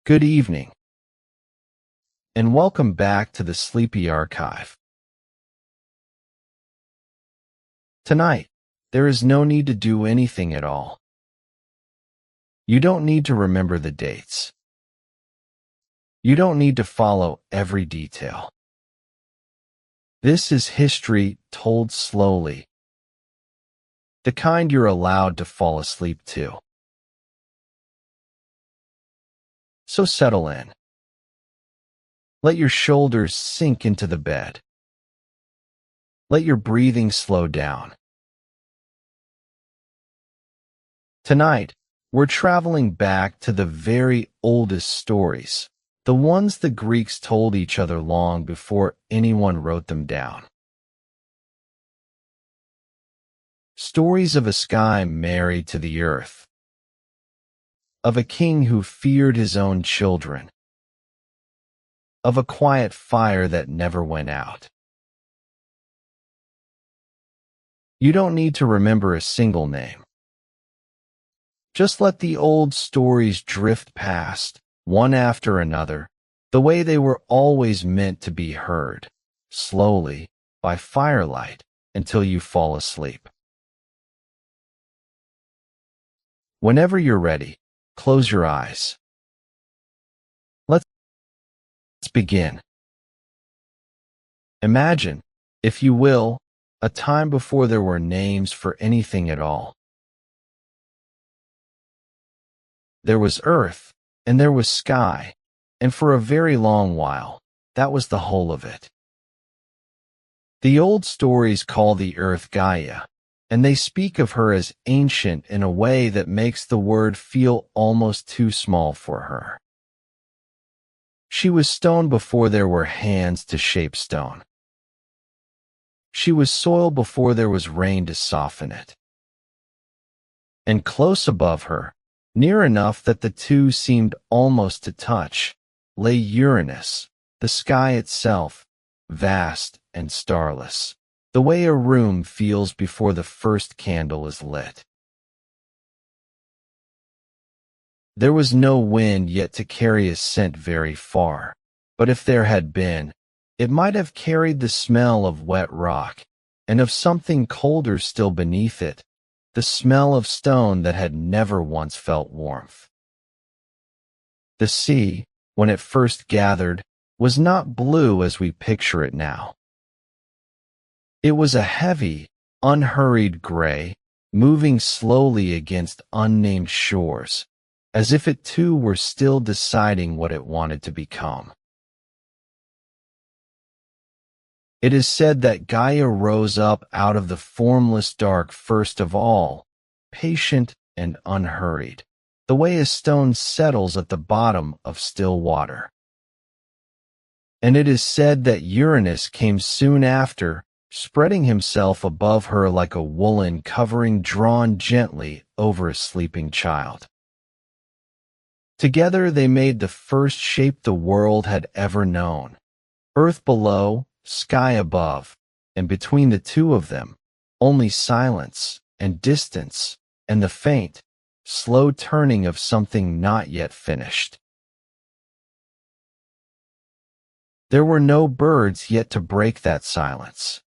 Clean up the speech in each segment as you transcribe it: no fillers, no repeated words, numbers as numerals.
Good evening, and welcome back to the Sleepy Archive. Tonight, there is no need to do anything at all. You don't need to remember the dates. You don't need to follow every detail. This is history told slowly, the kind you're allowed to fall asleep to. So settle in. Let your shoulders sink into the bed. Let your breathing slow down. Tonight, we're traveling back to the very oldest stories, the ones the Greeks told each other long before anyone wrote them down. Stories of a sky married to the earth, of a king who feared his own children, of a quiet fire that never went out. You don't need to remember a single name. Just let the old stories drift past, one after another, the way they were always meant to be heard, slowly, by firelight, until you fall asleep. Whenever you're ready, close your eyes. Let's begin. Imagine, if you will, a time before there were names for anything at all. There was earth, and there was sky, and for a very long while, that was the whole of it. The old stories call the earth Gaia, and they speak of her as ancient in a way that makes the word feel almost too small for her. She was stone before there were hands to shape stone. She was soil before there was rain to soften it. And close above her, near enough that the two seemed almost to touch, lay Uranus, the sky itself, vast and starless, the way a room feels before the first candle is lit. There was no wind yet to carry a scent very far, but if there had been, it might have carried the smell of wet rock, and of something colder still beneath it, the smell of stone that had never once felt warmth. The sea, when it first gathered, was not blue as we picture it now. It was a heavy, unhurried gray, moving slowly against unnamed shores, as if it too were still deciding what it wanted to become. It is said that Gaia rose up out of the formless dark first of all, patient and unhurried, the way a stone settles at the bottom of still water. And it is said that Uranus came soon after, spreading himself above her like a woolen covering drawn gently over a sleeping child. Together they made the first shape the world had ever known, earth below, sky above, and between the two of them, only silence and distance and the faint, slow turning of something not yet finished. There were no birds yet to break that silence.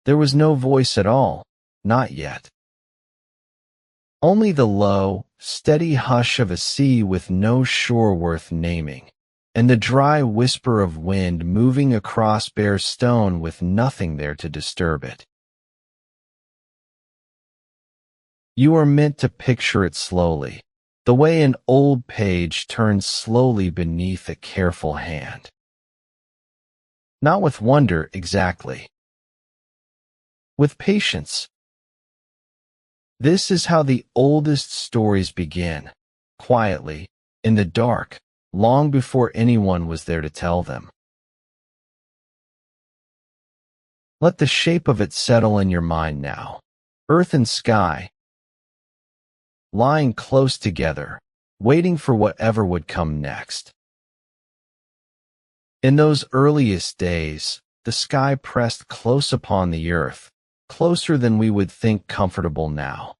There was no voice at all, not yet. Only the low, steady hush of a sea with no shore worth naming, and the dry whisper of wind moving across bare stone with nothing there to disturb it. You are meant to picture it slowly, the way an old page turns slowly beneath a careful hand. Not with wonder exactly. With patience. This is how the oldest stories begin, quietly, in the dark, long before anyone was there to tell them. Let the shape of it settle in your mind now. Earth and sky, lying close together, waiting for whatever would come next. In those earliest days, the sky pressed close upon the earth, closer than we would think comfortable now.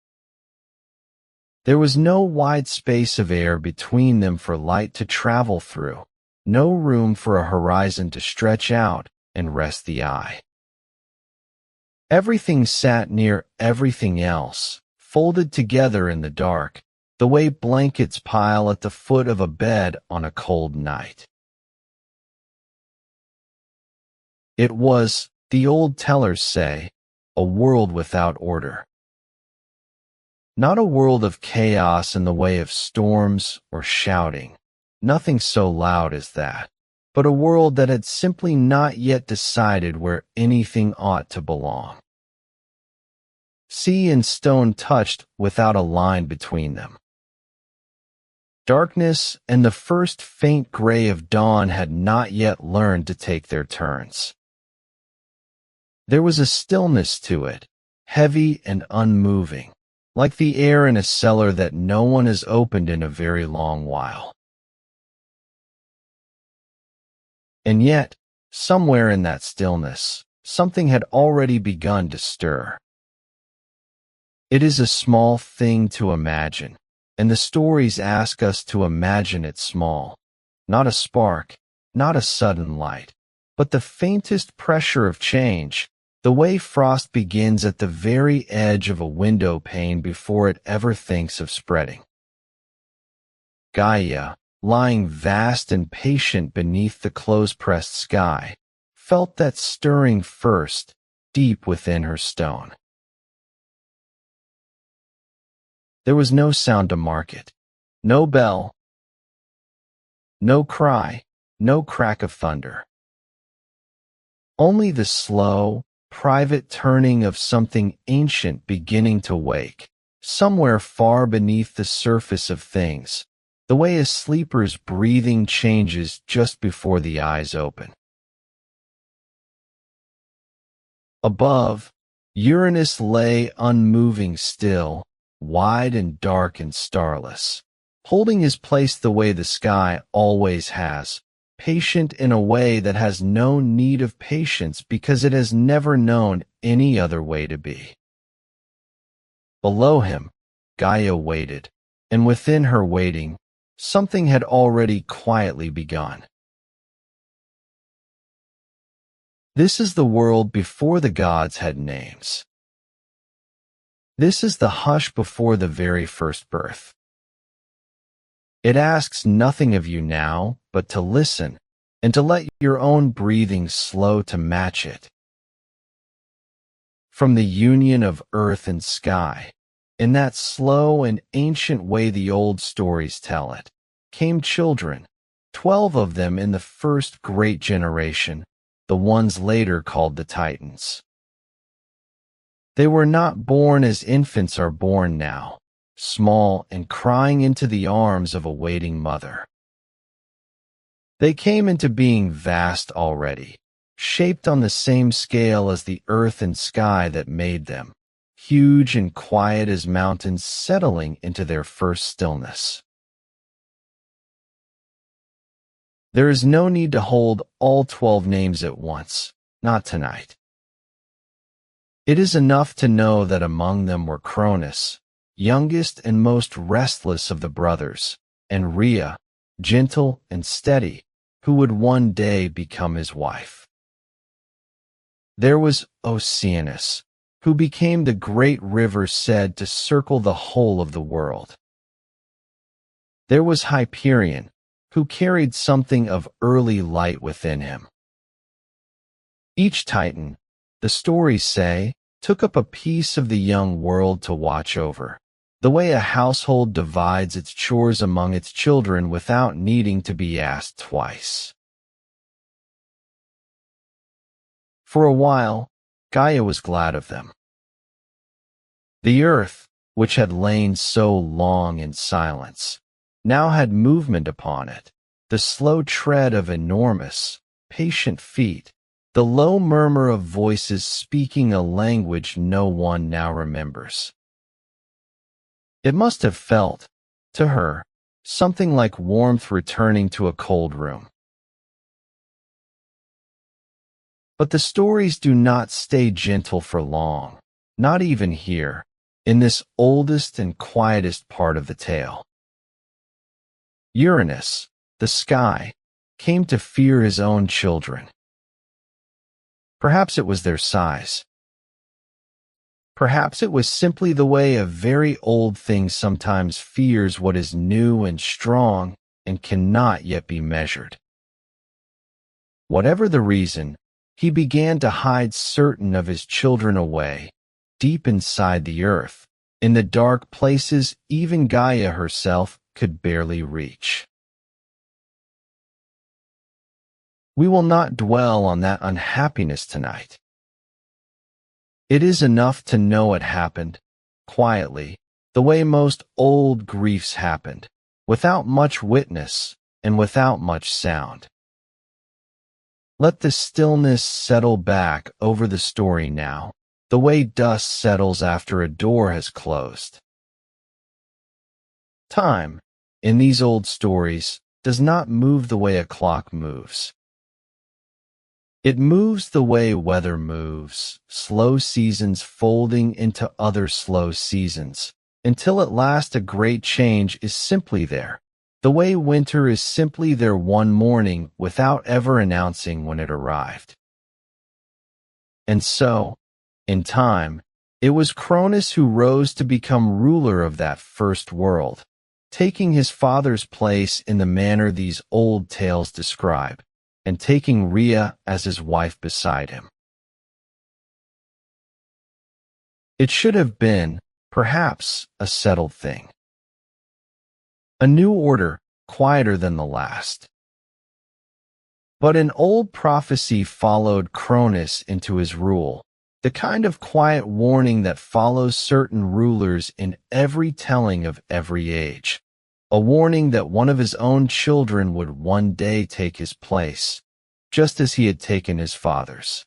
There was no wide space of air between them for light to travel through, no room for a horizon to stretch out and rest the eye. Everything sat near everything else, folded together in the dark, the way blankets pile at the foot of a bed on a cold night. It was, the old tellers say, a world without order. Not a world of chaos in the way of storms or shouting, nothing so loud as that, but a world that had simply not yet decided where anything ought to belong. Sea and stone touched without a line between them. Darkness and the first faint gray of dawn had not yet learned to take their turns. There was a stillness to it, heavy and unmoving, like the air in a cellar that no one has opened in a very long while. And yet, somewhere in that stillness, something had already begun to stir. It is a small thing to imagine, and the stories ask us to imagine it small. Not a spark, not a sudden light, but the faintest pressure of change, the way frost begins at the very edge of a window pane before it ever thinks of spreading. Gaia, lying vast and patient beneath the close-pressed sky, felt that stirring first, deep within her stone. There was no sound to mark it, no bell, no cry, no crack of thunder. Only the slow, private turning of something ancient beginning to wake, somewhere far beneath the surface of things, the way a sleeper's breathing changes just before the eyes open. Above, Uranus lay unmoving still, wide and dark and starless, holding his place the way the sky always has, patient in a way that has no need of patience because it has never known any other way to be. Below him, Gaia waited, and within her waiting, something had already quietly begun. This is the world before the gods had names. This is the hush before the very first birth. It asks nothing of you now but to listen and to let your own breathing slow to match it. From the union of earth and sky, in that slow and ancient way the old stories tell it, came children, 12 of them in the first great generation, the ones later called the Titans. They were not born as infants are born now, small and crying into the arms of a waiting mother. They came into being vast already, shaped on the same scale as the earth and sky that made them, huge and quiet as mountains settling into their first stillness. There is no need to hold all 12 names at once, not tonight. It is enough to know that among them were Cronus, youngest and most restless of the brothers, and Rhea, gentle and steady, who would one day become his wife. There was Oceanus, who became the great river said to circle the whole of the world. There was Hyperion, who carried something of early light within him. Each Titan, the stories say, took up a piece of the young world to watch over, the way a household divides its chores among its children without needing to be asked twice. For a while, Gaia was glad of them. The earth, which had lain so long in silence, now had movement upon it, the slow tread of enormous, patient feet, the low murmur of voices speaking a language no one now remembers. It must have felt, to her, something like warmth returning to a cold room. But the stories do not stay gentle for long, not even here, in this oldest and quietest part of the tale. Uranus, the sky, came to fear his own children. Perhaps it was their size. Perhaps it was simply the way a very old thing sometimes fears what is new and strong and cannot yet be measured. Whatever the reason, he began to hide certain of his children away, deep inside the earth, in the dark places even Gaia herself could barely reach. We will not dwell on that unhappiness tonight. It is enough to know it happened, quietly, the way most old griefs happened, without much witness and without much sound. Let the stillness settle back over the story now, the way dust settles after a door has closed. Time, in these old stories, does not move the way a clock moves. It moves the way weather moves, slow seasons folding into other slow seasons, until at last a great change is simply there, the way winter is simply there one morning without ever announcing when it arrived. And so, in time, it was Cronus who rose to become ruler of that first world, taking his father's place in the manner these old tales describe, and taking Rhea as his wife beside him. It should have been, perhaps, a settled thing. A new order, quieter than the last. But an old prophecy followed Cronus into his rule, the kind of quiet warning that follows certain rulers in every telling of every age. A warning that one of his own children would one day take his place, just as he had taken his father's.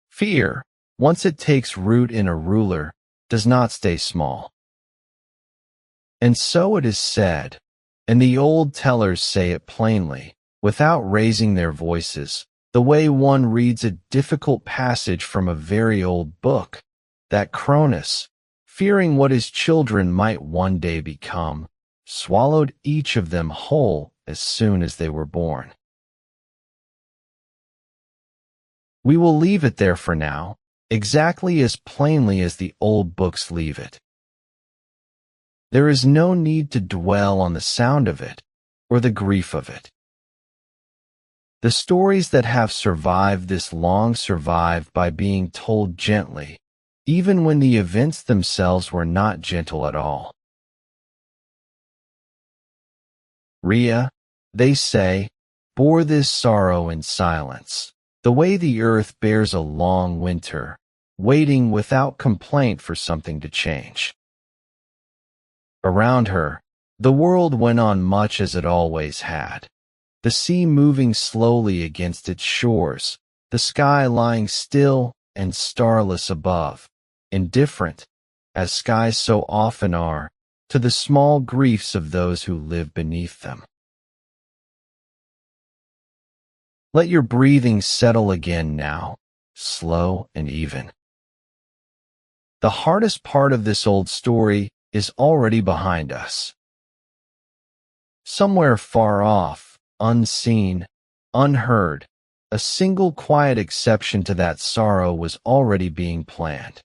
Fear, once it takes root in a ruler, does not stay small. And so it is said, and the old tellers say it plainly, without raising their voices, the way one reads a difficult passage from a very old book, that Cronus, fearing what his children might one day become, swallowed each of them whole as soon as they were born. We will leave it there for now, exactly as plainly as the old books leave it. There is no need to dwell on the sound of it, or the grief of it. The stories that have survived this long survived by being told gently, even when the events themselves were not gentle at all. Rhea, they say, bore this sorrow in silence, the way the earth bears a long winter, waiting without complaint for something to change. Around her, the world went on much as it always had, the sea moving slowly against its shores, the sky lying still and starless above, indifferent, as skies so often are, to the small griefs of those who live beneath them. Let your breathing settle again now, slow and even. The hardest part of this old story is already behind us. Somewhere far off, unseen, unheard, a single quiet exception to that sorrow was already being planned.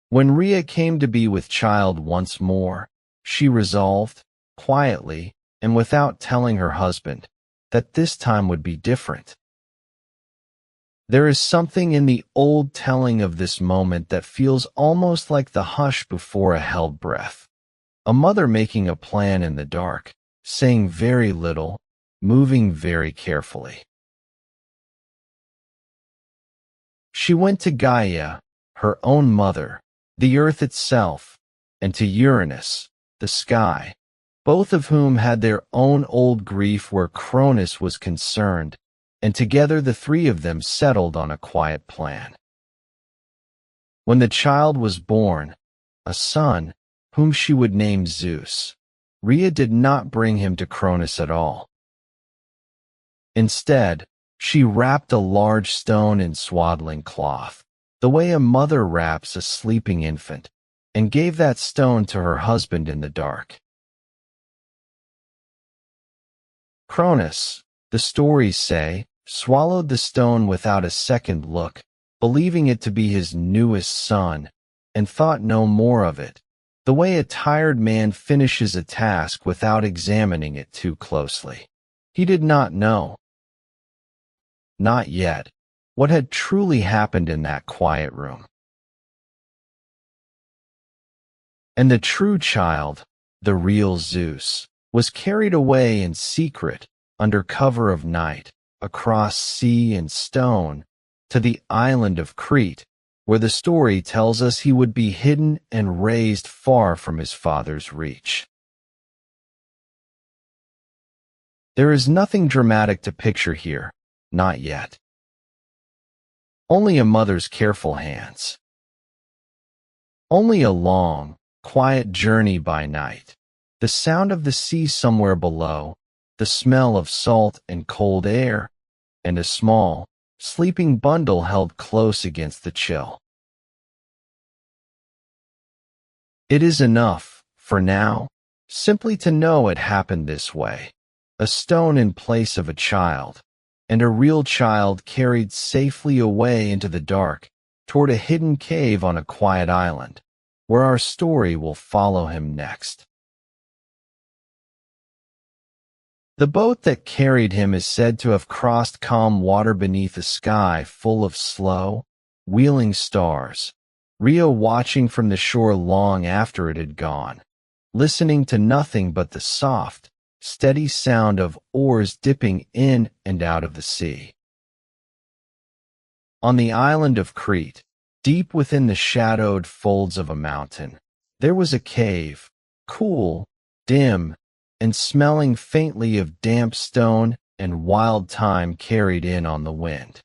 When Rhea came to be with child once more, she resolved, quietly and without telling her husband, that this time would be different. There is something in the old telling of this moment that feels almost like the hush before a held breath. A mother making a plan in the dark, saying very little, moving very carefully. She went to Gaia, her own mother, the earth itself, and to Uranus, the sky, both of whom had their own old grief where Cronus was concerned, and together the three of them settled on a quiet plan. When the child was born, a son, whom she would name Zeus, Rhea did not bring him to Cronus at all. Instead, she wrapped a large stone in swaddling cloth, the way a mother wraps a sleeping infant, and gave that stone to her husband in the dark. Cronus, the stories say, swallowed the stone without a second look, believing it to be his newest son, and thought no more of it, the way a tired man finishes a task without examining it too closely. He did not know, not yet, what had truly happened in that quiet room. And the true child, the real Zeus, was carried away in secret, under cover of night, across sea and stone, to the island of Crete, where the story tells us he would be hidden and raised far from his father's reach. There is nothing dramatic to picture here, not yet. Only a mother's careful hands. Only a long, quiet journey by night, the sound of the sea somewhere below, the smell of salt and cold air, and a small, sleeping bundle held close against the chill. It is enough, for now, simply to know it happened this way, a stone in place of a child, and a real child carried safely away into the dark toward a hidden cave on a quiet island, where our story will follow him next. The boat that carried him is said to have crossed calm water beneath a sky full of slow, wheeling stars, Rio watching from the shore long after it had gone, listening to nothing but the soft, steady sound of oars dipping in and out of the sea. On the island of Crete, deep within the shadowed folds of a mountain, there was a cave, cool, dim, and smelling faintly of damp stone and wild thyme carried in on the wind.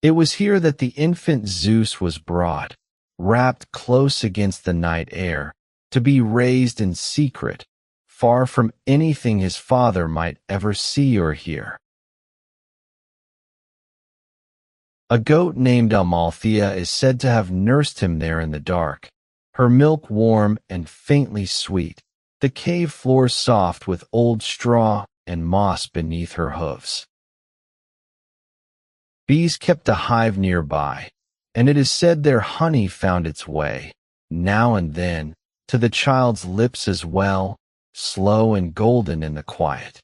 It was here that the infant Zeus was brought, wrapped close against the night air, to be raised in secret, far from anything his father might ever see or hear. A goat named Amalthea is said to have nursed him there in the dark, her milk warm and faintly sweet, the cave floor soft with old straw and moss beneath her hooves. Bees kept a hive nearby, and it is said their honey found its way, now and then, to the child's lips as well, slow and golden in the quiet.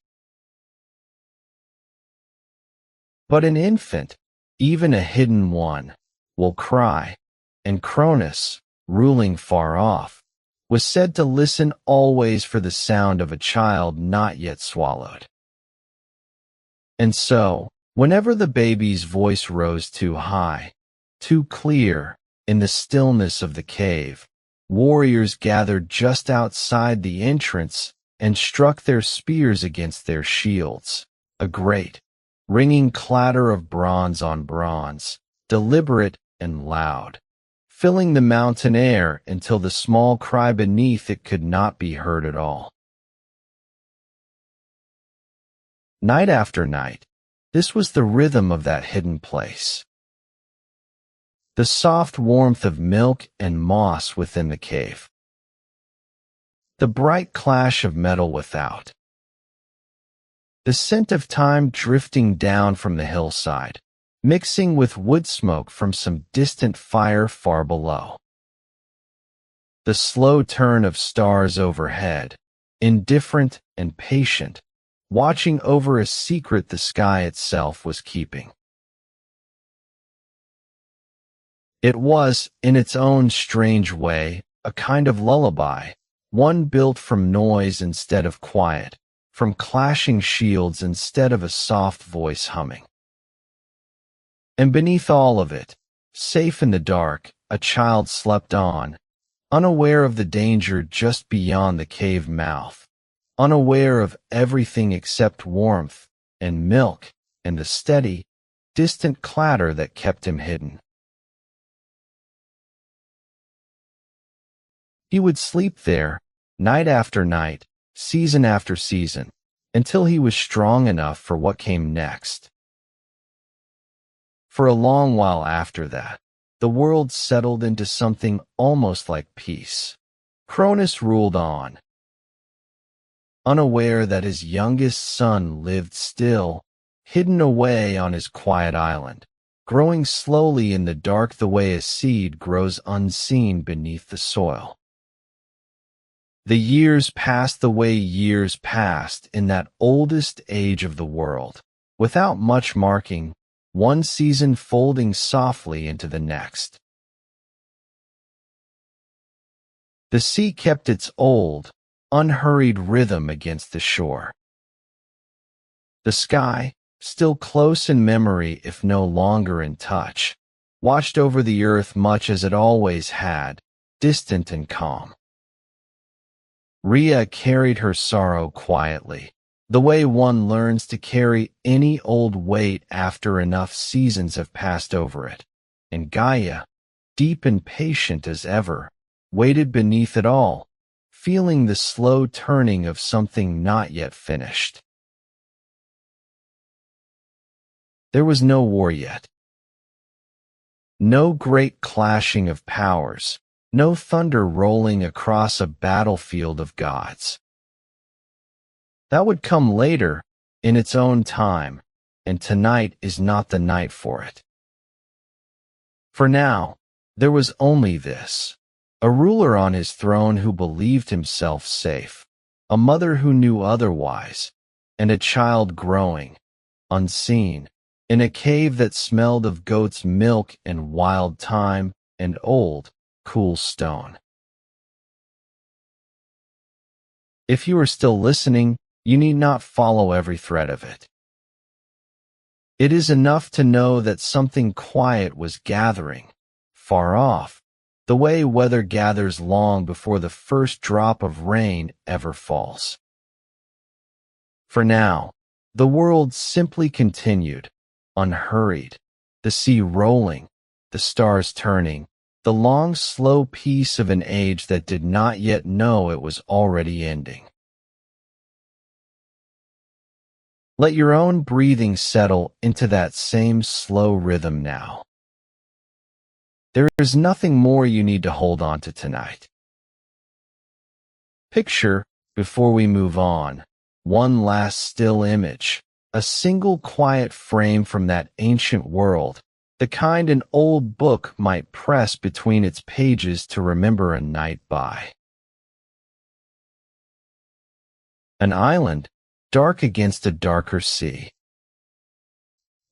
But an infant, even a hidden one, will cry, and Cronus, ruling far off, was said to listen always for the sound of a child not yet swallowed. And so, whenever the baby's voice rose too high, too clear, in the stillness of the cave, warriors gathered just outside the entrance and struck their spears against their shields, a great, ringing clatter of bronze on bronze, deliberate and loud, filling the mountain air until the small cry beneath it could not be heard at all. Night after night, this was the rhythm of that hidden place. The soft warmth of milk and moss within the cave. The bright clash of metal without. The scent of thyme drifting down from the hillside, mixing with wood smoke from some distant fire far below. The slow turn of stars overhead, indifferent and patient, watching over a secret the sky itself was keeping. It was, in its own strange way, a kind of lullaby, one built from noise instead of quiet, from clashing shields instead of a soft voice humming. And beneath all of it, safe in the dark, a child slept on, unaware of the danger just beyond the cave mouth, unaware of everything except warmth and milk and the steady, distant clatter that kept him hidden. He would sleep there, night after night, season after season, until he was strong enough for what came next. For a long while after that, the world settled into something almost like peace. Cronus ruled on, unaware that his youngest son lived still, hidden away on his quiet island, growing slowly in the dark the way a seed grows unseen beneath the soil. The years passed the way years passed in that oldest age of the world, without much marking, one season folding softly into the next. The sea kept its old, unhurried rhythm against the shore. The sky, still close in memory if no longer in touch, watched over the earth much as it always had, distant and calm. Rhea carried her sorrow quietly, the way one learns to carry any old weight after enough seasons have passed over it, and Gaia, deep and patient as ever, waited beneath it all, feeling the slow turning of something not yet finished. There was no war yet. No great clashing of powers, no thunder rolling across a battlefield of gods. That would come later, in its own time, and tonight is not the night for it. For now, there was only this. A ruler on his throne who believed himself safe, a mother who knew otherwise, and a child growing, unseen, in a cave that smelled of goat's milk and wild thyme and old, cool stone. If you are still listening, you need not follow every thread of it. It is enough to know that something quiet was gathering, far off, the way weather gathers long before the first drop of rain ever falls. For now, the world simply continued, unhurried, the sea rolling, the stars turning, the long, slow peace of an age that did not yet know it was already ending. Let your own breathing settle into that same slow rhythm now. There is nothing more you need to hold on to tonight. Picture, before we move on, one last still image, a single quiet frame from that ancient world, the kind an old book might press between its pages to remember a night by. An island, dark against a darker sea.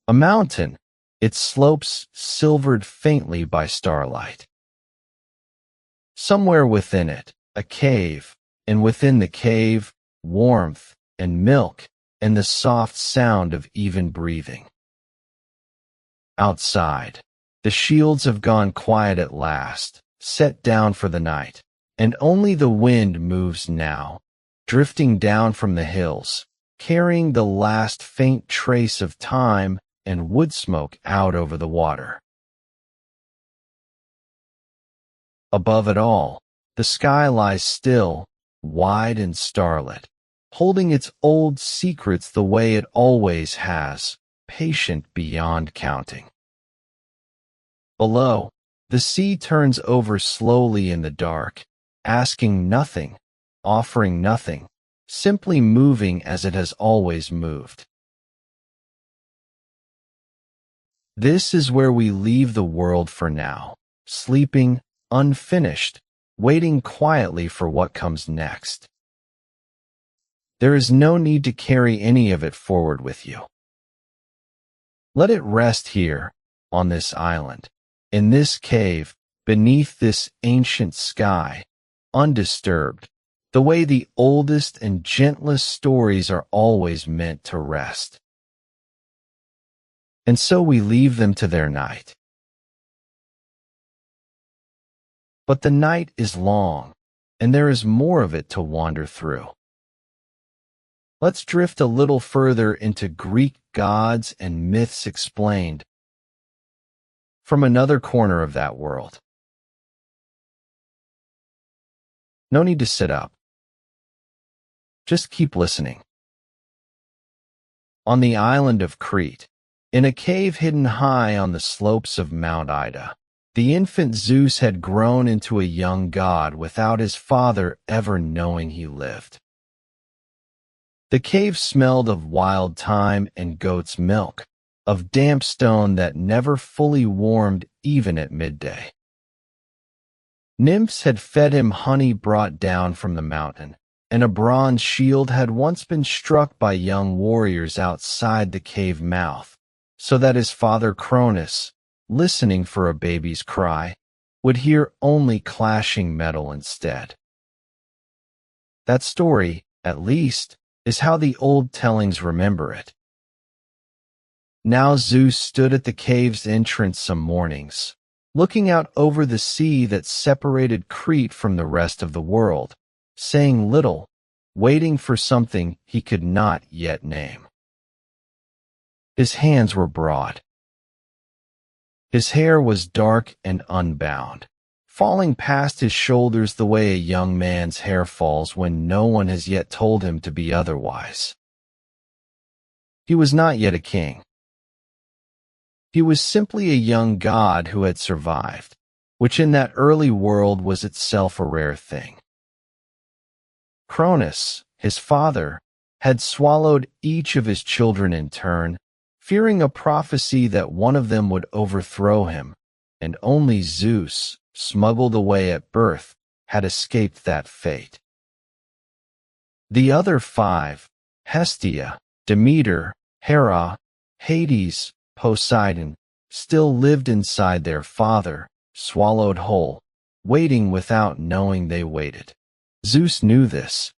A mountain, its slopes silvered faintly by starlight. Somewhere within it, a cave, and within the cave, warmth and milk and the soft sound of even breathing. Outside, the shields have gone quiet at last, set down for the night, and only the wind moves now, drifting down from the hills, carrying the last faint trace of time and wood smoke out over the water. Above it all, the sky lies still, wide and starlit, holding its old secrets the way it always has, patient beyond counting. Below, the sea turns over slowly in the dark, asking nothing, offering nothing, simply moving as it has always moved. This is where we leave the world for now, sleeping, unfinished, waiting quietly for what comes next. There is no need to carry any of it forward with you. Let it rest here, on this island, in this cave, beneath this ancient sky, undisturbed, the way the oldest and gentlest stories are always meant to rest. And so we leave them to their night. But the night is long, and there is more of it to wander through. Let's drift a little further into Greek gods and myths explained from another corner of that world. No need to sit up. Just keep listening. On the island of Crete, In a cave hidden high on the slopes of Mount Ida, the infant Zeus had grown into a young god without his father ever knowing he lived. The cave smelled of wild thyme and goat's milk, of damp stone that never fully warmed even at midday. Nymphs had fed him honey brought down from the mountain, and a bronze shield had once been struck by young warriors outside the cave mouth, so that his father Cronus, listening for a baby's cry, would hear only clashing metal instead. That story, at least, is how the old tellings remember it. Now Zeus stood at the cave's entrance some mornings, looking out over the sea that separated Crete from the rest of the world, saying little, waiting for something he could not yet name. His hands were broad. His hair was dark and unbound, falling past his shoulders the way a young man's hair falls when no one has yet told him to be otherwise. He was not yet a king. He was simply a young god who had survived, which in that early world was itself a rare thing. Cronus, his father, had swallowed each of his children in turn, fearing a prophecy that one of them would overthrow him, and only Zeus, smuggled away at birth, had escaped that fate. The other five, Hestia, Demeter, Hera, Hades, Poseidon, still lived inside their father, swallowed whole, waiting without knowing they waited. Zeus knew this.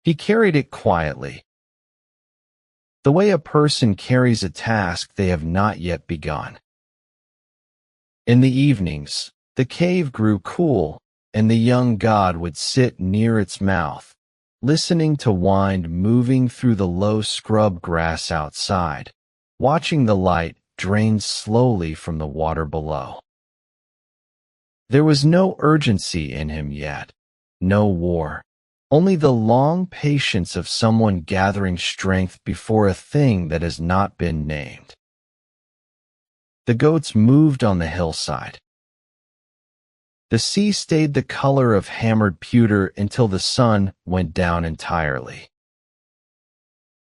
He carried it quietly, the way a person carries a task they have not yet begun. In the evenings, the cave grew cool, and the young god would sit near its mouth, listening to wind moving through the low scrub grass outside, watching the light drain slowly from the water below. There was no urgency in him yet, no war, only the long patience of someone gathering strength before a thing that has not been named. The goats moved on the hillside. The sea stayed the color of hammered pewter until the sun went down entirely.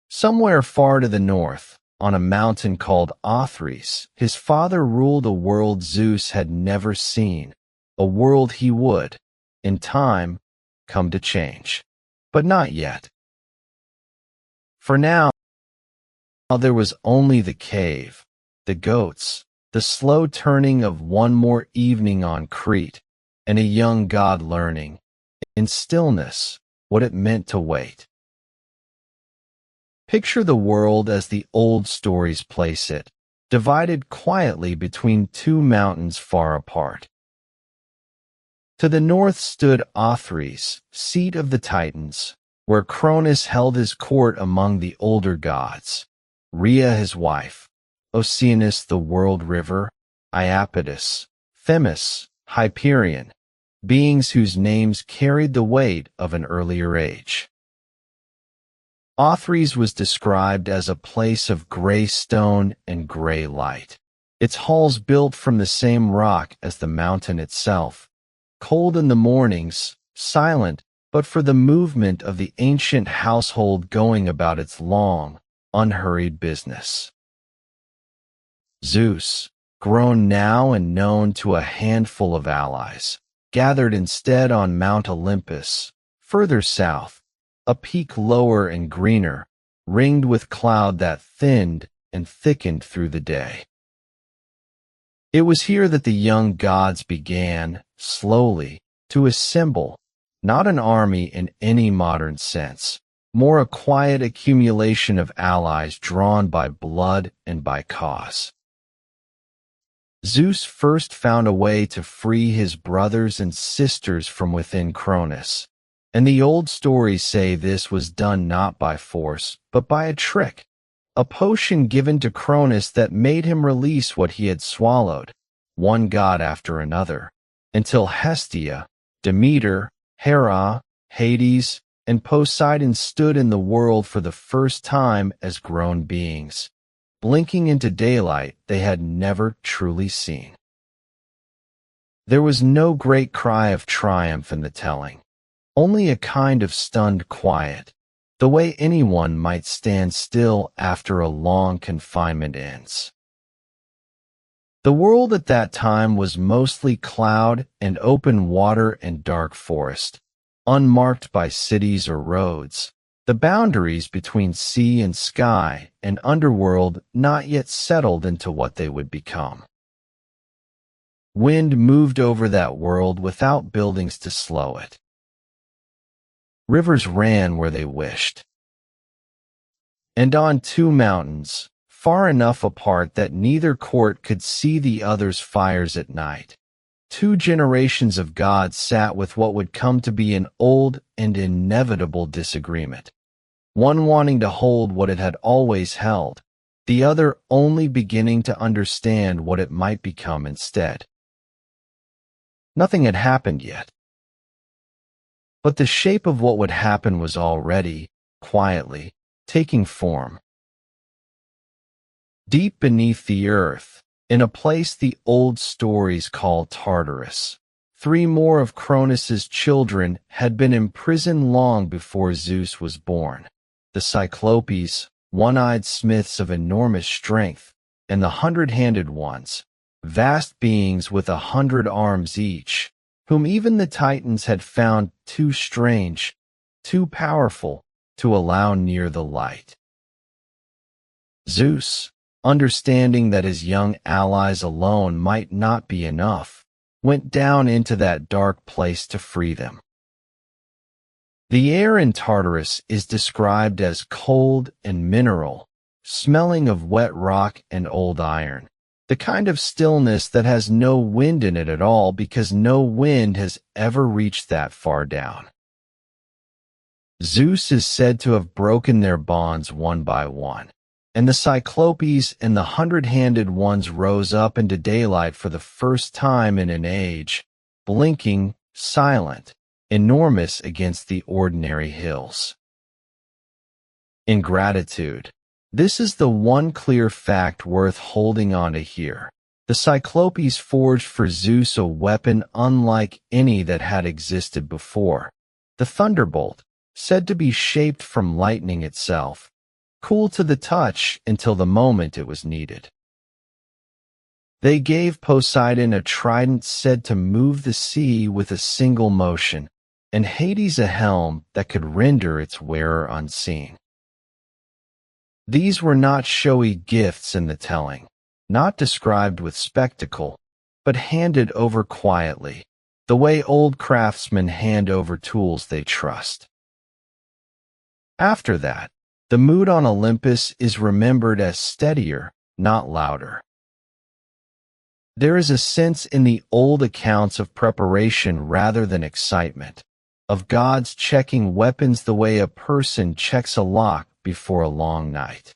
Somewhere far to the north, on a mountain called Othrys, his father ruled a world Zeus had never seen, a world he would, in time, come to change. But not yet. For now, there was only the cave, the goats, the slow turning of one more evening on Crete, and a young god learning, in stillness, what it meant to wait. Picture the world as the old stories place it, divided quietly between two mountains far apart. To the north stood Othrys, seat of the Titans, where Cronus held his court among the older gods, Rhea his wife, Oceanus the world river, Iapetus, Themis, Hyperion, beings whose names carried the weight of an earlier age. Othrys was described as a place of gray stone and gray light, its halls built from the same rock as the mountain itself, cold in the mornings, silent but for the movement of the ancient household going about its long, unhurried business. Zeus, grown now and known to a handful of allies, gathered instead on Mount Olympus, further south, a peak lower and greener, ringed with cloud that thinned and thickened through the day. It was here that the young gods began, slowly, to assemble, not an army in any modern sense, more a quiet accumulation of allies drawn by blood and by cause. Zeus first found a way to free his brothers and sisters from within Cronus, and the old stories say this was done not by force, but by a trick, a potion given to Cronus that made him release what he had swallowed, one god after another, until Hestia, Demeter, Hera, Hades, and Poseidon stood in the world for the first time as grown beings, blinking into daylight they had never truly seen. There was no great cry of triumph in the telling, only a kind of stunned quiet, the way anyone might stand still after a long confinement ends. The world at that time was mostly cloud and open water and dark forest, unmarked by cities or roads, the boundaries between sea and sky and underworld not yet settled into what they would become. Wind moved over that world without buildings to slow it. Rivers ran where they wished. And on two mountains, far enough apart that neither court could see the other's fires at night, two generations of gods sat with what would come to be an old and inevitable disagreement, one wanting to hold what it had always held, the other only beginning to understand what it might become instead. Nothing had happened yet. But the shape of what would happen was already, quietly, taking form. Deep beneath the earth, in a place the old stories call Tartarus, three more of Cronus's children had been imprisoned long before Zeus was born. The Cyclopes, one-eyed smiths of enormous strength, and the hundred-handed ones, vast beings with 100 arms each, whom even the Titans had found too strange, too powerful, to allow near the light. Zeus, understanding that his young allies alone might not be enough, went down into that dark place to free them. The air in Tartarus is described as cold and mineral, smelling of wet rock and old iron, the kind of stillness that has no wind in it at all because no wind has ever reached that far down. Zeus is said to have broken their bonds one by one, and the Cyclopes and the hundred-handed ones rose up into daylight for the first time in an age, blinking, silent, enormous against the ordinary hills. In gratitude, this is the one clear fact worth holding on to here. The Cyclopes forged for Zeus a weapon unlike any that had existed before, the thunderbolt, said to be shaped from lightning itself, cool to the touch until the moment it was needed. They gave Poseidon a trident said to move the sea with a single motion, and Hades a helm that could render its wearer unseen. These were not showy gifts in the telling, not described with spectacle, but handed over quietly, the way old craftsmen hand over tools they trust. After that, the mood on Olympus is remembered as steadier, not louder. There is a sense in the old accounts of preparation rather than excitement, of gods checking weapons the way a person checks a lock before a long night.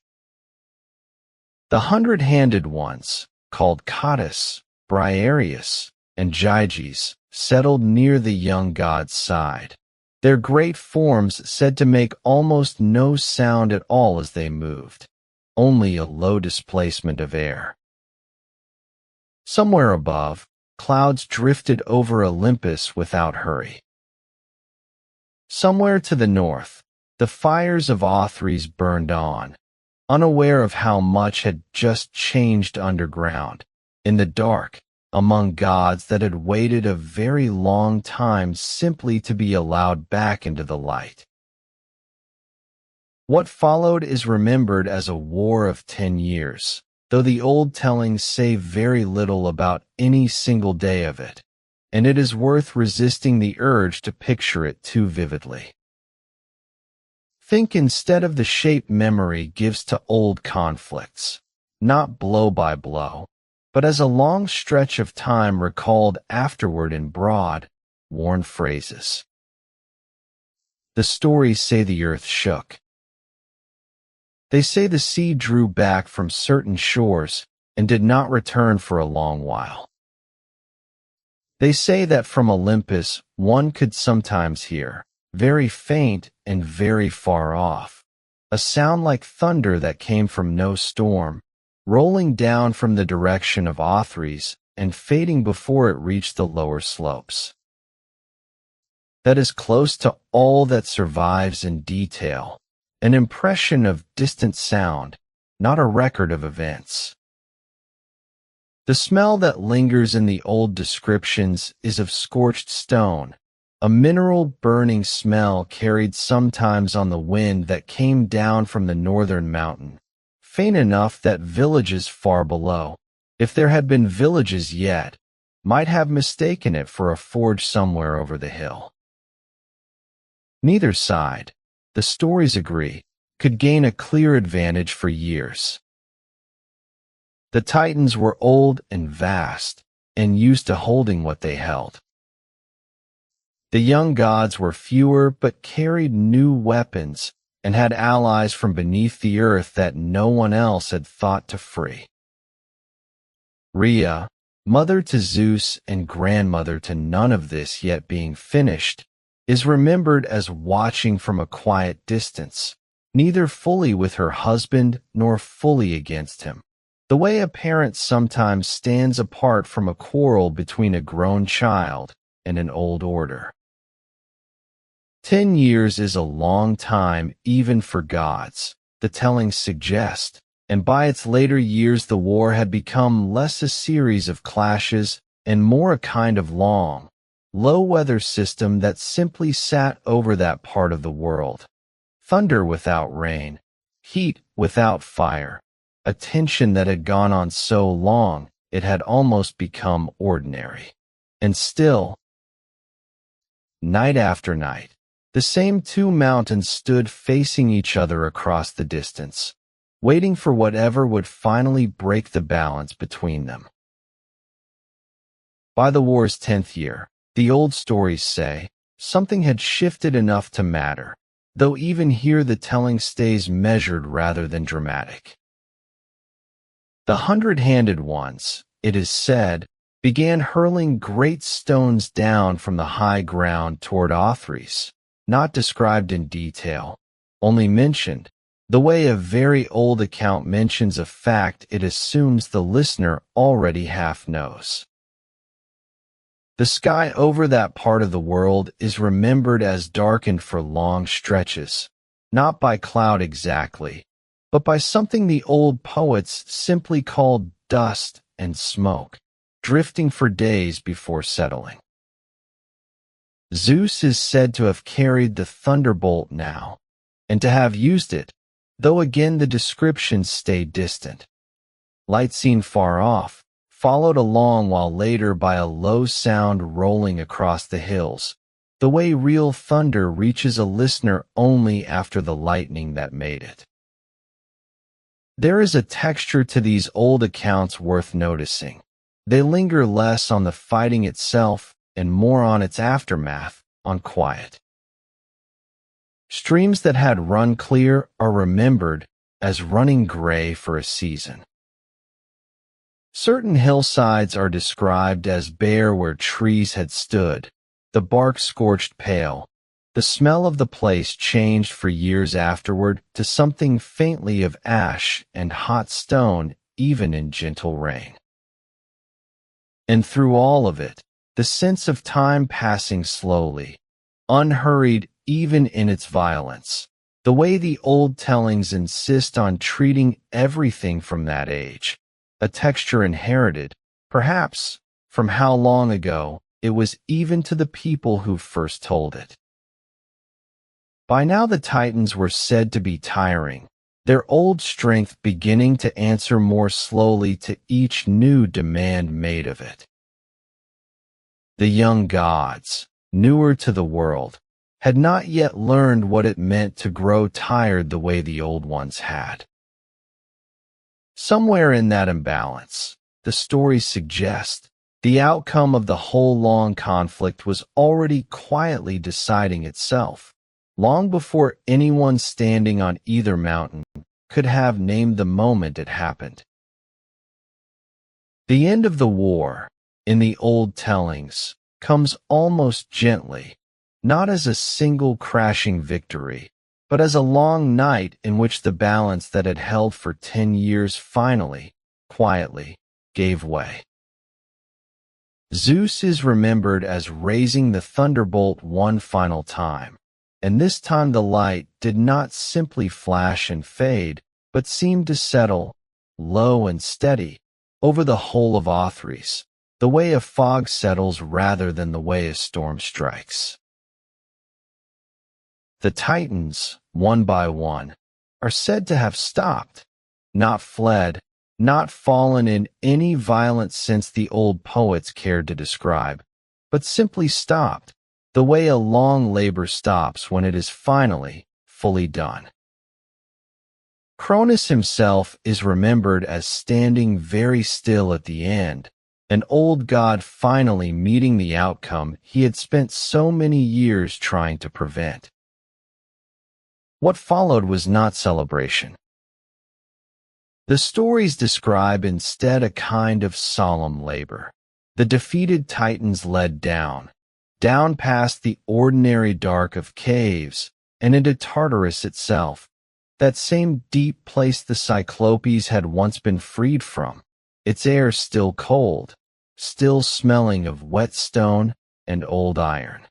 The hundred-handed ones, called Cottus, Briareus, and Gyges, settled near the young god's side, their great forms said to make almost no sound at all as they moved, only a low displacement of air. Somewhere above, clouds drifted over Olympus without hurry. Somewhere to the north, the fires of Othrys burned on, unaware of how much had just changed underground, in the dark, among gods that had waited a very long time simply to be allowed back into the light. What followed is remembered as a war of 10 years, though the old tellings say very little about any single day of it, and it is worth resisting the urge to picture it too vividly. Think instead of the shape memory gives to old conflicts, not blow by blow, but as a long stretch of time recalled afterward in broad, worn phrases. The stories say the earth shook. They say the sea drew back from certain shores and did not return for a long while. They say that from Olympus one could sometimes hear, very faint and very far off, a sound like thunder that came from no storm, rolling down from the direction of Othrys and fading before it reached the lower slopes. That is close to all that survives in detail, an impression of distant sound, not a record of events. The smell that lingers in the old descriptions is of scorched stone, a mineral burning smell carried sometimes on the wind that came down from the northern mountain, faint enough that villages far below, if there had been villages yet, might have mistaken it for a forge somewhere over the hill. Neither side, the stories agree, could gain a clear advantage for years. The Titans were old and vast, and used to holding what they held. The young gods were fewer but carried new weapons and had allies from beneath the earth that no one else had thought to free. Rhea, mother to Zeus and grandmother to none of this yet being finished, is remembered as watching from a quiet distance, neither fully with her husband nor fully against him, the way a parent sometimes stands apart from a quarrel between a grown child and an old order. 10 years is a long time even for gods, the tellings suggest, and by its later years the war had become less a series of clashes and more a kind of long, low-weather system that simply sat over that part of the world. Thunder without rain, heat without fire, a tension that had gone on so long it had almost become ordinary. And still, night after night, the same two mountains stood facing each other across the distance, waiting for whatever would finally break the balance between them. By the war's 10th year, the old stories say, something had shifted enough to matter, though even here the telling stays measured rather than dramatic. The hundred-handed ones, it is said, began hurling great stones down from the high ground toward Othrys, not described in detail, only mentioned, the way a very old account mentions a fact it assumes the listener already half knows. The sky over that part of the world is remembered as darkened for long stretches, not by cloud exactly, but by something the old poets simply called dust and smoke, drifting for days before settling. Zeus is said to have carried the thunderbolt now, and to have used it, though again the descriptions stay distant. Light seen far off, followed along while later by a low sound rolling across the hills, the way real thunder reaches a listener only after the lightning that made it. There is a texture to these old accounts worth noticing. They linger less on the fighting itself and more on its aftermath, on quiet. Streams that had run clear are remembered as running gray for a season. Certain hillsides are described as bare where trees had stood, the bark scorched pale. The smell of the place changed for years afterward to something faintly of ash and hot stone even in gentle rain. And through all of it, the sense of time passing slowly, unhurried even in its violence, the way the old tellings insist on treating everything from that age, a texture inherited, perhaps, from how long ago it was even to the people who first told it. By now the Titans were said to be tiring, their old strength beginning to answer more slowly to each new demand made of it. The young gods, newer to the world, had not yet learned what it meant to grow tired the way the old ones had. Somewhere in that imbalance, the stories suggest, the outcome of the whole long conflict was already quietly deciding itself, long before anyone standing on either mountain could have named the moment it happened. The end of the war, in the old tellings, comes almost gently, not as a single crashing victory, but as a long night in which the balance that had held for 10 years finally, quietly, gave way. Zeus is remembered as raising the thunderbolt one final time, and this time the light did not simply flash and fade, but seemed to settle, low and steady, over the whole of Othries, the way a fog settles rather than the way a storm strikes. The Titans, one by one, are said to have stopped, not fled, not fallen in any violent sense the old poets cared to describe, but simply stopped, the way a long labor stops when it is finally, fully done. Cronus himself is remembered as standing very still at the end, an old god finally meeting the outcome he had spent so many years trying to prevent. What followed was not celebration. The stories describe instead a kind of solemn labor. The defeated Titans led down past the ordinary dark of caves, and into Tartarus itself, that same deep place the Cyclopes had once been freed from, its air still cold, still smelling of wet stone and old iron.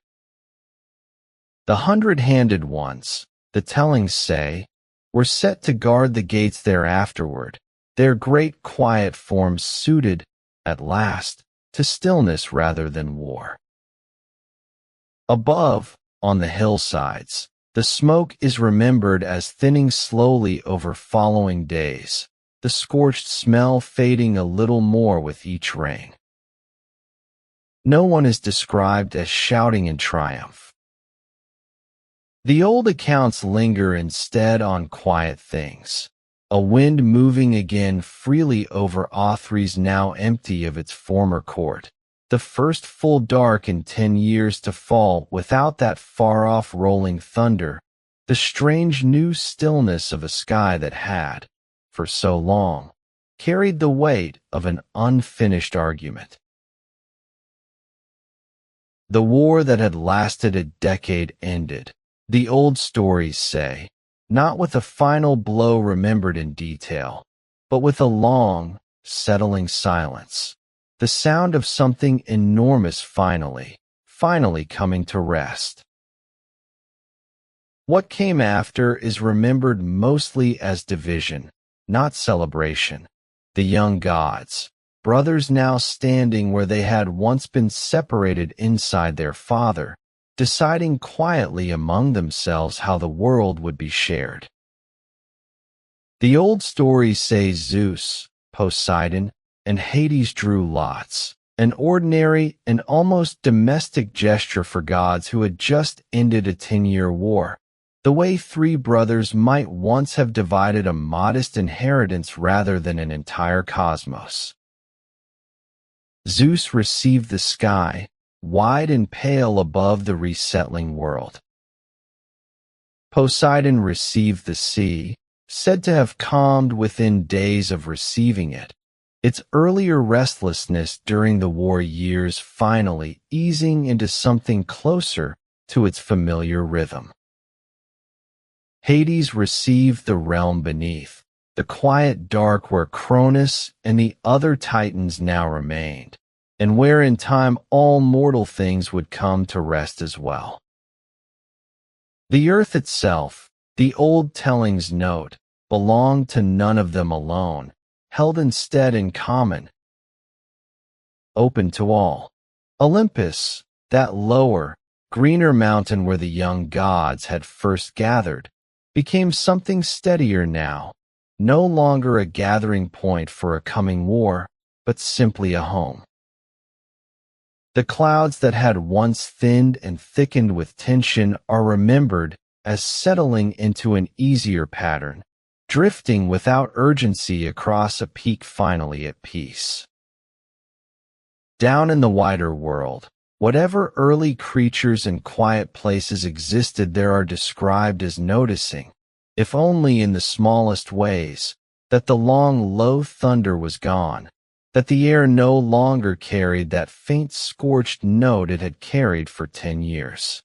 The 100-handed ones, the tellings say, were set to guard the gates there afterward, their great quiet forms suited, at last, to stillness rather than war. Above, on the hillsides, the smoke is remembered as thinning slowly over following days, the scorched smell fading a little more with each rain. No one is described as shouting in triumph. The old accounts linger instead on quiet things, a wind moving again freely over Othries now empty of its former court, the first full dark in 10 years to fall without that far-off rolling thunder, the strange new stillness of a sky that had, for so long, carried the weight of an unfinished argument. The war that had lasted a decade ended, the old stories say, not with a final blow remembered in detail, but with a long, settling silence, the sound of something enormous finally coming to rest. What came after is remembered mostly as division, not celebration. The young gods, brothers now standing where they had once been separated inside their father, deciding quietly among themselves how the world would be shared. The old stories say Zeus, Poseidon, and Hades drew lots, an ordinary and almost domestic gesture for gods who had just ended a 10-year war, the way 3 brothers might once have divided a modest inheritance rather than an entire cosmos. Zeus received the sky, wide and pale above the resettling world. Poseidon received the sea, said to have calmed within days of receiving it, its earlier restlessness during the war years finally easing into something closer to its familiar rhythm. Hades received the realm beneath, the quiet dark where Cronus and the other Titans now remained, and where in time all mortal things would come to rest as well. The earth itself, the old tellings note, belonged to none of them alone, held instead in common, open to all. Olympus, that lower, greener mountain where the young gods had first gathered, became something steadier now, no longer a gathering point for a coming war, but simply a home. The clouds that had once thinned and thickened with tension are remembered as settling into an easier pattern, drifting without urgency across a peak finally at peace. Down in the wider world, whatever early creatures and quiet places existed there are described as noticing, if only in the smallest ways, that the long low thunder was gone, that the air no longer carried that faint scorched note it had carried for 10 years.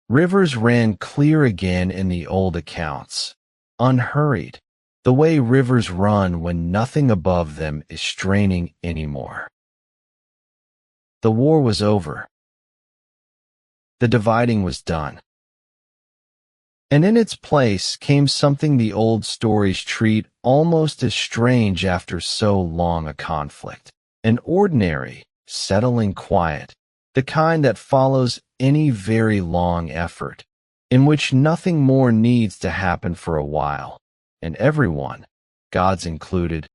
Rivers ran clear again in the old accounts, unhurried, the way rivers run when nothing above them is straining anymore. The war was over. The dividing was done. And in its place came something the old stories treat almost as strange after so long a conflict. An ordinary, settling quiet, the kind that follows any very long effort, in which nothing more needs to happen for a while, and everyone, gods included,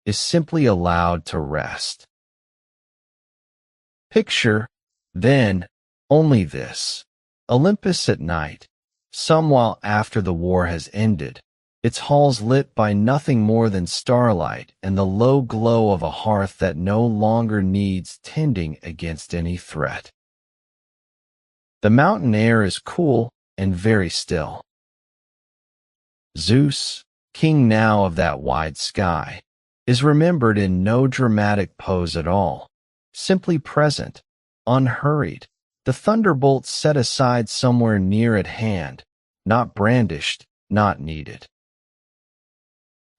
is simply allowed to rest. Picture, then, only this: Olympus at night, some while after the war has ended, its halls lit by nothing more than starlight and the low glow of a hearth that no longer needs tending against any threat. The mountain air is cool and very still. Zeus, king now of that wide sky, is remembered in no dramatic pose at all, simply present, unhurried, the thunderbolt set aside somewhere near at hand, not brandished, not needed.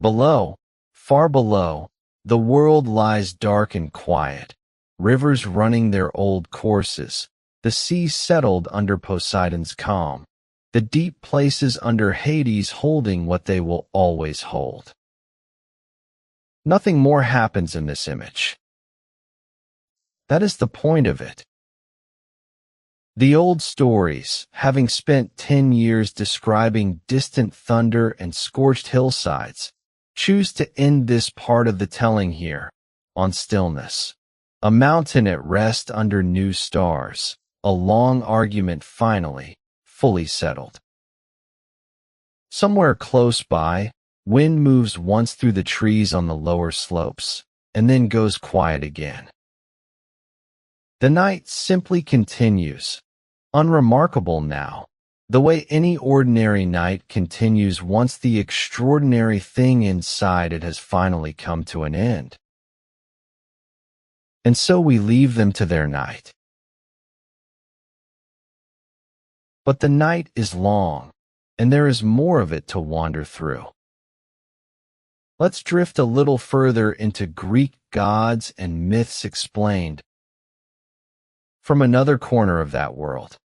Below, far below, the world lies dark and quiet, rivers running their old courses, the sea settled under Poseidon's calm, the deep places under Hades holding what they will always hold. Nothing more happens in this image. That is the point of it. The old stories, having spent 10 years describing distant thunder and scorched hillsides, choose to end this part of the telling here, on stillness. A mountain at rest under new stars, a long argument finally, fully settled. Somewhere close by, wind moves once through the trees on the lower slopes, and then goes quiet again. The night simply continues, unremarkable now, the way any ordinary night continues once the extraordinary thing inside it has finally come to an end. And so we leave them to their night. But the night is long, and there is more of it to wander through. Let's drift a little further into Greek gods and myths explained from another corner of that world.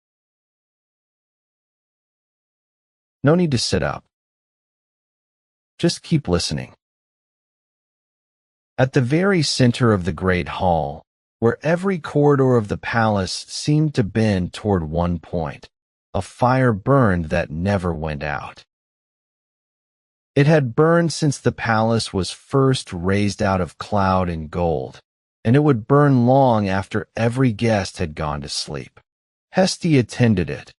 No need to sit up. Just keep listening. At the very center of the great hall, where every corridor of the palace seemed to bend toward one point, a fire burned that never went out. It had burned since the palace was first raised out of cloud and gold, and it would burn long after every guest had gone to sleep. Hestia tended it,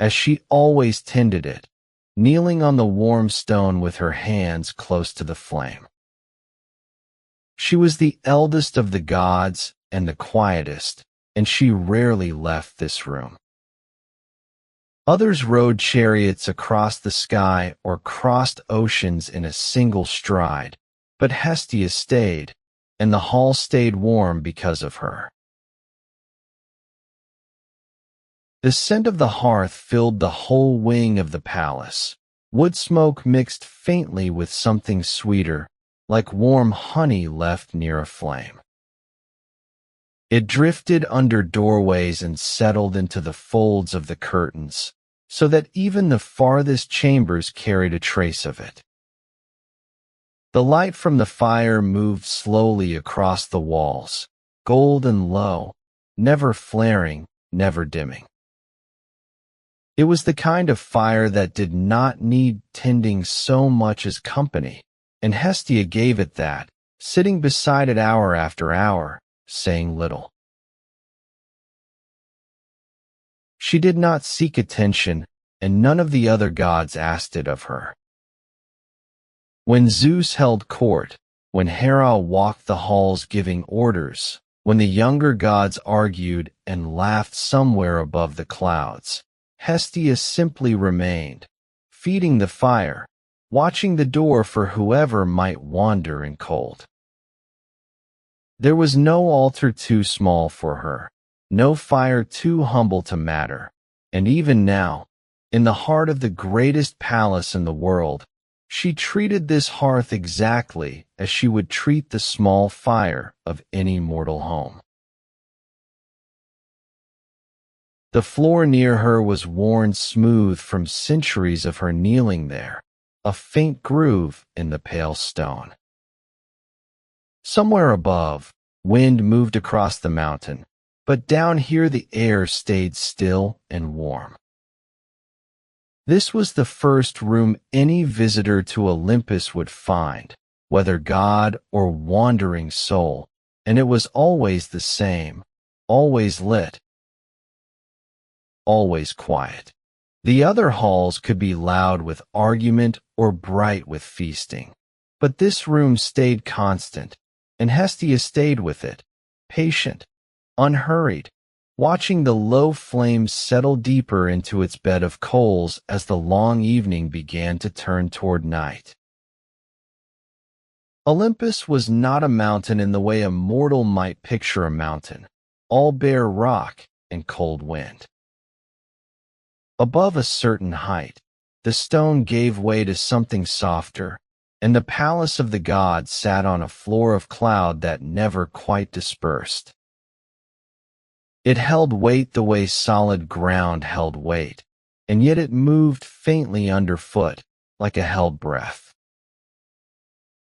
as she always tended it, kneeling on the warm stone with her hands close to the flame. She was the eldest of the gods and the quietest, and she rarely left this room. Others rode chariots across the sky or crossed oceans in a single stride, but Hestia stayed, and the hall stayed warm because of her. The scent of the hearth filled the whole wing of the palace. Wood smoke mixed faintly with something sweeter, like warm honey left near a flame. It drifted under doorways and settled into the folds of the curtains, so that even the farthest chambers carried a trace of it. The light from the fire moved slowly across the walls, gold and low, never flaring, never dimming. It was the kind of fire that did not need tending so much as company, and Hestia gave it that, sitting beside it hour after hour, saying little. She did not seek attention, and none of the other gods asked it of her. When Zeus held court, when Hera walked the halls giving orders, when the younger gods argued and laughed somewhere above the clouds, Hestia simply remained, feeding the fire, watching the door for whoever might wander in cold. There was no altar too small for her, no fire too humble to matter, and even now, in the heart of the greatest palace in the world, She treated this hearth exactly as she would treat the small fire of any mortal home. The floor near her was worn smooth from centuries of her kneeling there, a faint groove in the pale stone. Somewhere above, wind moved across the mountain, but down here the air stayed still and warm. This was the first room any visitor to Olympus would find, whether god or wandering soul, and it was always the same, always lit, always quiet. The other halls could be loud with argument or bright with feasting, but this room stayed constant, and Hestia stayed with it, patient, unhurried, watching the low flames settle deeper into its bed of coals as the long evening began to turn toward night. Olympus was not a mountain in the way a mortal might picture a mountain, all bare rock and cold wind. Above a certain height, the stone gave way to something softer, and the palace of the gods sat on a floor of cloud that never quite dispersed. It held weight the way solid ground held weight, and yet it moved faintly underfoot, like a held breath.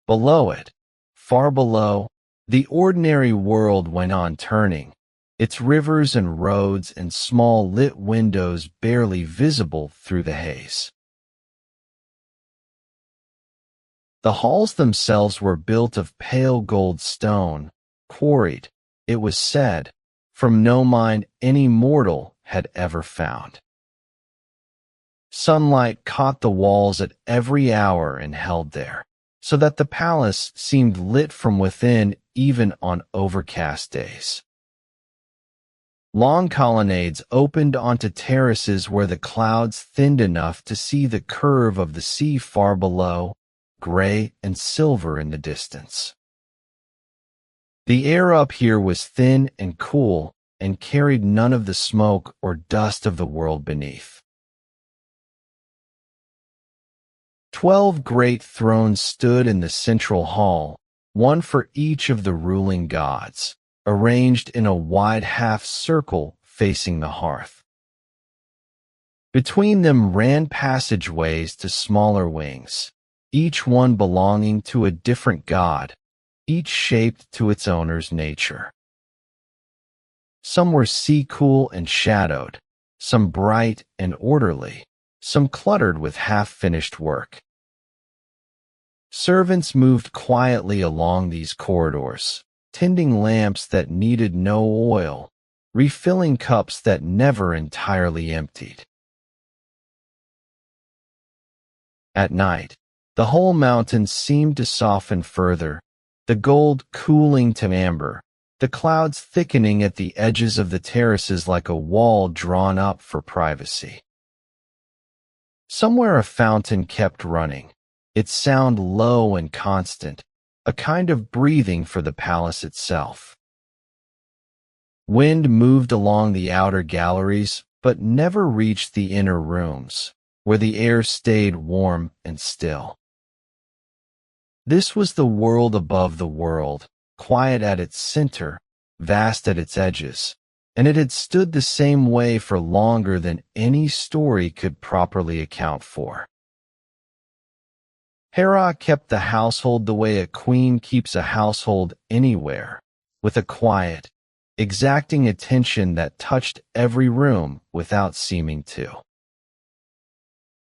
Below it, far below, the ordinary world went on turning, its rivers and roads and small lit windows barely visible through the haze. The halls themselves were built of pale gold stone, quarried, it was said, from no mine any mortal had ever found. Sunlight caught the walls at every hour and held there, so that the palace seemed lit from within even on overcast days. Long colonnades opened onto terraces where the clouds thinned enough to see the curve of the sea far below, gray and silver in the distance. The air up here was thin and cool and carried none of the smoke or dust of the world beneath. 12 great thrones stood in the central hall, one for each of the ruling gods, arranged in a wide half-circle facing the hearth. Between them ran passageways to smaller wings, each one belonging to a different god, each shaped to its owner's nature. Some were sea-cool and shadowed, some bright and orderly, some cluttered with half-finished work. Servants moved quietly along these corridors, tending lamps that needed no oil, refilling cups that never entirely emptied. At night, the whole mountain seemed to soften further, the gold cooling to amber, the clouds thickening at the edges of the terraces like a wall drawn up for privacy. Somewhere a fountain kept running, its sound low and constant, a kind of breathing for the palace itself. Wind moved along the outer galleries, but never reached the inner rooms, where the air stayed warm and still. This was the world above the world, quiet at its center, vast at its edges, and it had stood the same way for longer than any story could properly account for. Hera kept the household the way a queen keeps a household anywhere, with a quiet, exacting attention that touched every room without seeming to.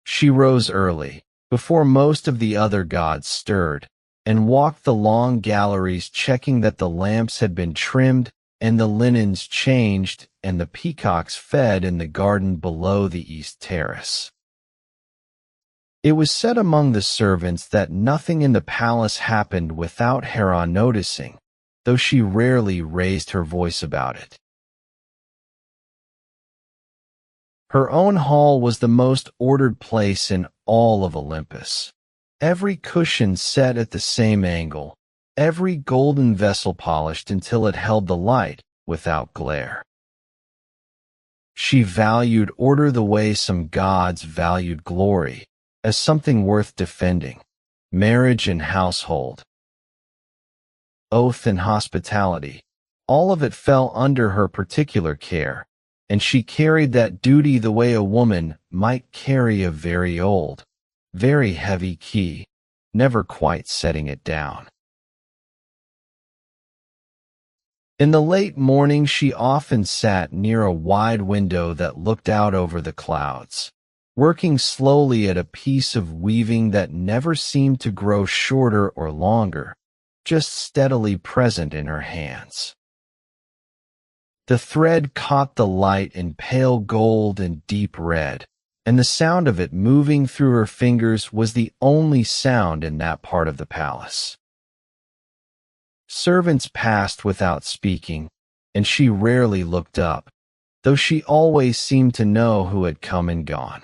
She rose early, before most of the other gods stirred, and walked the long galleries checking that the lamps had been trimmed and the linens changed and the peacocks fed in the garden below the east terrace. It was said among the servants that nothing in the palace happened without Hera noticing, though she rarely raised her voice about it. Her own hall was the most ordered place in all of Olympus. Every cushion set at the same angle, every golden vessel polished until it held the light without glare. She valued order the way some gods valued glory, as something worth defending. Marriage and household, oath and hospitality, all of it fell under her particular care, and she carried that duty the way a woman might carry a very old, very heavy key, never quite setting it down. In the late morning, she often sat near a wide window that looked out over the clouds, working slowly at a piece of weaving that never seemed to grow shorter or longer, just steadily present in her hands. The thread caught the light in pale gold and deep red, and the sound of it moving through her fingers was the only sound in that part of the palace. Servants passed without speaking, and she rarely looked up, though she always seemed to know who had come and gone.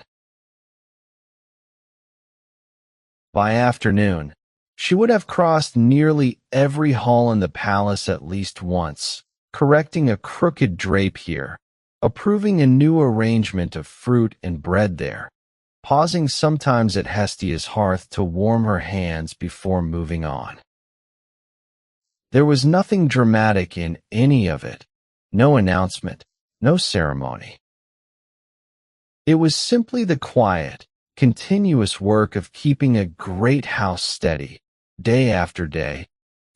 By afternoon, she would have crossed nearly every hall in the palace at least once, correcting a crooked drape here, approving a new arrangement of fruit and bread there, pausing sometimes at Hestia's hearth to warm her hands before moving on. There was nothing dramatic in any of it, no announcement, no ceremony. It was simply the quiet, continuous work of keeping a great house steady, day after day,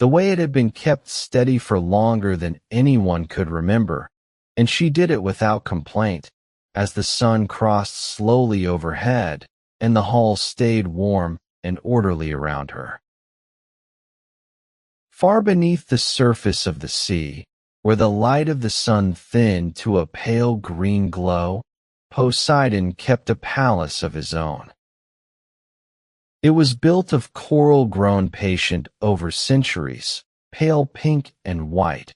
the way it had been kept steady for longer than anyone could remember, and she did it without complaint, as the sun crossed slowly overhead and the hall stayed warm and orderly around her. Far beneath the surface of the sea, where the light of the sun thinned to a pale green glow, Poseidon kept a palace of his own. It was built of coral grown patient over centuries, pale pink and white,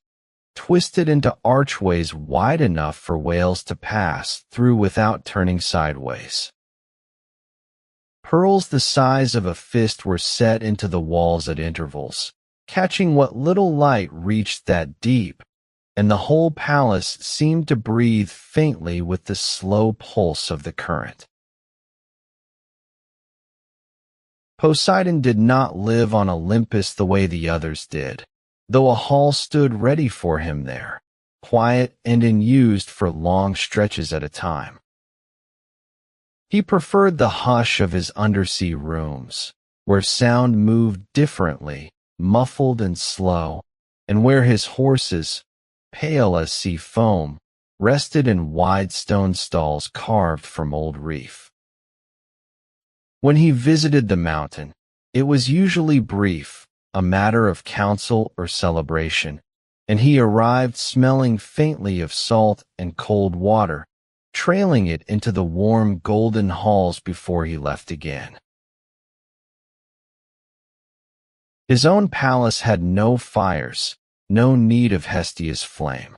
twisted into archways wide enough for whales to pass through without turning sideways. Pearls the size of a fist were set into the walls at intervals, catching what little light reached that deep, and the whole palace seemed to breathe faintly with the slow pulse of the current. Poseidon did not live on Olympus the way the others did, though a hall stood ready for him there, quiet and unused for long stretches at a time. He preferred the hush of his undersea rooms, where sound moved differently, muffled and slow, and where his horses, pale as sea foam, rested in wide stone stalls carved from old reef. When he visited the mountain, it was usually brief, a matter of council or celebration, and he arrived smelling faintly of salt and cold water, trailing it into the warm golden halls before he left again. His own palace had no fires, no need of Hestia's flame.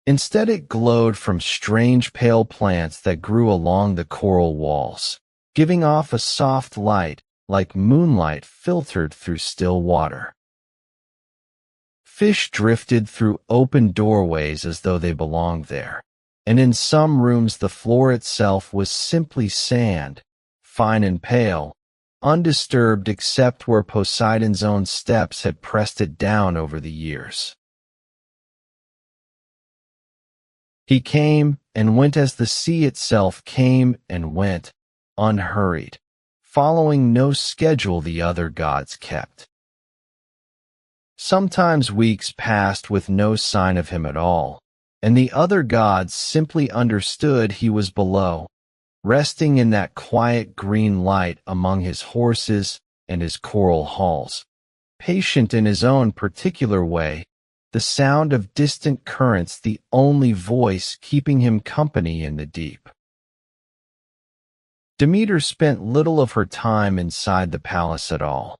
Instead, it glowed from strange pale plants that grew along the coral walls, giving off a soft light like moonlight filtered through still water. Fish drifted through open doorways as though they belonged there, and in some rooms the floor itself was simply sand, fine and pale, undisturbed except where Poseidon's own steps had pressed it down over the years. He came and went as the sea itself came and went, unhurried, following no schedule the other gods kept. Sometimes weeks passed with no sign of him at all, and the other gods simply understood he was below, resting in that quiet green light among his horses and his coral halls, patient in his own particular way, the sound of distant currents the only voice keeping him company in the deep. Demeter spent little of her time inside the palace at all.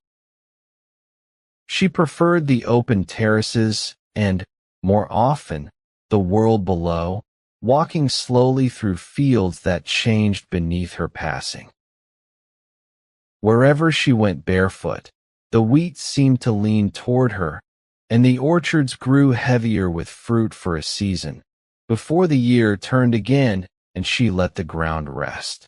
She preferred the open terraces and, more often, the world below, walking slowly through fields that changed beneath her passing. Wherever she went barefoot, the wheat seemed to lean toward her, and the orchards grew heavier with fruit for a season, before the year turned again and she let the ground rest.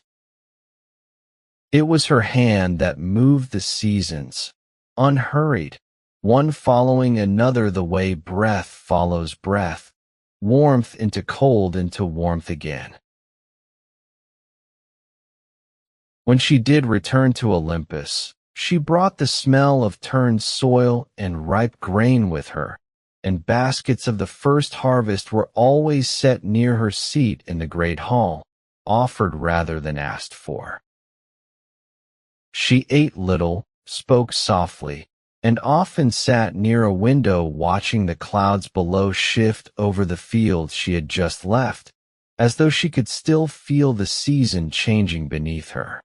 It was her hand that moved the seasons, unhurried, one following another the way breath follows breath, warmth into warmth again. When she did return to Olympus, she brought the smell of turned soil and ripe grain with her, and baskets of the first harvest were always set near her seat in the great hall, offered rather than asked for. She ate little, spoke softly, and often sat near a window watching the clouds below shift over the fields she had just left, as though she could still feel the season changing beneath her.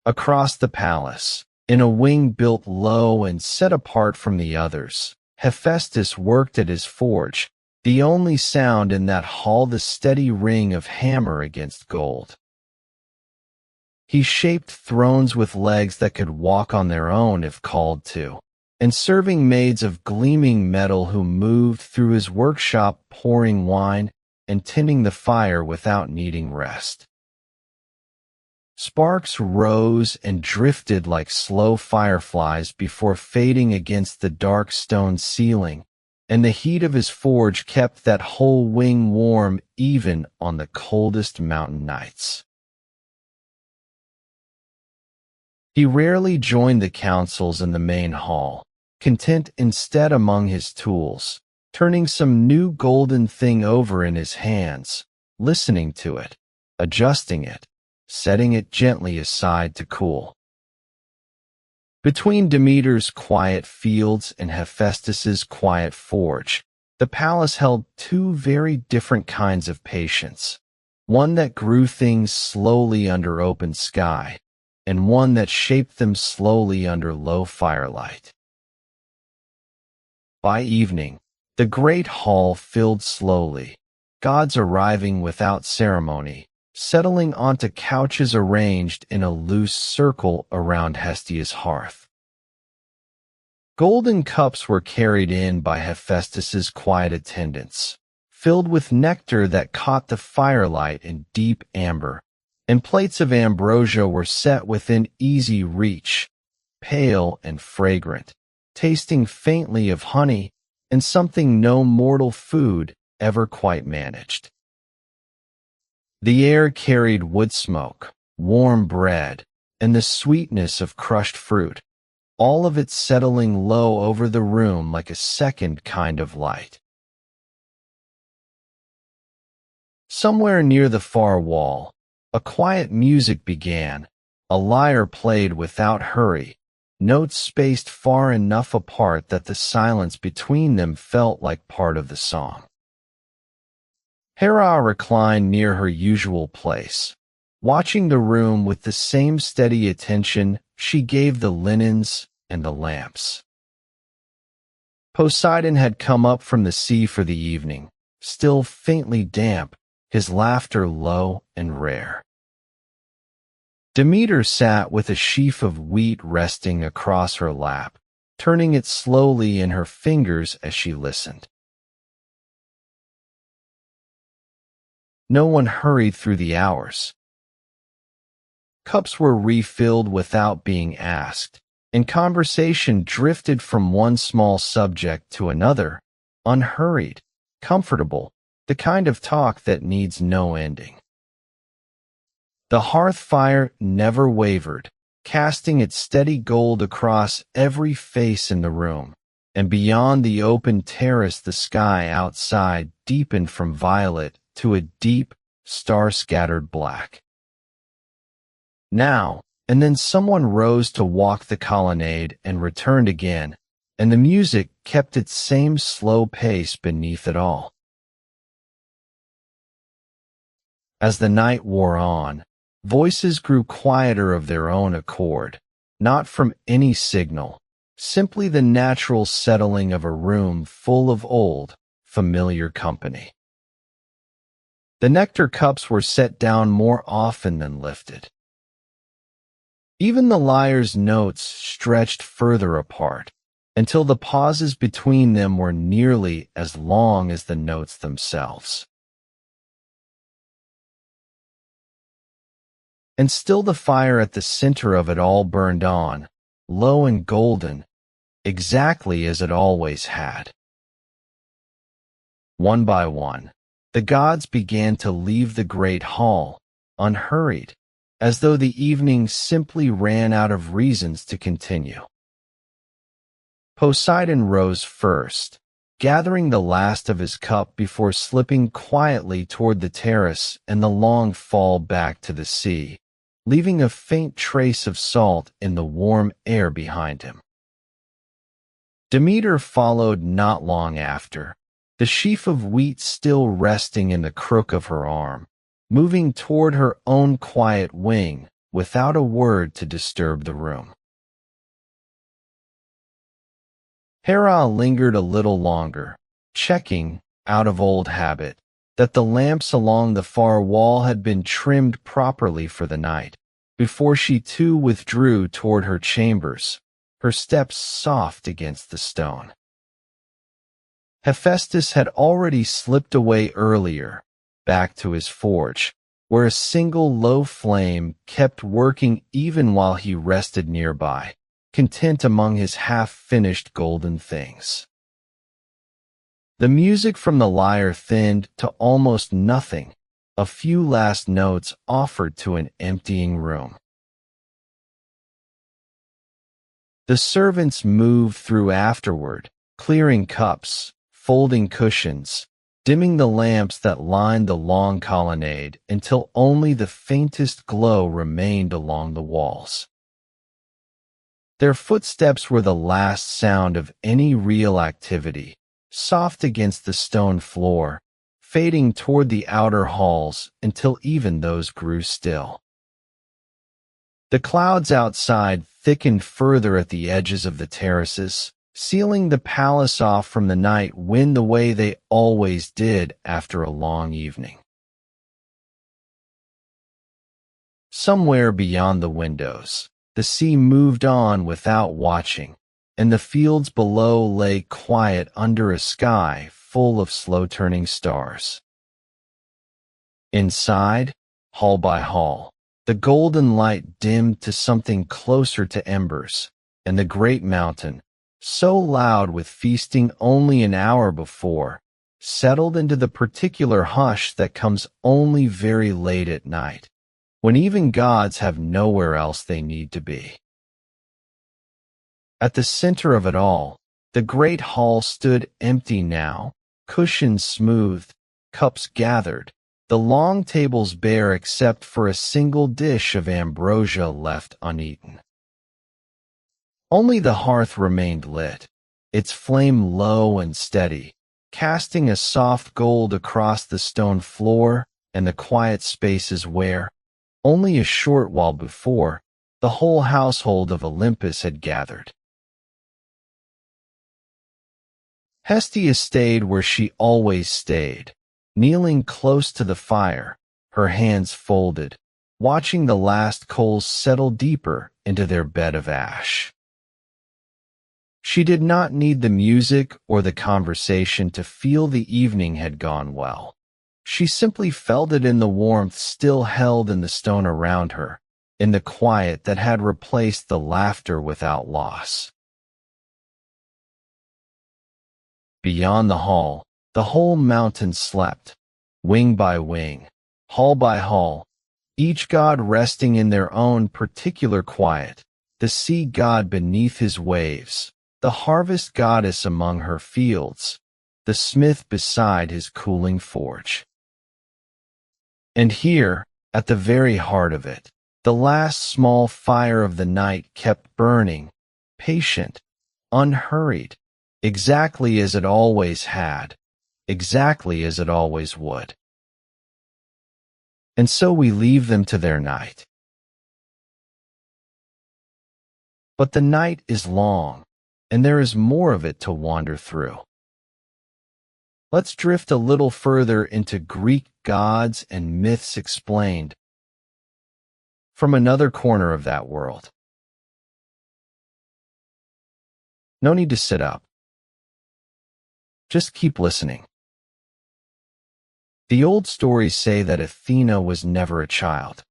Across the palace, in a wing built low and set apart from the others, Hephaestus worked at his forge, the only sound in that hall the steady ring of hammer against gold. He shaped thrones with legs that could walk on their own if called to, and serving maids of gleaming metal who moved through his workshop pouring wine and tending the fire without needing rest. Sparks rose and drifted like slow fireflies before fading against the dark stone ceiling, and the heat of his forge kept that whole wing warm even on the coldest mountain nights. He rarely joined the councils in the main hall, content instead among his tools, turning some new golden thing over in his hands, listening to it, adjusting it, setting it gently aside to cool. Between Demeter's quiet fields and Hephaestus's quiet forge, the palace held two very different kinds of patience, one that grew things slowly under open sky, and one that shaped them slowly under low firelight. By evening, the great hall filled slowly, gods arriving without ceremony, settling onto couches arranged in a loose circle around Hestia's hearth. Golden cups were carried in by Hephaestus's quiet attendants, filled with nectar that caught the firelight in deep amber, and plates of ambrosia were set within easy reach, pale and fragrant, tasting faintly of honey and something no mortal food ever quite managed. The air carried wood smoke, warm bread, and the sweetness of crushed fruit, all of it settling low over the room like a second kind of light. Somewhere near the far wall, a quiet music began. A lyre played without hurry, notes spaced far enough apart that the silence between them felt like part of the song. Hera reclined near her usual place, watching the room with the same steady attention she gave the linens and the lamps. Poseidon had come up from the sea for the evening, still faintly damp, his laughter low and rare. Demeter sat with a sheaf of wheat resting across her lap, turning it slowly in her fingers as she listened. No one hurried through the hours. Cups were refilled without being asked, and conversation drifted from one small subject to another, unhurried, comfortable, the kind of talk that needs no ending. The hearth fire never wavered, casting its steady gold across every face in the room, and beyond the open terrace the sky outside deepened from violet to a deep, star-scattered black. Now and then someone rose to walk the colonnade and returned again, and the music kept its same slow pace beneath it all. As the night wore on, voices grew quieter of their own accord, not from any signal, simply the natural settling of a room full of old, familiar company. The nectar cups were set down more often than lifted. Even the lyre's notes stretched further apart, until the pauses between them were nearly as long as the notes themselves. And still the fire at the center of it all burned on, low and golden, exactly as it always had. One by one, the gods began to leave the great hall, unhurried, as though the evening simply ran out of reasons to continue. Poseidon rose first, gathering the last of his cup before slipping quietly toward the terrace and the long fall back to the sea, leaving a faint trace of salt in the warm air behind him. Demeter followed not long after, the sheaf of wheat still resting in the crook of her arm, moving toward her own quiet wing without a word to disturb the room. Hera lingered a little longer, checking, out of old habit, that the lamps along the far wall had been trimmed properly for the night, before she too withdrew toward her chambers, her steps soft against the stone. Hephaestus had already slipped away earlier, back to his forge, where a single low flame kept working even while he rested nearby, content among his half-finished golden things. The music from the lyre thinned to almost nothing, a few last notes offered to an emptying room. The servants moved through afterward, clearing cups, folding cushions, dimming the lamps that lined the long colonnade until only the faintest glow remained along the walls. Their footsteps were the last sound of any real activity, soft against the stone floor, fading toward the outer halls until even those grew still. The clouds outside thickened further at the edges of the terraces, sealing the palace off from the night wind the way they always did after a long evening. Somewhere beyond the windows, the sea moved on without watching, and the fields below lay quiet under a sky full of slow-turning stars. Inside, hall by hall, the golden light dimmed to something closer to embers, and the great mountain, so loud with feasting only an hour before, settled into the particular hush that comes only very late at night, when even gods have nowhere else they need to be. At the center of it all, the great hall stood empty now, cushions smoothed, cups gathered, the long tables bare except for a single dish of ambrosia left uneaten. Only the hearth remained lit, its flame low and steady, casting a soft gold across the stone floor and the quiet spaces where, only a short while before, the whole household of Olympus had gathered. Hestia stayed where she always stayed, kneeling close to the fire, her hands folded, watching the last coals settle deeper into their bed of ash. She did not need the music or the conversation to feel the evening had gone well. She simply felt it in the warmth still held in the stone around her, in the quiet that had replaced the laughter without loss. Beyond the hall, the whole mountain slept, wing by wing, hall by hall, each god resting in their own particular quiet, the sea god beneath his waves, the harvest goddess among her fields, the smith beside his cooling forge. And here, at the very heart of it, the last small fire of the night kept burning, patient, unhurried, exactly as it always had, exactly as it always would. And so we leave them to their night. But the night is long, and there is more of it to wander through. Let's drift a little further into Greek gods and myths explained from another corner of that world. No need to sit up. Just keep listening. The old stories say that Athena was never a child.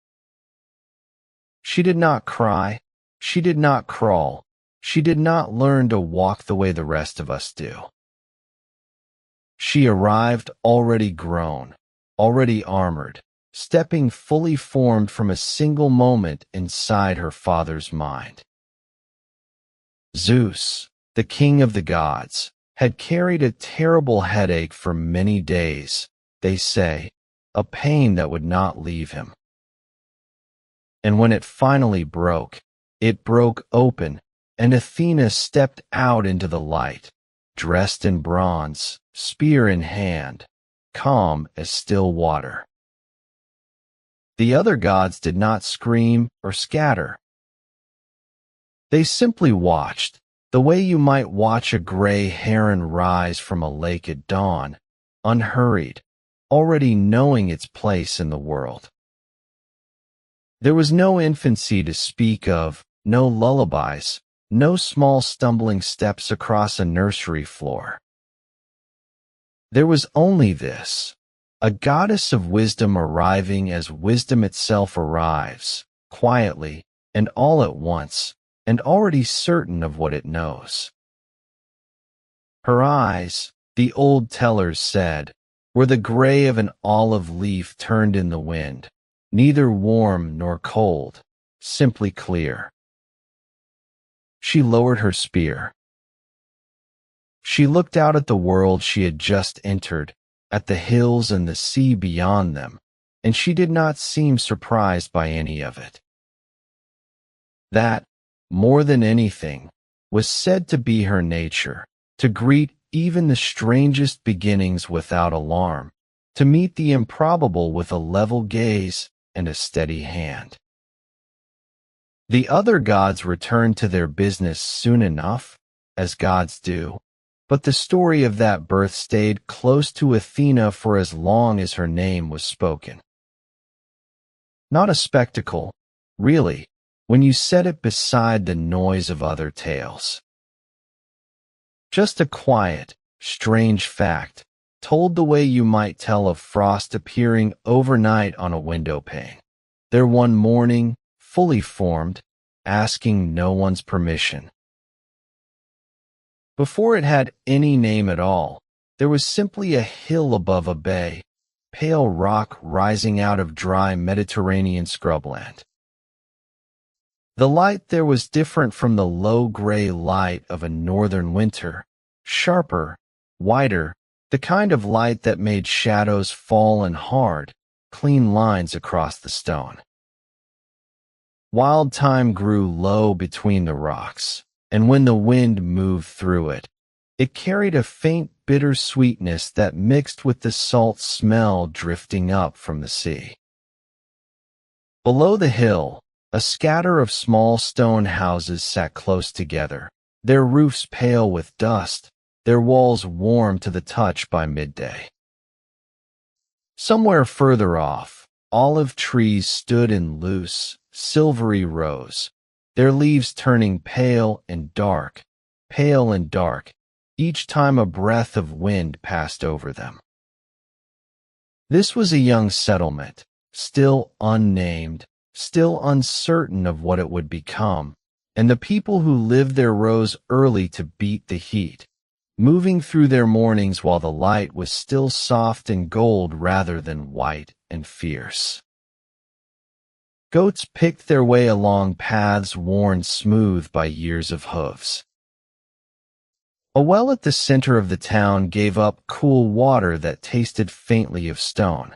She did not cry. She did not crawl. She did not learn to walk the way the rest of us do. She arrived already grown, already armored, stepping fully formed from a single moment inside her father's mind. Zeus, the king of the gods, had carried a terrible headache for many days, they say, a pain that would not leave him. And when it finally broke, it broke open, and Athena stepped out into the light, dressed in bronze, spear in hand, calm as still water. The other gods did not scream or scatter. They simply watched, the way you might watch a gray heron rise from a lake at dawn, unhurried, already knowing its place in the world. There was no infancy to speak of, no lullabies, no small stumbling steps across a nursery floor. There was only this, a goddess of wisdom arriving as wisdom itself arrives, quietly and all at once, and already certain of what it knows. Her eyes, the old tellers said, were the gray of an olive leaf turned in the wind, neither warm nor cold, simply clear. She lowered her spear. She looked out at the world she had just entered, at the hills and the sea beyond them, and she did not seem surprised by any of it. That, more than anything, was said to be her nature, to greet even the strangest beginnings without alarm, to meet the improbable with a level gaze and a steady hand. The other gods returned to their business soon enough, as gods do, but the story of that birth stayed close to Athena for as long as her name was spoken. Not a spectacle, really, when you set it beside the noise of other tales. Just a quiet, strange fact, told the way you might tell of frost appearing overnight on a window pane, there one morning, fully formed, asking no one's permission. Before it had any name at all, there was simply a hill above a bay, pale rock rising out of dry Mediterranean scrubland. The light there was different from the low gray light of a northern winter, sharper, whiter, the kind of light that made shadows fall in hard, clean lines across the stone. Wild thyme grew low between the rocks, and when the wind moved through it, it carried a faint bitter sweetness that mixed with the salt smell drifting up from the sea. Below the hill, a scatter of small stone houses sat close together, their roofs pale with dust, their walls warm to the touch by midday. Somewhere further off, olive trees stood in loose, silvery rows, their leaves turning pale and dark, each time a breath of wind passed over them. This was a young settlement, still unnamed, still uncertain of what it would become, and the people who lived there rose early to beat the heat, moving through their mornings while the light was still soft and gold rather than white and fierce. Goats picked their way along paths worn smooth by years of hooves. A well at the center of the town gave up cool water that tasted faintly of stone.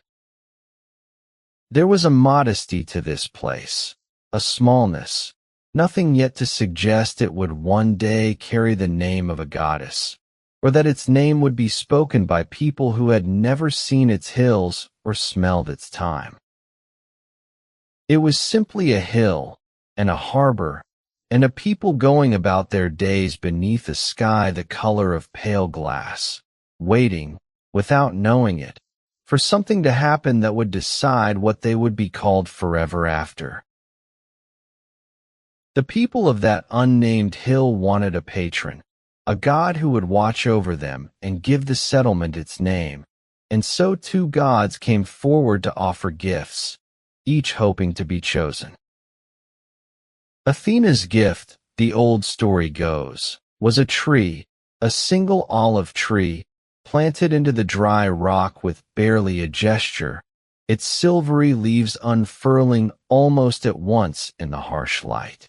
There was a modesty to this place, a smallness, nothing yet to suggest it would one day carry the name of a goddess, or that its name would be spoken by people who had never seen its hills or smelled its thyme. It was simply a hill, and a harbor, and a people going about their days beneath a sky the color of pale glass, waiting, without knowing it, for something to happen that would decide what they would be called forever after. The people of that unnamed hill wanted a patron, a god who would watch over them and give the settlement its name, and so two gods came forward to offer gifts, each hoping to be chosen. Athena's gift, the old story goes, was a tree, a single olive tree, planted into the dry rock with barely a gesture, its silvery leaves unfurling almost at once in the harsh light.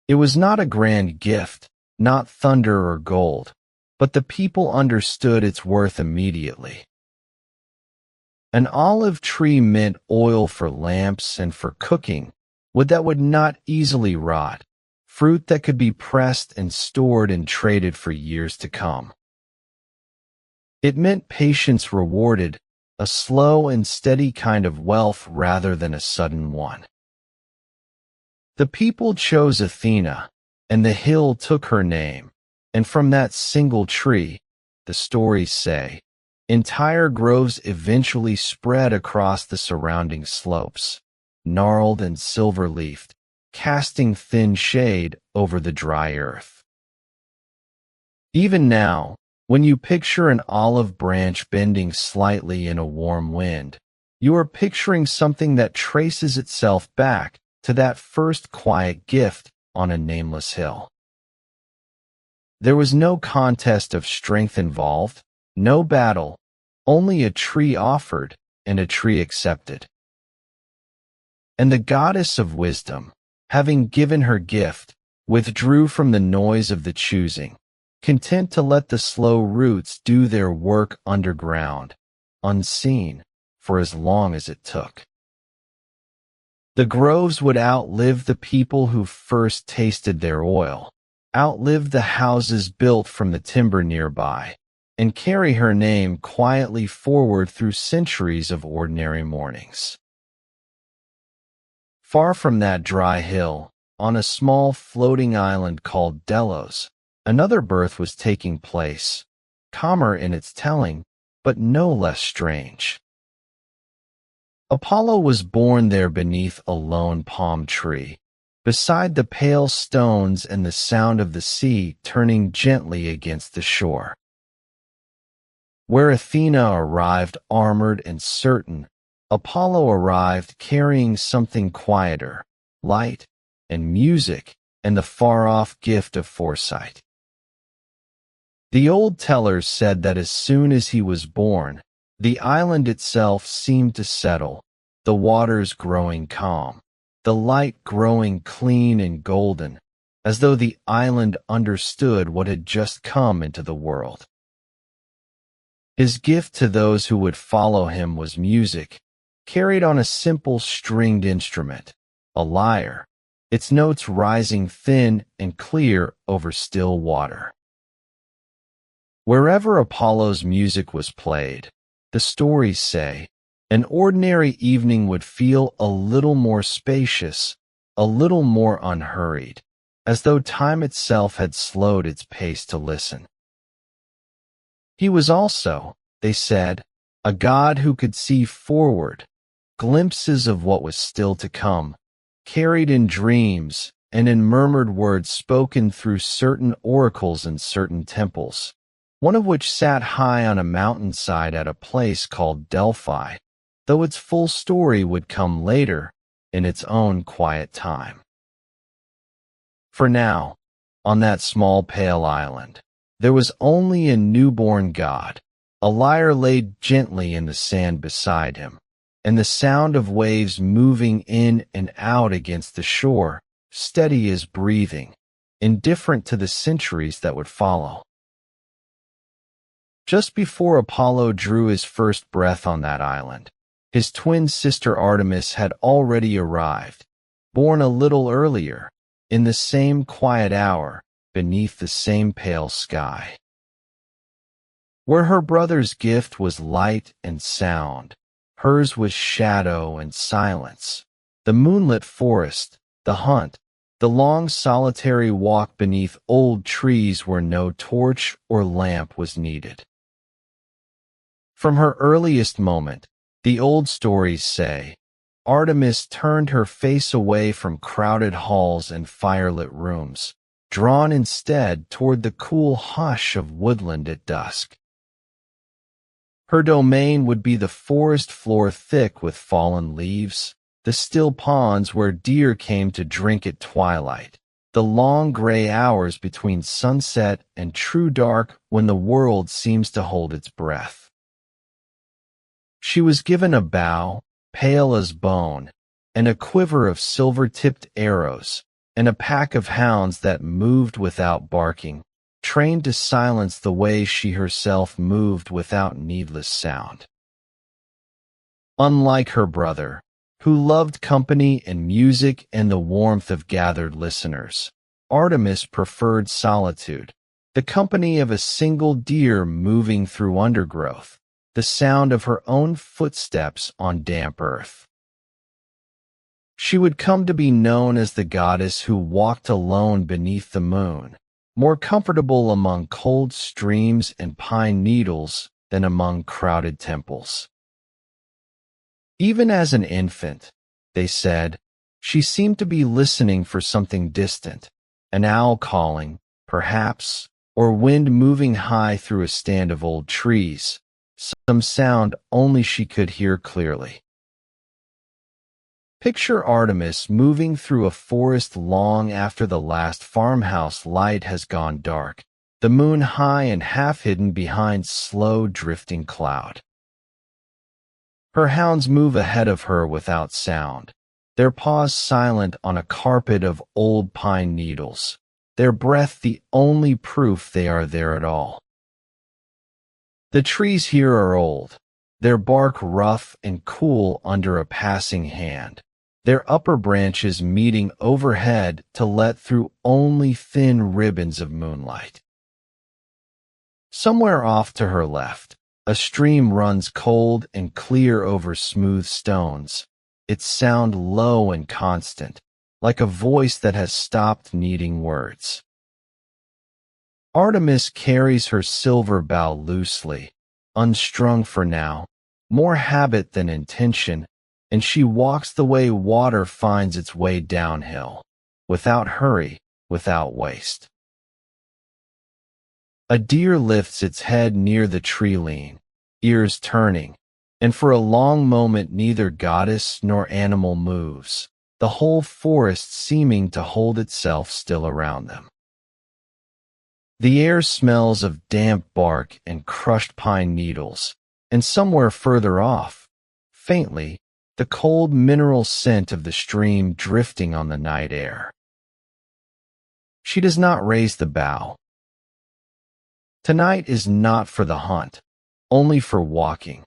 It was not a grand gift, not thunder or gold, but the people understood its worth immediately. An olive tree meant oil for lamps and for cooking, wood that would not easily rot, fruit that could be pressed and stored and traded for years to come. It meant patience rewarded, a slow and steady kind of wealth rather than a sudden one. The people chose Athena, and the hill took her name, and from that single tree, the stories say, entire groves eventually spread across the surrounding slopes, gnarled and silver-leafed, casting thin shade over the dry earth. Even now, when you picture an olive branch bending slightly in a warm wind, you are picturing something that traces itself back to that first quiet gift on a nameless hill. There was no contest of strength involved, no battle, only a tree offered and a tree accepted. And the goddess of wisdom, having given her gift, withdrew from the noise of the choosing, content to let the slow roots do their work underground, unseen, for as long as it took. The groves would outlive the people who first tasted their oil, outlive the houses built from the timber nearby, and carry her name quietly forward through centuries of ordinary mornings. Far from that dry hill, on a small floating island called Delos, another birth was taking place, calmer in its telling, but no less strange. Apollo was born there beneath a lone palm tree, beside the pale stones and the sound of the sea turning gently against the shore. Where Athena arrived armored and certain, Apollo arrived carrying something quieter, light, and music, and the far-off gift of foresight. The old tellers said that as soon as he was born, the island itself seemed to settle, the waters growing calm, the light growing clean and golden, as though the island understood what had just come into the world. His gift to those who would follow him was music, carried on a simple stringed instrument, a lyre, its notes rising thin and clear over still water. Wherever Apollo's music was played, the stories say, an ordinary evening would feel a little more spacious, a little more unhurried, as though time itself had slowed its pace to listen. He was also, they said, a god who could see forward, glimpses of what was still to come, carried in dreams and in murmured words spoken through certain oracles in certain temples, one of which sat high on a mountainside at a place called Delphi, though its full story would come later in its own quiet time. For now, on that small pale island, there was only a newborn god, a lyre laid gently in the sand beside him, and the sound of waves moving in and out against the shore, steady as breathing, indifferent to the centuries that would follow. Just before Apollo drew his first breath on that island, his twin sister Artemis had already arrived, born a little earlier, in the same quiet hour, beneath the same pale sky. Where her brother's gift was light and sound, hers was shadow and silence, the moonlit forest, the hunt, the long solitary walk beneath old trees where no torch or lamp was needed. From her earliest moment, the old stories say, Artemis turned her face away from crowded halls and firelit rooms, drawn instead toward the cool hush of woodland at dusk. Her domain would be the forest floor thick with fallen leaves, the still ponds where deer came to drink at twilight, the long gray hours between sunset and true dark when the world seems to hold its breath. She was given a bow, pale as bone, and a quiver of silver-tipped arrows, and a pack of hounds that moved without barking, trained to silence the way she herself moved without needless sound. Unlike her brother, who loved company and music and the warmth of gathered listeners, Artemis preferred solitude, the company of a single deer moving through undergrowth, the sound of her own footsteps on damp earth. She would come to be known as the goddess who walked alone beneath the moon, more comfortable among cold streams and pine needles than among crowded temples. Even as an infant, they said, she seemed to be listening for something distant, an owl calling, perhaps, or wind moving high through a stand of old trees, some sound only she could hear clearly. Picture Artemis moving through a forest long after the last farmhouse light has gone dark, the moon high and half hidden behind slow drifting cloud. Her hounds move ahead of her without sound, their paws silent on a carpet of old pine needles, their breath the only proof they are there at all. The trees here are old, their bark rough and cool under a passing hand, their upper branches meeting overhead to let through only thin ribbons of moonlight. Somewhere off to her left, a stream runs cold and clear over smooth stones, its sound low and constant, like a voice that has stopped needing words. Artemis carries her silver bow loosely, unstrung for now, more habit than intention, and she walks the way water finds its way downhill, without hurry, without waste. A deer lifts its head near the tree lean, ears turning, and for a long moment neither goddess nor animal moves, the whole forest seeming to hold itself still around them. The air smells of damp bark and crushed pine needles, and somewhere further off, faintly, the cold mineral scent of the stream drifting on the night air. She does not raise the bow. Tonight is not for the hunt, only for walking,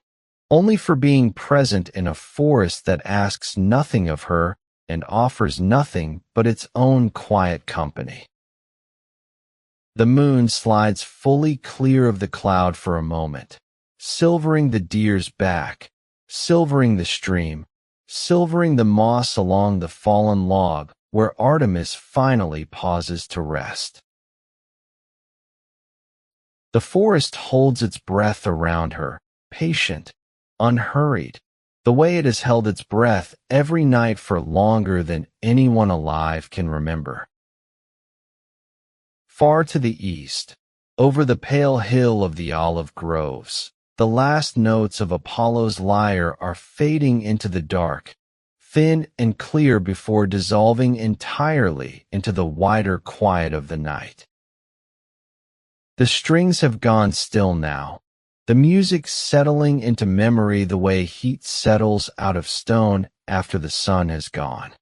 only for being present in a forest that asks nothing of her and offers nothing but its own quiet company. The moon slides fully clear of the cloud for a moment, silvering the deer's back, silvering the stream, silvering the moss along the fallen log where Artemis finally pauses to rest. The forest holds its breath around her, patient, unhurried, the way it has held its breath every night for longer than anyone alive can remember. Far to the east, over the pale hill of the olive groves, the last notes of Apollo's lyre are fading into the dark, thin and clear before dissolving entirely into the wider quiet of the night. The strings have gone still now, the music settling into memory the way heat settles out of stone after the sun has gone.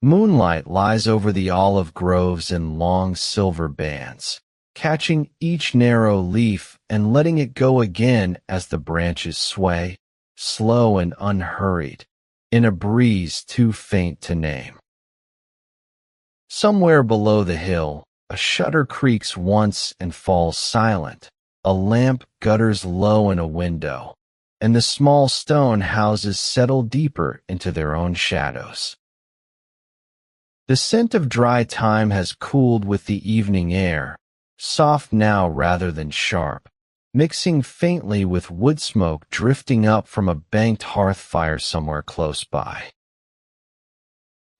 Moonlight lies over the olive groves in long silver bands, catching each narrow leaf and letting it go again as the branches sway, slow and unhurried, in a breeze too faint to name. Somewhere below the hill, a shutter creaks once and falls silent, a lamp gutters low in a window, and the small stone houses settle deeper into their own shadows. The scent of dry thyme has cooled with the evening air, soft now rather than sharp, mixing faintly with wood smoke drifting up from a banked hearth fire somewhere close by.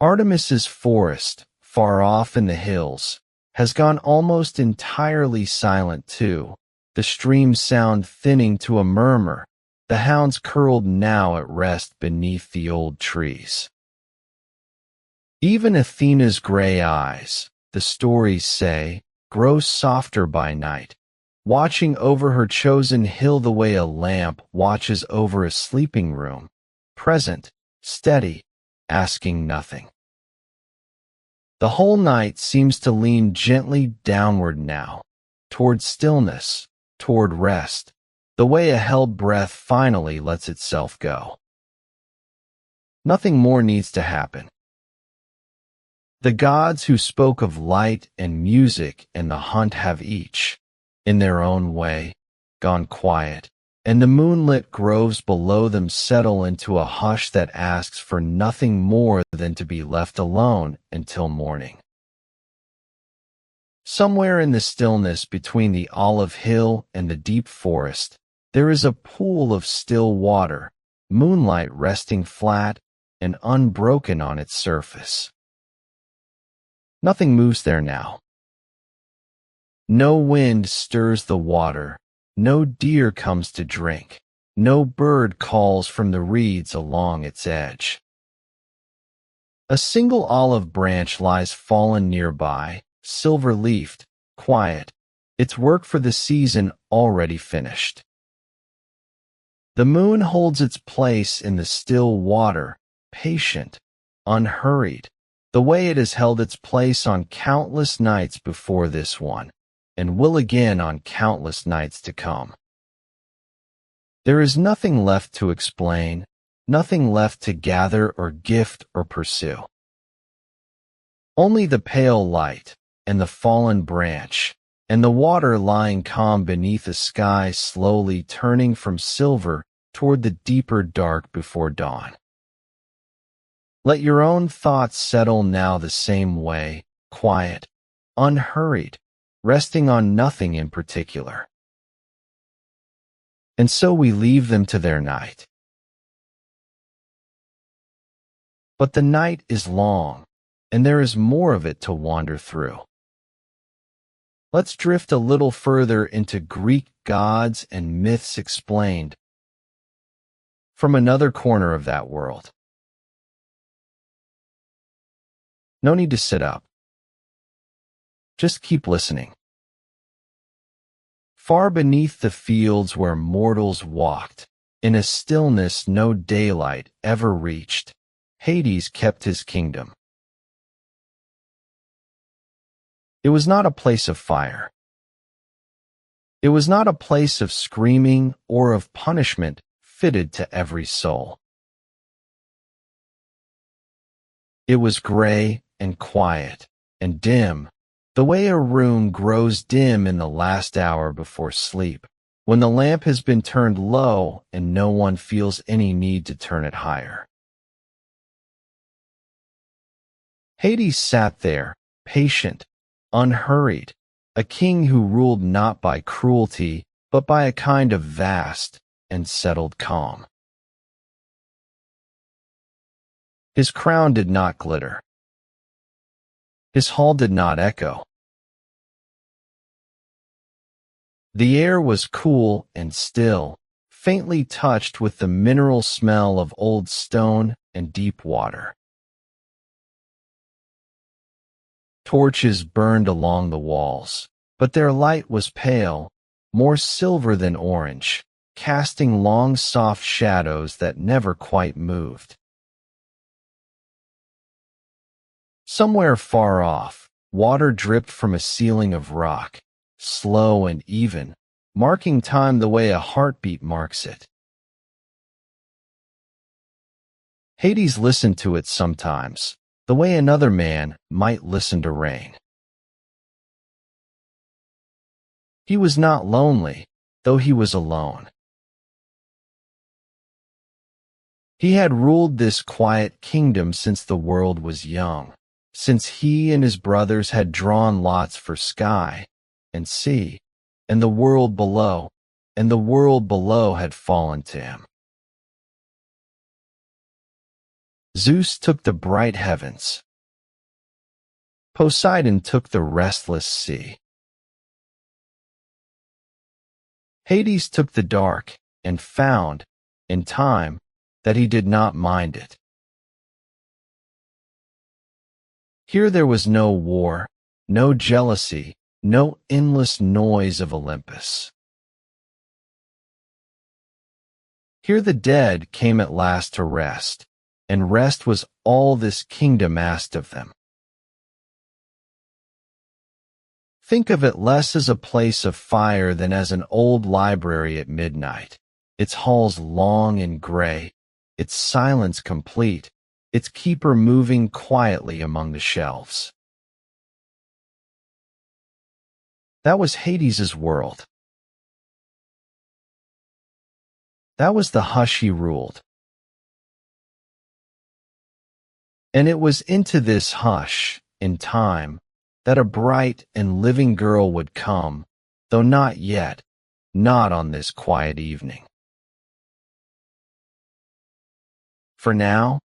Artemis's forest, far off in the hills, has gone almost entirely silent too, the stream's sound thinning to a murmur, the hounds curled now at rest beneath the old trees. Even Athena's gray eyes, the stories say, grow softer by night, watching over her chosen hill the way a lamp watches over a sleeping room, present, steady, asking nothing. The whole night seems to lean gently downward now, toward stillness, toward rest, the way a held breath finally lets itself go. Nothing more needs to happen. The gods who spoke of light and music and the hunt have each, in their own way, gone quiet, and the moonlit groves below them settle into a hush that asks for nothing more than to be left alone until morning. Somewhere in the stillness between the olive hill and the deep forest, there is a pool of still water, moonlight resting flat and unbroken on its surface. Nothing moves there now. No wind stirs the water, no deer comes to drink, no bird calls from the reeds along its edge. A single olive branch lies fallen nearby, silver-leafed, quiet, its work for the season already finished. The moon holds its place in the still water, patient, unhurried, the way it has held its place on countless nights before this one, and will again on countless nights to come. There is nothing left to explain, nothing left to gather or gift or pursue. Only the pale light, and the fallen branch, and the water lying calm beneath a sky slowly turning from silver toward the deeper dark before dawn. Let your own thoughts settle now the same way, quiet, unhurried, resting on nothing in particular. And so we leave them to their night. But the night is long, and there is more of it to wander through. Let's drift a little further into Greek gods and myths explained from another corner of that world. No need to sit up. Just keep listening. Far beneath the fields where mortals walked, in a stillness no daylight ever reached, Hades kept his kingdom. It was not a place of fire. It was not a place of screaming or of punishment fitted to every soul. It was gray and quiet and dim, the way a room grows dim in the last hour before sleep, when the lamp has been turned low and no one feels any need to turn it higher. Hades sat there, patient, unhurried, a king who ruled not by cruelty, but by a kind of vast and settled calm. His crown did not glitter. His hall did not echo. The air was cool and still, faintly touched with the mineral smell of old stone and deep water. Torches burned along the walls, but their light was pale, more silver than orange, casting long soft shadows that never quite moved. Somewhere far off, water dripped from a ceiling of rock, slow and even, marking time the way a heartbeat marks it. Hades listened to it sometimes, the way another man might listen to rain. He was not lonely, though he was alone. He had ruled this quiet kingdom since the world was young, since he and his brothers had drawn lots for sky and sea, and the world below, and the world below had fallen to him. Zeus took the bright heavens. Poseidon took the restless sea. Hades took the dark and found, in time, that he did not mind it. Here there was no war, no jealousy, no endless noise of Olympus. Here the dead came at last to rest, and rest was all this kingdom asked of them. Think of it less as a place of fire than as an old library at midnight, its halls long and gray, its silence complete, its keeper moving quietly among the shelves. That was Hades's world. That was the hush he ruled. And it was into this hush, in time, that a bright and living girl would come, though not yet, not on this quiet evening. For now,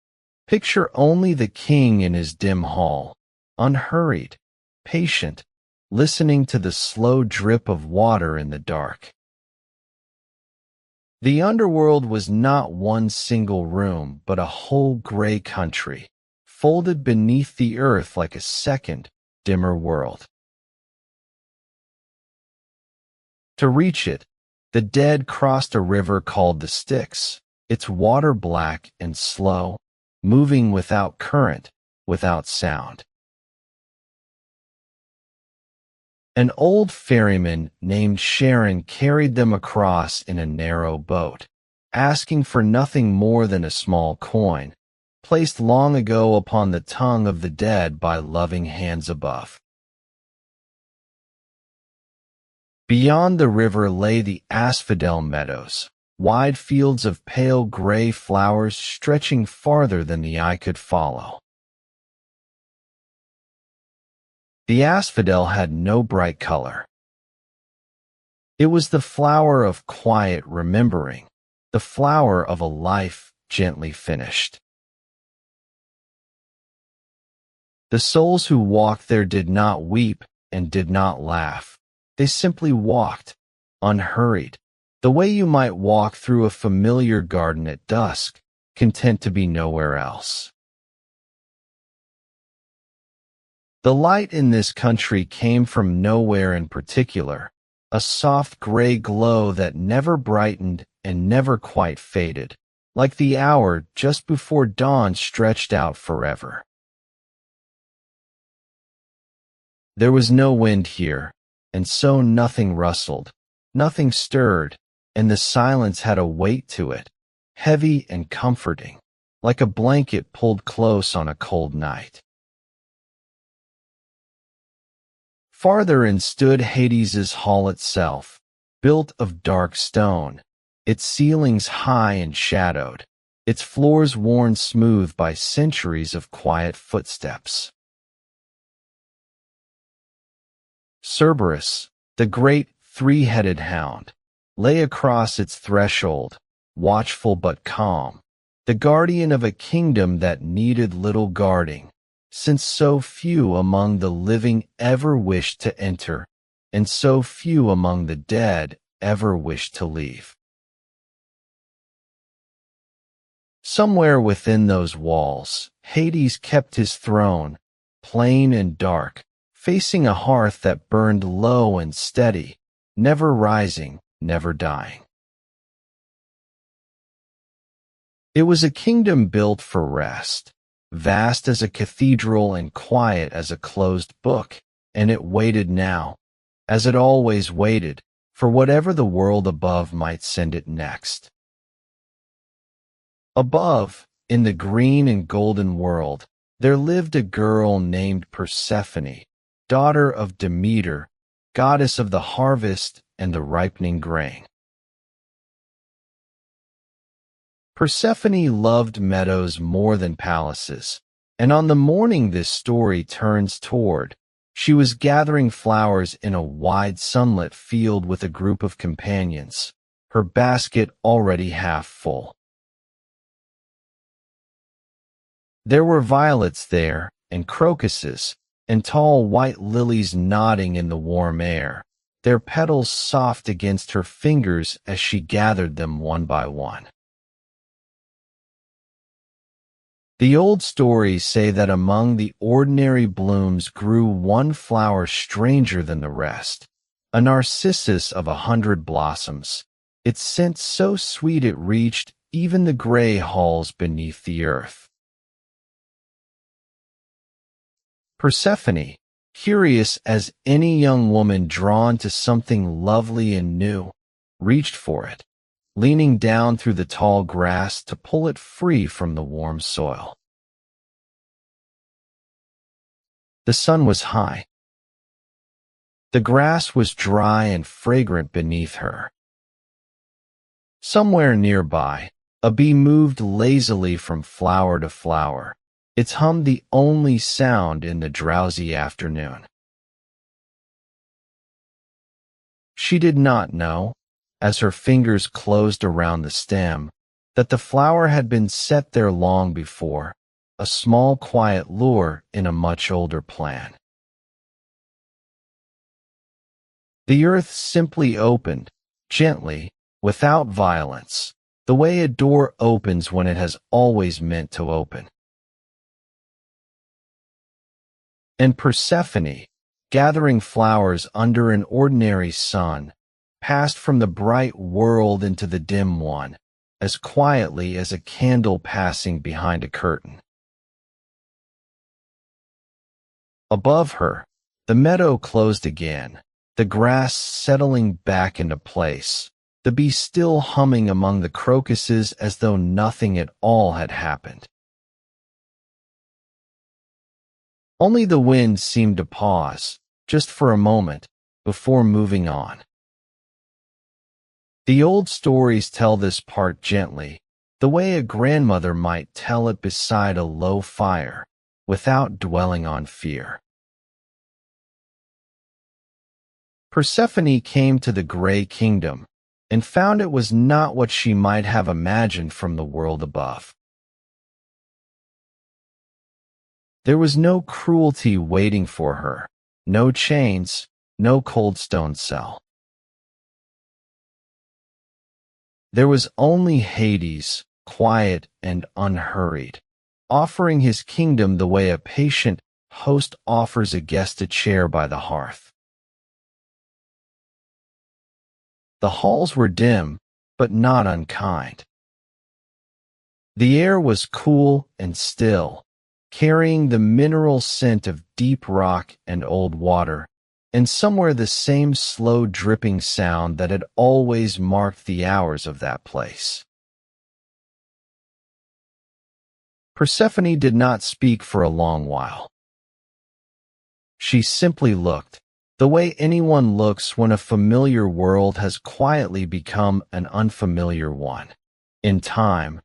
picture only the king in his dim hall, unhurried, patient, listening to the slow drip of water in the dark. The underworld was not one single room, but a whole gray country, folded beneath the earth like a second, dimmer world. To reach it, the dead crossed a river called the Styx, its water black and slow, moving without current, without sound. An old ferryman named Charon carried them across in a narrow boat, asking for nothing more than a small coin, placed long ago upon the tongue of the dead by loving hands above. Beyond the river lay the asphodel meadows, wide fields of pale gray flowers stretching farther than the eye could follow. The asphodel had no bright color. It was the flower of quiet remembering, the flower of a life gently finished. The souls who walked there did not weep and did not laugh. They simply walked, unhurried, the way you might walk through a familiar garden at dusk, content to be nowhere else. The light in this country came from nowhere in particular, a soft gray glow that never brightened and never quite faded, like the hour just before dawn stretched out forever. There was no wind here, and so nothing rustled, nothing stirred, and the silence had a weight to it, heavy and comforting, like a blanket pulled close on a cold night. Farther in stood Hades's hall itself, built of dark stone, its ceilings high and shadowed, its floors worn smooth by centuries of quiet footsteps. Cerberus, the great three-headed hound, lay across its threshold, watchful but calm, the guardian of a kingdom that needed little guarding, since so few among the living ever wished to enter, and so few among the dead ever wished to leave. Somewhere within those walls, Hades kept his throne, plain and dark, facing a hearth that burned low and steady, never rising, never dying. It was a kingdom built for rest, vast as a cathedral and quiet as a closed book, and it waited now, as it always waited, for whatever the world above might send it next. Above, in the green and golden world, there lived a girl named Persephone, daughter of Demeter, goddess of the harvest and the ripening grain. Persephone loved meadows more than palaces, and on the morning this story turns toward, she was gathering flowers in a wide sunlit field with a group of companions, her basket already half full. There were violets there, and crocuses, and tall white lilies nodding in the warm air, their petals soft against her fingers as she gathered them one by one. The old stories say that among the ordinary blooms grew one flower stranger than the rest, a narcissus of 100 blossoms, its scent so sweet it reached even the gray halls beneath the earth. Persephone, curious as any young woman drawn to something lovely and new, reached for it, leaning down through the tall grass to pull it free from the warm soil. The sun was high. The grass was dry and fragrant beneath her. Somewhere nearby, a bee moved lazily from flower to flower, its hum the only sound in the drowsy afternoon. She did not know, as her fingers closed around the stem, that the flower had been set there long before, a small quiet lure in a much older plan. The earth simply opened, gently, without violence, the way a door opens when it has always meant to open. And Persephone, gathering flowers under an ordinary sun, passed from the bright world into the dim one, as quietly as a candle passing behind a curtain. Above her, the meadow closed again, the grass settling back into place, the bee still humming among the crocuses as though nothing at all had happened. Only the wind seemed to pause, just for a moment, before moving on. The old stories tell this part gently, the way a grandmother might tell it beside a low fire, without dwelling on fear. Persephone came to the gray kingdom, and found it was not what she might have imagined from the world above. There was no cruelty waiting for her, no chains, no cold stone cell. There was only Hades, quiet and unhurried, offering his kingdom the way a patient host offers a guest a chair by the hearth. The halls were dim, but not unkind. The air was cool and still, carrying the mineral scent of deep rock and old water, and somewhere the same slow dripping sound that had always marked the hours of that place. Persephone did not speak for a long while. She simply looked, the way anyone looks when a familiar world has quietly become an unfamiliar one. In time,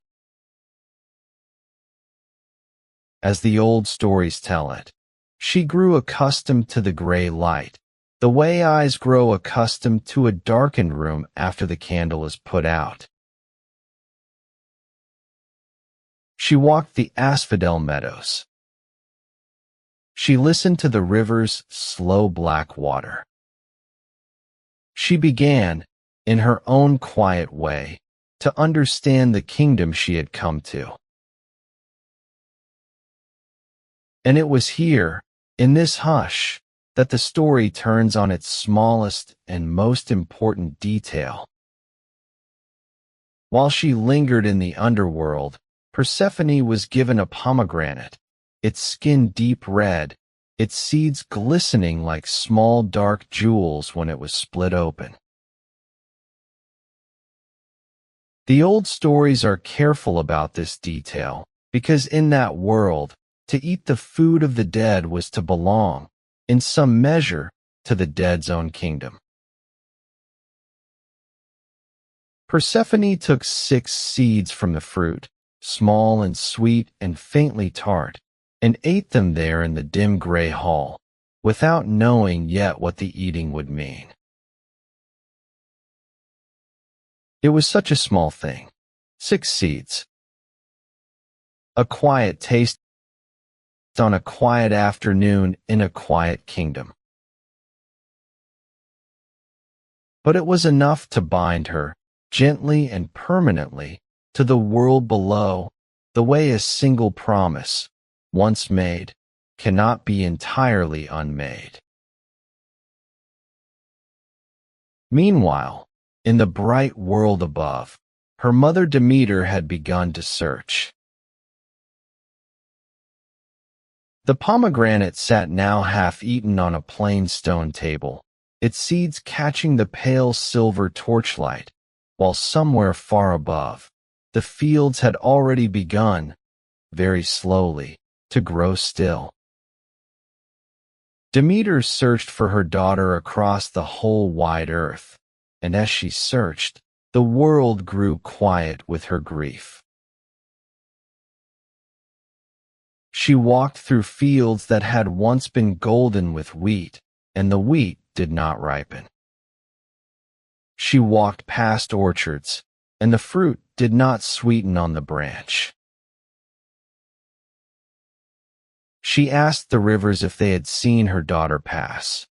as the old stories tell it, she grew accustomed to the gray light, the way eyes grow accustomed to a darkened room after the candle is put out. She walked the asphodel meadows. She listened to the river's slow black water. She began, in her own quiet way, to understand the kingdom she had come to. And it was here, in this hush, that the story turns on its smallest and most important detail. While she lingered in the underworld, Persephone was given a pomegranate, its skin deep red, its seeds glistening like small dark jewels when it was split open. The old stories are careful about this detail, because in that world, to eat the food of the dead was to belong, in some measure, to the dead's own kingdom. Persephone took 6 seeds from the fruit, small and sweet and faintly tart, and ate them there in the dim gray hall, without knowing yet what the eating would mean. It was such a small thing. 6 seeds. A quiet taste on a quiet afternoon in a quiet kingdom. But it was enough to bind her, gently and permanently, to the world below, the way a single promise, once made, cannot be entirely unmade. Meanwhile, in the bright world above, her mother Demeter had begun to search. The pomegranate sat now half-eaten on a plain stone table, its seeds catching the pale silver torchlight, while somewhere far above, the fields had already begun, very slowly, to grow still. Demeter searched for her daughter across the whole wide earth, and as she searched, the world grew quiet with her grief. She walked through fields that had once been golden with wheat, and the wheat did not ripen. She walked past orchards, and the fruit did not sweeten on the branch. She asked the rivers if they had seen her daughter pass.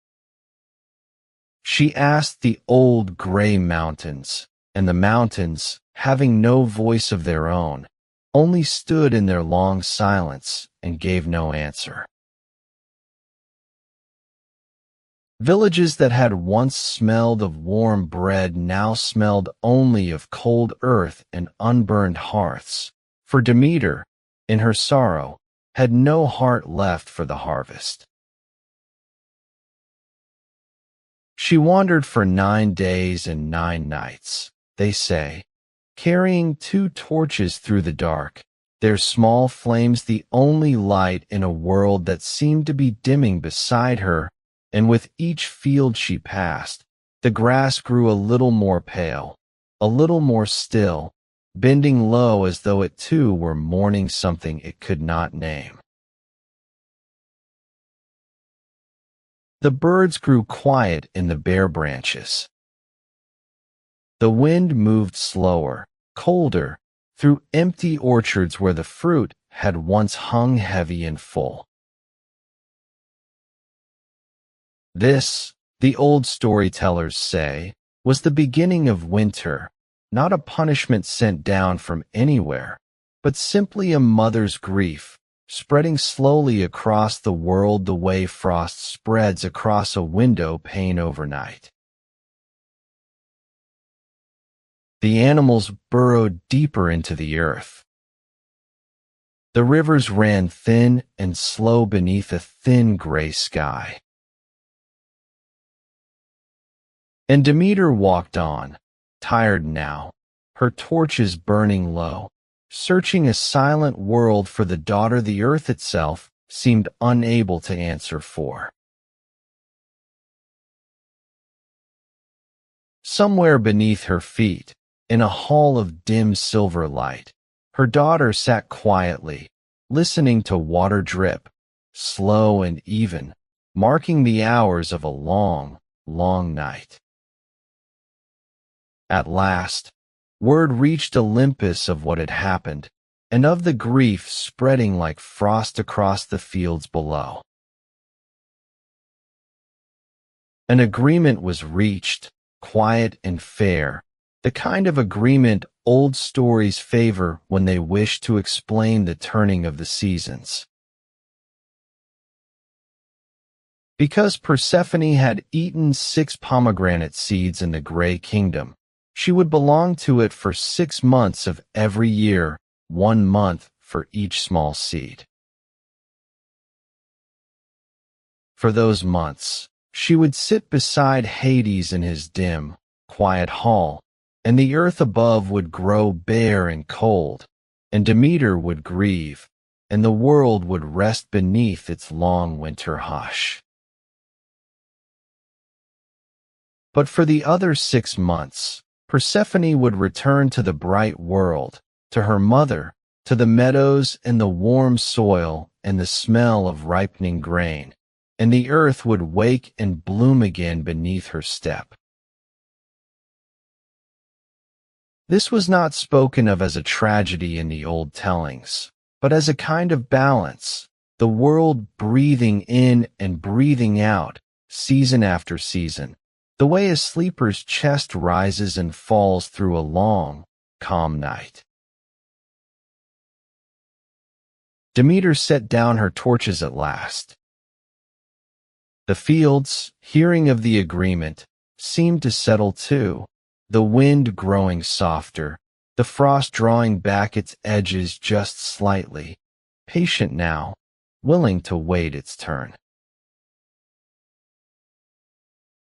She asked the old gray mountains, and the mountains, having no voice of their own, only stood in their long silence and gave no answer. Villages that had once smelled of warm bread now smelled only of cold earth and unburned hearths, for Demeter, in her sorrow, had no heart left for the harvest. She wandered for 9 days and 9 nights, they say, carrying 2 torches through the dark, their small flames the only light in a world that seemed to be dimming beside her, and with each field she passed, the grass grew a little more pale, a little more still, bending low as though it too were mourning something it could not name. The birds grew quiet in the bare branches. The wind moved slower, colder, through empty orchards where the fruit had once hung heavy and full. This, the old storytellers say, was the beginning of winter, not a punishment sent down from anywhere, but simply a mother's grief, spreading slowly across the world the way frost spreads across a window pane overnight. The animals burrowed deeper into the earth. The rivers ran thin and slow beneath a thin gray sky. And Demeter walked on, tired now, her torches burning low, searching a silent world for the daughter the earth itself seemed unable to answer for. Somewhere beneath her feet, in a hall of dim silver light, her daughter sat quietly, listening to water drip, slow and even, marking the hours of a long, long night. At last, word reached Olympus of what had happened, and of the grief spreading like frost across the fields below. An agreement was reached, quiet and fair, the kind of agreement old stories favor when they wish to explain the turning of the seasons. Because Persephone had eaten 6 pomegranate seeds in the Gray Kingdom, she would belong to it for 6 months of every year, 1 month for each small seed. For those months, she would sit beside Hades in his dim, quiet hall, and the earth above would grow bare and cold, and Demeter would grieve, and the world would rest beneath its long winter hush. But for the other 6 months, Persephone would return to the bright world, to her mother, to the meadows and the warm soil and the smell of ripening grain, and the earth would wake and bloom again beneath her step. This was not spoken of as a tragedy in the old tellings, but as a kind of balance, the world breathing in and breathing out, season after season, the way a sleeper's chest rises and falls through a long, calm night. Demeter set down her torches at last. The fields, hearing of the agreement, seemed to settle too, the wind growing softer, the frost drawing back its edges just slightly, patient now, willing to wait its turn.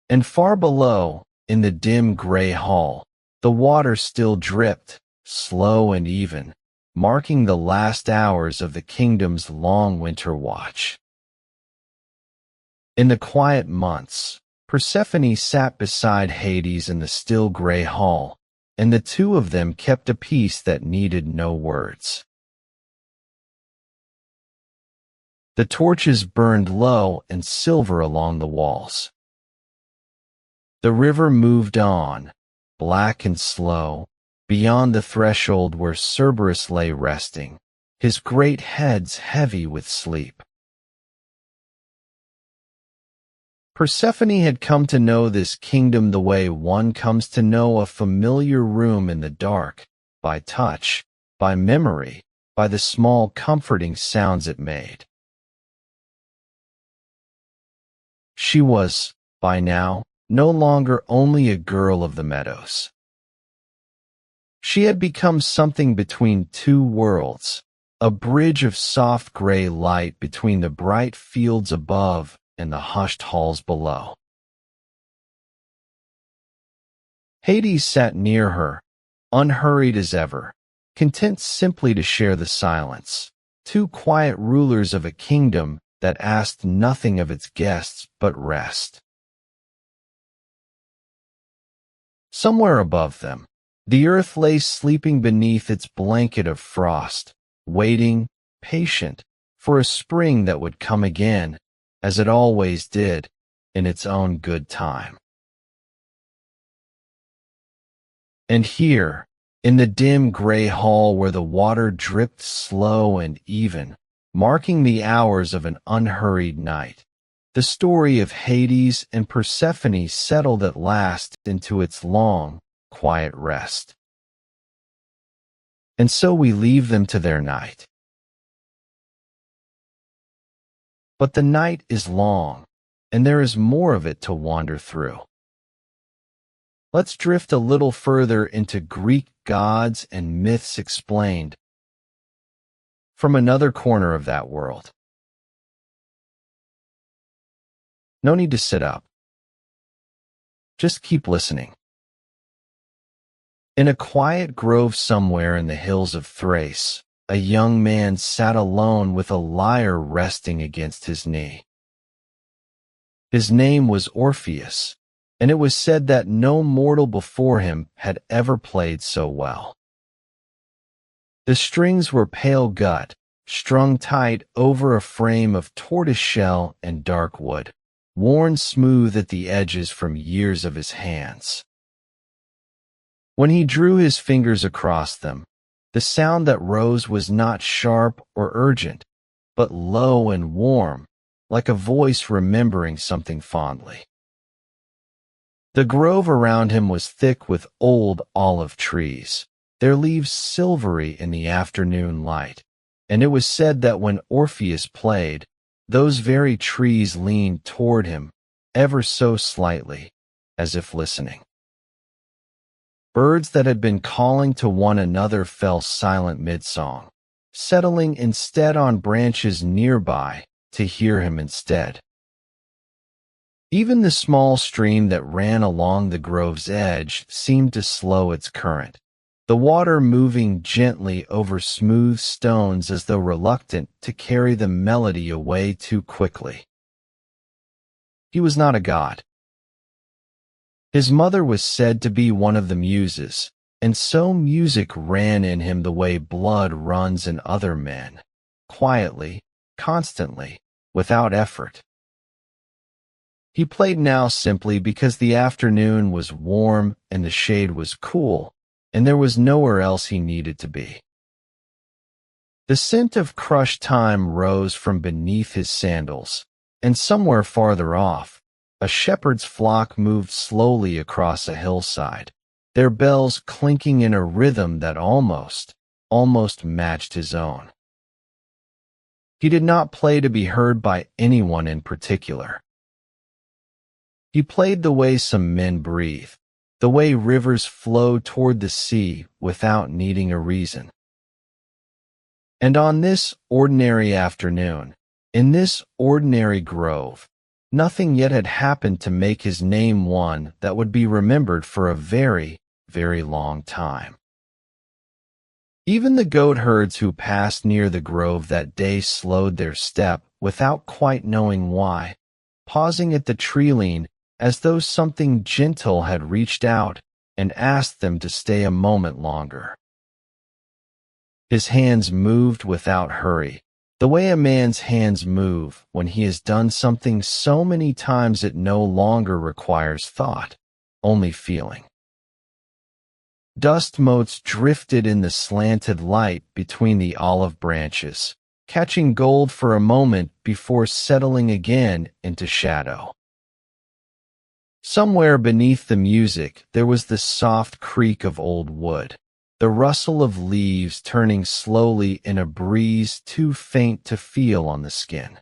And far below, in the dim gray hall, the water still dripped, slow and even, marking the last hours of the kingdom's long winter watch. In the quiet months, Persephone sat beside Hades in the still gray hall, and the two of them kept a peace that needed no words. The torches burned low and silver along the walls. The river moved on, black and slow, beyond the threshold where Cerberus lay resting, his great heads heavy with sleep. Persephone had come to know this kingdom the way one comes to know a familiar room in the dark, by touch, by memory, by the small comforting sounds it made. She was, by now, no longer only a girl of the meadows. She had become something between two worlds, a bridge of soft gray light between the bright fields above and the hushed halls below. Hades sat near her, unhurried as ever, content simply to share the silence, two quiet rulers of a kingdom that asked nothing of its guests but rest. Somewhere above them, the earth lay sleeping beneath its blanket of frost, waiting, patient, for a spring that would come again, as it always did, in its own good time. And here, in the dim gray hall where the water dripped slow and even, marking the hours of an unhurried night, the story of Hades and Persephone settled at last into its long, quiet rest. And so we leave them to their night. But the night is long, and there is more of it to wander through. Let's drift a little further into Greek gods and myths explained from another corner of that world. No need to sit up. Just keep listening. In a quiet grove somewhere in the hills of Thrace, a young man sat alone with a lyre resting against his knee. His name was Orpheus, and it was said that no mortal before him had ever played so well. The strings were pale gut, strung tight over a frame of tortoiseshell and dark wood, worn smooth at the edges from years of his hands. When he drew his fingers across them, the sound that rose was not sharp or urgent, but low and warm, like a voice remembering something fondly. The grove around him was thick with old olive trees, their leaves silvery in the afternoon light, and it was said that when Orpheus played, those very trees leaned toward him, ever so slightly, as if listening. Birds that had been calling to one another fell silent mid-song, settling instead on branches nearby to hear him instead. Even the small stream that ran along the grove's edge seemed to slow its current, the water moving gently over smooth stones as though reluctant to carry the melody away too quickly. He was not a god. His mother was said to be one of the muses, and so music ran in him the way blood runs in other men, quietly, constantly, without effort. He played now simply because the afternoon was warm and the shade was cool, and there was nowhere else he needed to be. The scent of crushed thyme rose from beneath his sandals, and somewhere farther off, a shepherd's flock moved slowly across a hillside, their bells clinking in a rhythm that almost matched his own. He did not play to be heard by anyone in particular. He played the way some men breathe, the way rivers flow toward the sea without needing a reason. And on this ordinary afternoon, in this ordinary grove, nothing yet had happened to make his name one that would be remembered for a very, very long time. Even the goat herds who passed near the grove that day slowed their step without quite knowing why, pausing at the tree-line as though something gentle had reached out and asked them to stay a moment longer. His hands moved without hurry, the way a man's hands move when he has done something so many times it no longer requires thought, only feeling. Dust motes drifted in the slanted light between the olive branches, catching gold for a moment before settling again into shadow. Somewhere beneath the music there was the soft creak of old wood, the rustle of leaves turning slowly in a breeze too faint to feel on the skin.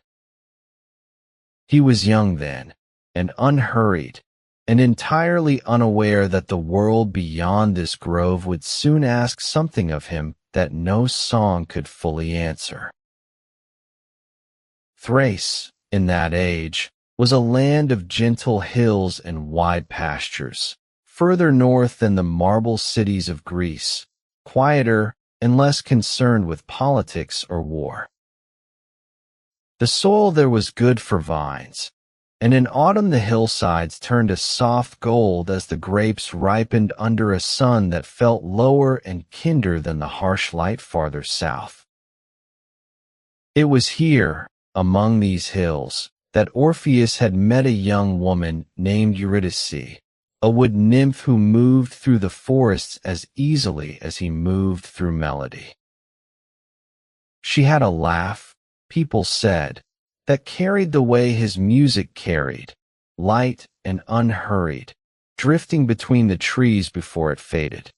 He was young then, and unhurried, and entirely unaware that the world beyond this grove would soon ask something of him that no song could fully answer. Thrace, in that age, was a land of gentle hills and wide pastures, further north than the marble cities of Greece, quieter and less concerned with politics or war. The soil there was good for vines, and in autumn the hillsides turned a soft gold as the grapes ripened under a sun that felt lower and kinder than the harsh light farther south. It was here, among these hills, that Orpheus had met a young woman named Eurydice, a wood nymph who moved through the forests as easily as he moved through melody. She had a laugh, people said, that carried the way his music carried, light and unhurried, drifting between the trees before it faded.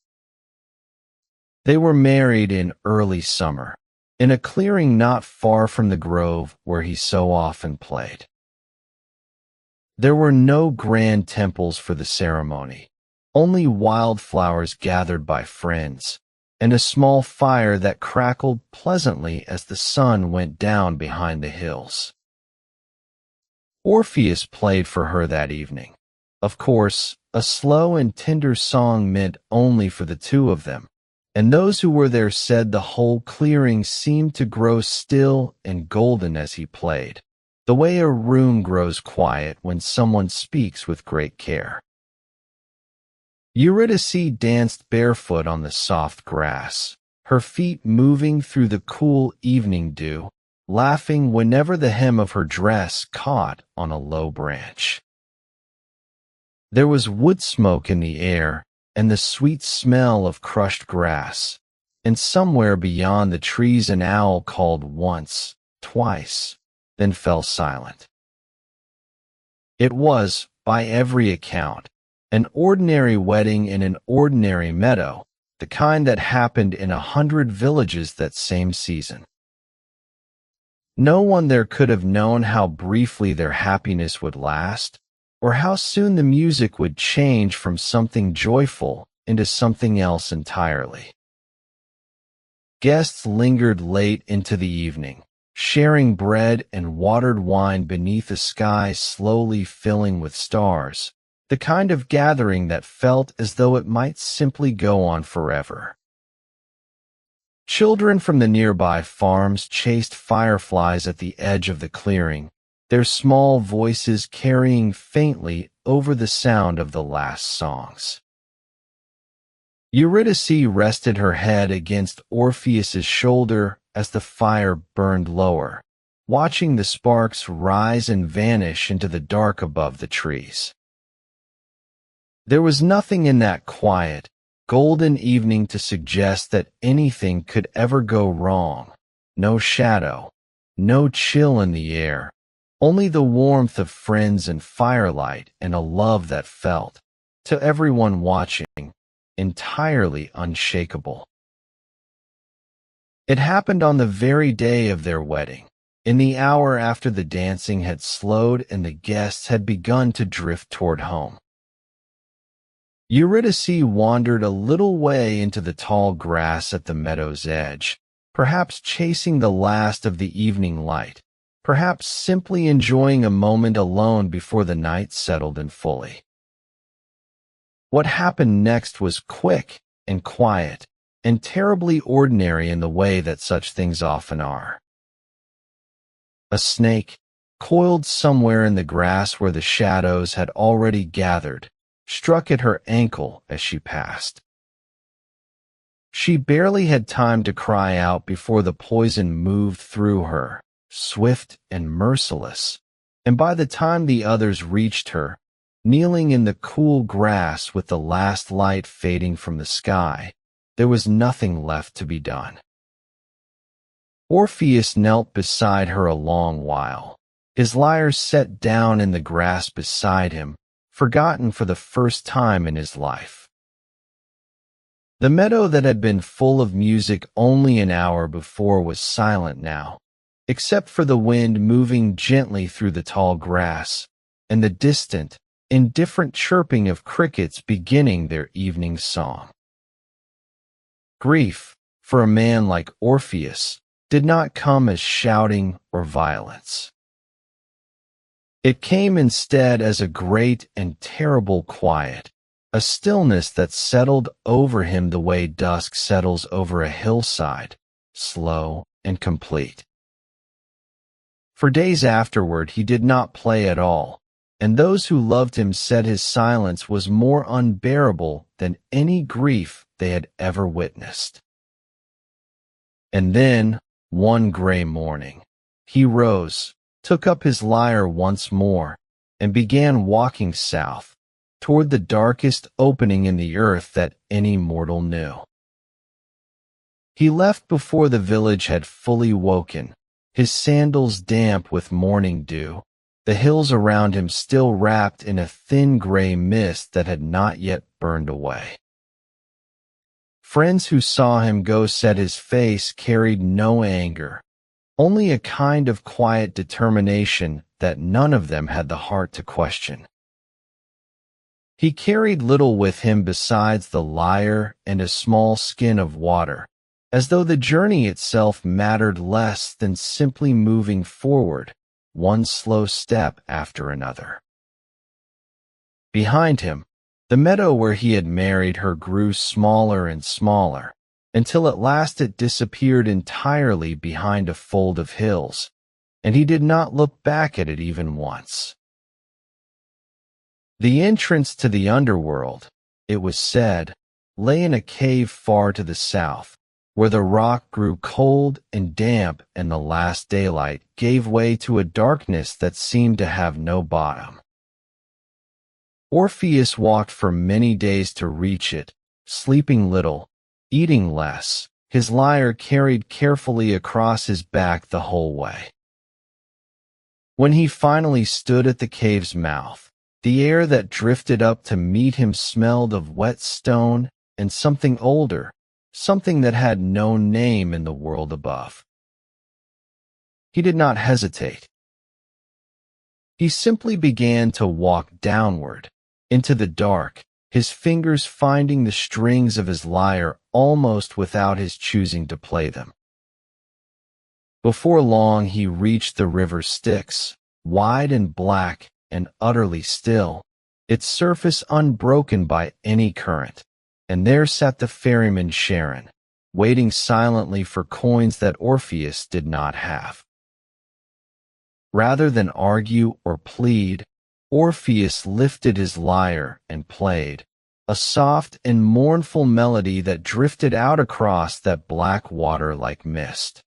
They were married in early summer, in a clearing not far from the grove where he so often played. There were no grand temples for the ceremony, only wildflowers gathered by friends, and a small fire that crackled pleasantly as the sun went down behind the hills. Orpheus played for her that evening. Of course, a slow and tender song meant only for the two of them, and those who were there said the whole clearing seemed to grow still and golden as he played, the way a room grows quiet when someone speaks with great care. Eurydice danced barefoot on the soft grass, her feet moving through the cool evening dew, laughing whenever the hem of her dress caught on a low branch. There was wood smoke in the air and the sweet smell of crushed grass, and somewhere beyond the trees an owl called once, twice, then fell silent. It was, by every account, an ordinary wedding in an ordinary meadow, the kind that happened in 100 villages that same season. No one there could have known how briefly their happiness would last, or how soon the music would change from something joyful into something else entirely. Guests lingered late into the evening, sharing bread and watered wine beneath a sky slowly filling with stars, the kind of gathering that felt as though it might simply go on forever. Children from the nearby farms chased fireflies at the edge of the clearing, their small voices carrying faintly over the sound of the last songs. Eurydice rested her head against Orpheus's shoulder as the fire burned lower, watching the sparks rise and vanish into the dark above the trees. There was nothing in that quiet, golden evening to suggest that anything could ever go wrong. No shadow, no chill in the air, only the warmth of friends and firelight and a love that felt, to everyone watching, entirely unshakable. It happened on the very day of their wedding, in the hour after the dancing had slowed and the guests had begun to drift toward home. Eurydice wandered a little way into the tall grass at the meadow's edge, perhaps chasing the last of the evening light, perhaps simply enjoying a moment alone before the night settled in fully. What happened next was quick and quiet, and terribly ordinary in the way that such things often are. A snake, coiled somewhere in the grass where the shadows had already gathered, struck at her ankle as she passed. She barely had time to cry out before the poison moved through her, swift and merciless, and by the time the others reached her, kneeling in the cool grass with the last light fading from the sky, there was nothing left to be done. Orpheus knelt beside her a long while, his lyre set down in the grass beside him, forgotten for the first time in his life. The meadow that had been full of music only an hour before was silent now, except for the wind moving gently through the tall grass, and the distant, indifferent chirping of crickets beginning their evening song. Grief, for a man like Orpheus, did not come as shouting or violence. It came instead as a great and terrible quiet, a stillness that settled over him the way dusk settles over a hillside, slow and complete. For days afterward he did not play at all, and those who loved him said his silence was more unbearable than any grief they had ever witnessed. And then, one gray morning, he rose, took up his lyre once more, and began walking south, toward the darkest opening in the earth that any mortal knew. He left before the village had fully woken, his sandals damp with morning dew, the hills around him still wrapped in a thin gray mist that had not yet burned away. Friends who saw him go said his face carried no anger, only a kind of quiet determination that none of them had the heart to question. He carried little with him besides the lyre and a small skin of water, as though the journey itself mattered less than simply moving forward, one slow step after another. Behind him, the meadow where he had married her grew smaller and smaller, until at last it disappeared entirely behind a fold of hills, and he did not look back at it even once. The entrance to the underworld, it was said, lay in a cave far to the south, where the rock grew cold and damp and the last daylight gave way to a darkness that seemed to have no bottom. Orpheus walked for many days to reach it, sleeping little, eating less, his lyre carried carefully across his back the whole way. When he finally stood at the cave's mouth, the air that drifted up to meet him smelled of wet stone and something older, something that had no name in the world above. He did not hesitate. He simply began to walk downward, into the dark, his fingers finding the strings of his lyre almost without his choosing to play them. Before long he reached the river Styx, wide and black and utterly still, its surface unbroken by any current, and there sat the ferryman Charon, waiting silently for coins that Orpheus did not have. Rather than argue or plead, Orpheus lifted his lyre and played, a soft and mournful melody that drifted out across that black water like mist.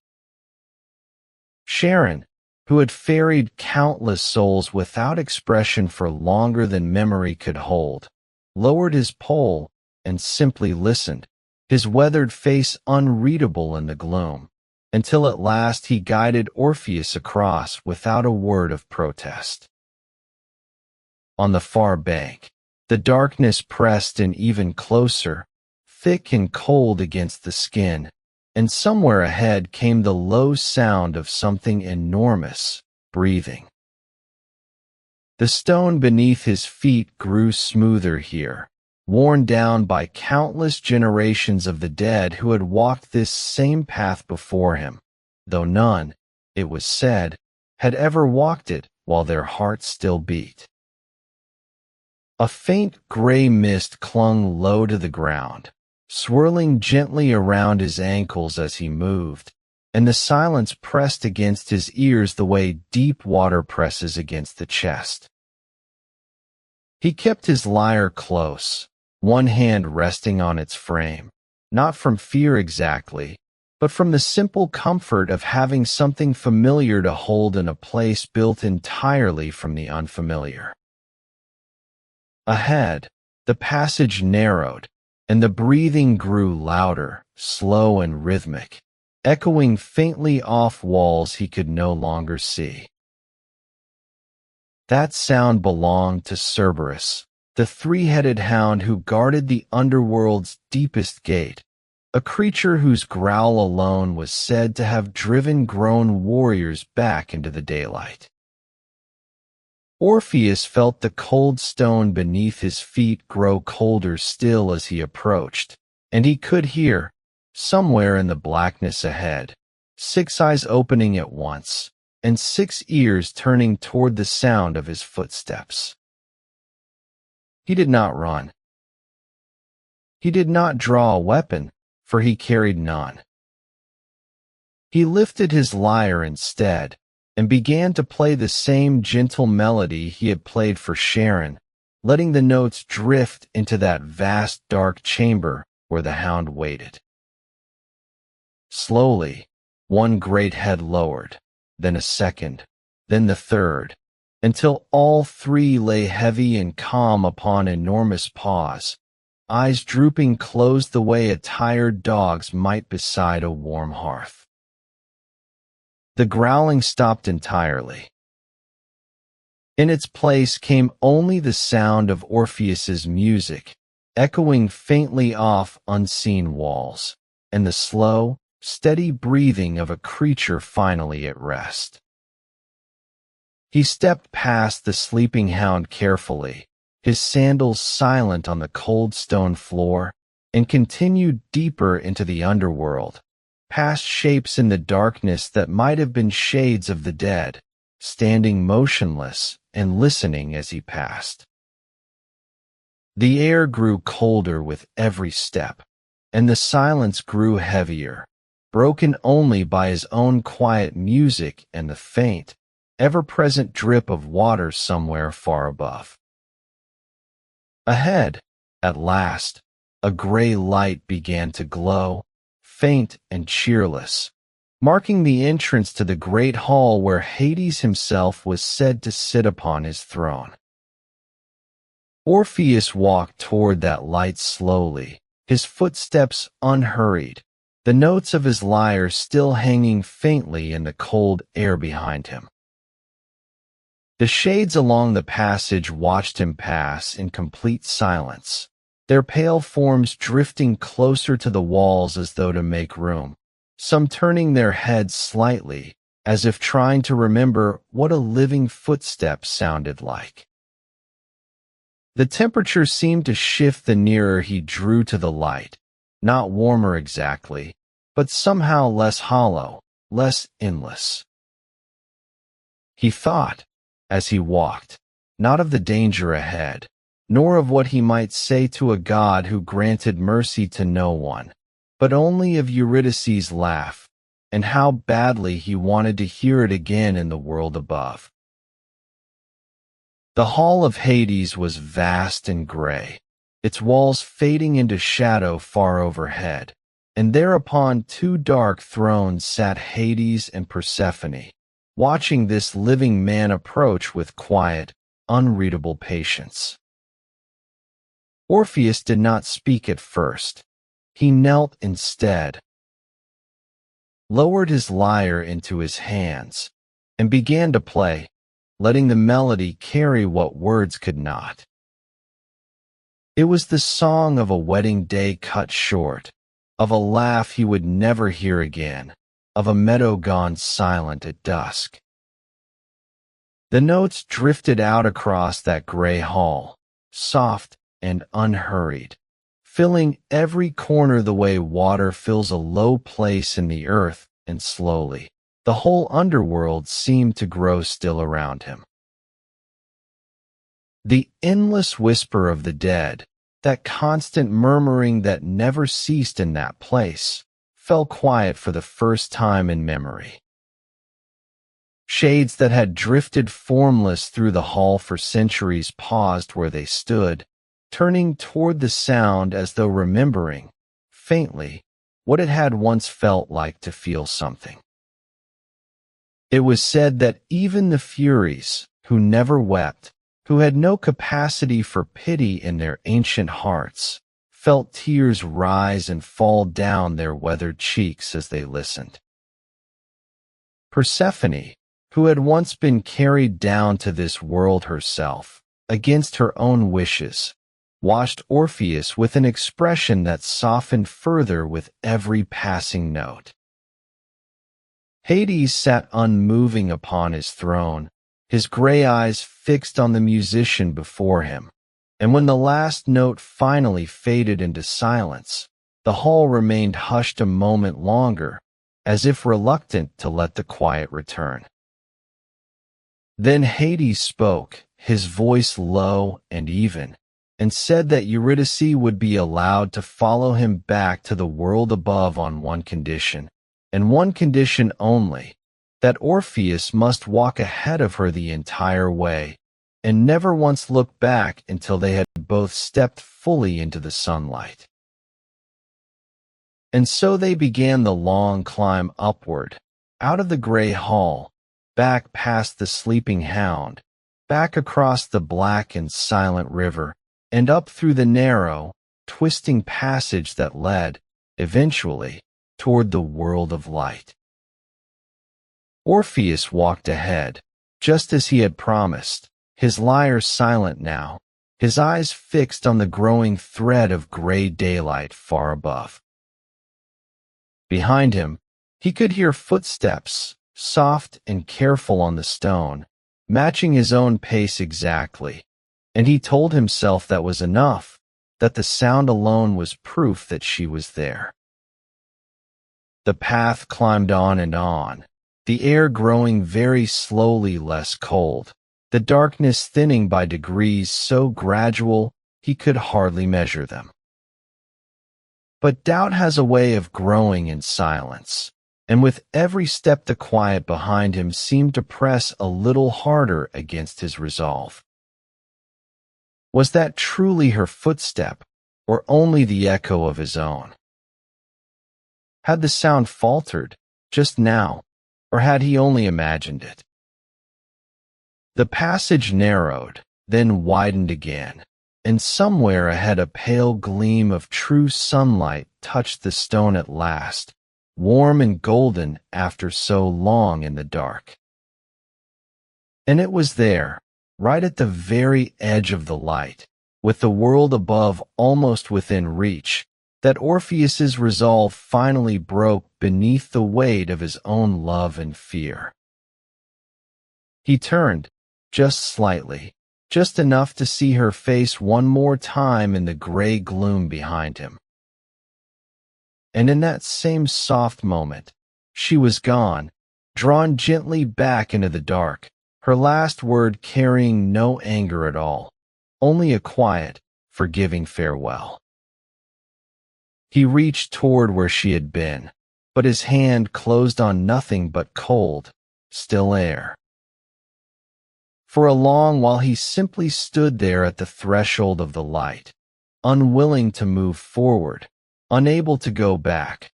Charon, who had ferried countless souls without expression for longer than memory could hold, lowered his pole and simply listened, his weathered face unreadable in the gloom, until at last he guided Orpheus across without a word of protest. On the far bank, the darkness pressed in even closer, thick and cold against the skin, and somewhere ahead came the low sound of something enormous breathing. The stone beneath his feet grew smoother here, worn down by countless generations of the dead who had walked this same path before him, though none, it was said, had ever walked it while their hearts still beat. A faint gray mist clung low to the ground, swirling gently around his ankles as he moved, and the silence pressed against his ears the way deep water presses against the chest. He kept his lyre close, one hand resting on its frame, not from fear exactly, but from the simple comfort of having something familiar to hold in a place built entirely from the unfamiliar. Ahead, the passage narrowed, and the breathing grew louder, slow and rhythmic, echoing faintly off walls he could no longer see. That sound belonged to Cerberus, the three-headed hound who guarded the underworld's deepest gate, a creature whose growl alone was said to have driven grown warriors back into the daylight. Orpheus felt the cold stone beneath his feet grow colder still as he approached, and he could hear, somewhere in the blackness ahead, 6 eyes opening at once, and 6 ears turning toward the sound of his footsteps. He did not run. He did not draw a weapon, for he carried none. He lifted his lyre instead, and began to play the same gentle melody he had played for Sharon, letting the notes drift into that vast dark chamber where the hound waited. Slowly, one great head lowered, then a second, then the third, until all 3 lay heavy and calm upon enormous paws, eyes drooping closed the way a tired dog's might beside a warm hearth. The growling stopped entirely. In its place came only the sound of Orpheus's music, echoing faintly off unseen walls, and the slow, steady breathing of a creature finally at rest. He stepped past the sleeping hound carefully, his sandals silent on the cold stone floor, and continued deeper into the underworld, past shapes in the darkness that might have been shades of the dead, standing motionless and listening as he passed. The air grew colder with every step, and the silence grew heavier, broken only by his own quiet music and the faint, ever-present drip of water somewhere far above. Ahead, at last, a gray light began to glow, faint and cheerless, marking the entrance to the great hall where Hades himself was said to sit upon his throne. Orpheus walked toward that light slowly, his footsteps unhurried, the notes of his lyre still hanging faintly in the cold air behind him. The shades along the passage watched him pass in complete silence, their pale forms drifting closer to the walls as though to make room, some turning their heads slightly, as if trying to remember what a living footstep sounded like. The temperature seemed to shift the nearer he drew to the light, not warmer exactly, but somehow less hollow, less endless. He thought, as he walked, not of the danger ahead, nor of what he might say to a god who granted mercy to no one, but only of Eurydice's laugh, and how badly he wanted to hear it again in the world above. The hall of Hades was vast and gray, its walls fading into shadow far overhead, and thereupon 2 dark thrones sat Hades and Persephone, watching this living man approach with quiet, unreadable patience. Orpheus did not speak at first. He knelt instead, lowered his lyre into his hands, and began to play, letting the melody carry what words could not. It was the song of a wedding day cut short, of a laugh he would never hear again, of a meadow gone silent at dusk. The notes drifted out across that gray hall, soft and unhurried, filling every corner the way water fills a low place in the earth, and slowly, the whole underworld seemed to grow still around him. The endless whisper of the dead, that constant murmuring that never ceased in that place, fell quiet for the first time in memory. Shades that had drifted formless through the hall for centuries paused where they stood, turning toward the sound as though remembering, faintly, what it had once felt like to feel something. It was said that even the Furies, who never wept, who had no capacity for pity in their ancient hearts, felt tears rise and fall down their weathered cheeks as they listened. Persephone, who had once been carried down to this world herself, against her own wishes, watched Orpheus with an expression that softened further with every passing note. Hades sat unmoving upon his throne, his gray eyes fixed on the musician before him, and when the last note finally faded into silence, the hall remained hushed a moment longer, as if reluctant to let the quiet return. Then Hades spoke, his voice low and even, and said that Eurydice would be allowed to follow him back to the world above on one condition, and one condition only, that Orpheus must walk ahead of her the entire way, and never once look back until they had both stepped fully into the sunlight. And so they began the long climb upward, out of the gray hall, back past the sleeping hound, back across the black and silent river, and up through the narrow, twisting passage that led, eventually, toward the world of light. Orpheus walked ahead, just as he had promised, his lyre silent now, his eyes fixed on the growing thread of gray daylight far above. Behind him, he could hear footsteps, soft and careful on the stone, matching his own pace exactly, and he told himself that was enough, that the sound alone was proof that she was there. The path climbed on, the air growing very slowly less cold, the darkness thinning by degrees so gradual he could hardly measure them. But doubt has a way of growing in silence, and with every step the quiet behind him seemed to press a little harder against his resolve. Was that truly her footstep, or only the echo of his own? Had the sound faltered, just now, or had he only imagined it? The passage narrowed, then widened again, and somewhere ahead a pale gleam of true sunlight touched the stone at last, warm and golden after so long in the dark. And it was there, right at the very edge of the light, with the world above almost within reach, that Orpheus's resolve finally broke beneath the weight of his own love and fear. He turned, just slightly, just enough to see her face one more time in the gray gloom behind him. And in that same soft moment, she was gone, drawn gently back into the dark, her last word carrying no anger at all, only a quiet, forgiving farewell. He reached toward where she had been, but his hand closed on nothing but cold, still air. For a long while he simply stood there at the threshold of the light, unwilling to move forward, unable to go back,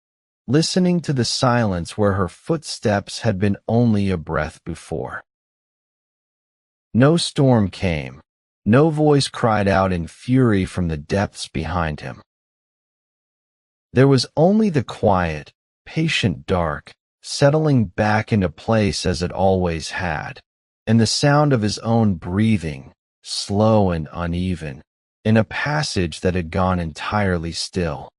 listening to the silence where her footsteps had been only a breath before. No storm came, no voice cried out in fury from the depths behind him. There was only the quiet, patient dark, settling back into place as it always had, and the sound of his own breathing, slow and uneven, in a passage that had gone entirely still.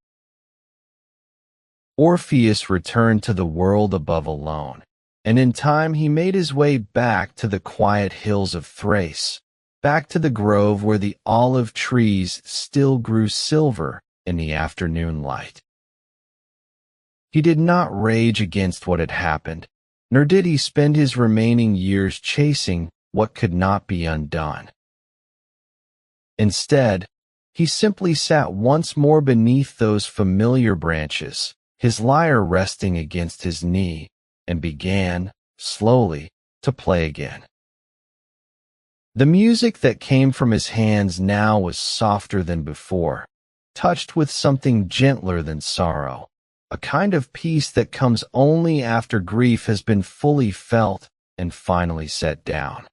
Orpheus returned to the world above alone, and in time he made his way back to the quiet hills of Thrace, back to the grove where the olive trees still grew silver in the afternoon light. He did not rage against what had happened, nor did he spend his remaining years chasing what could not be undone. Instead, he simply sat once more beneath those familiar branches, his lyre resting against his knee, and began, slowly, to play again. The music that came from his hands now was softer than before, touched with something gentler than sorrow, a kind of peace that comes only after grief has been fully felt and finally set down.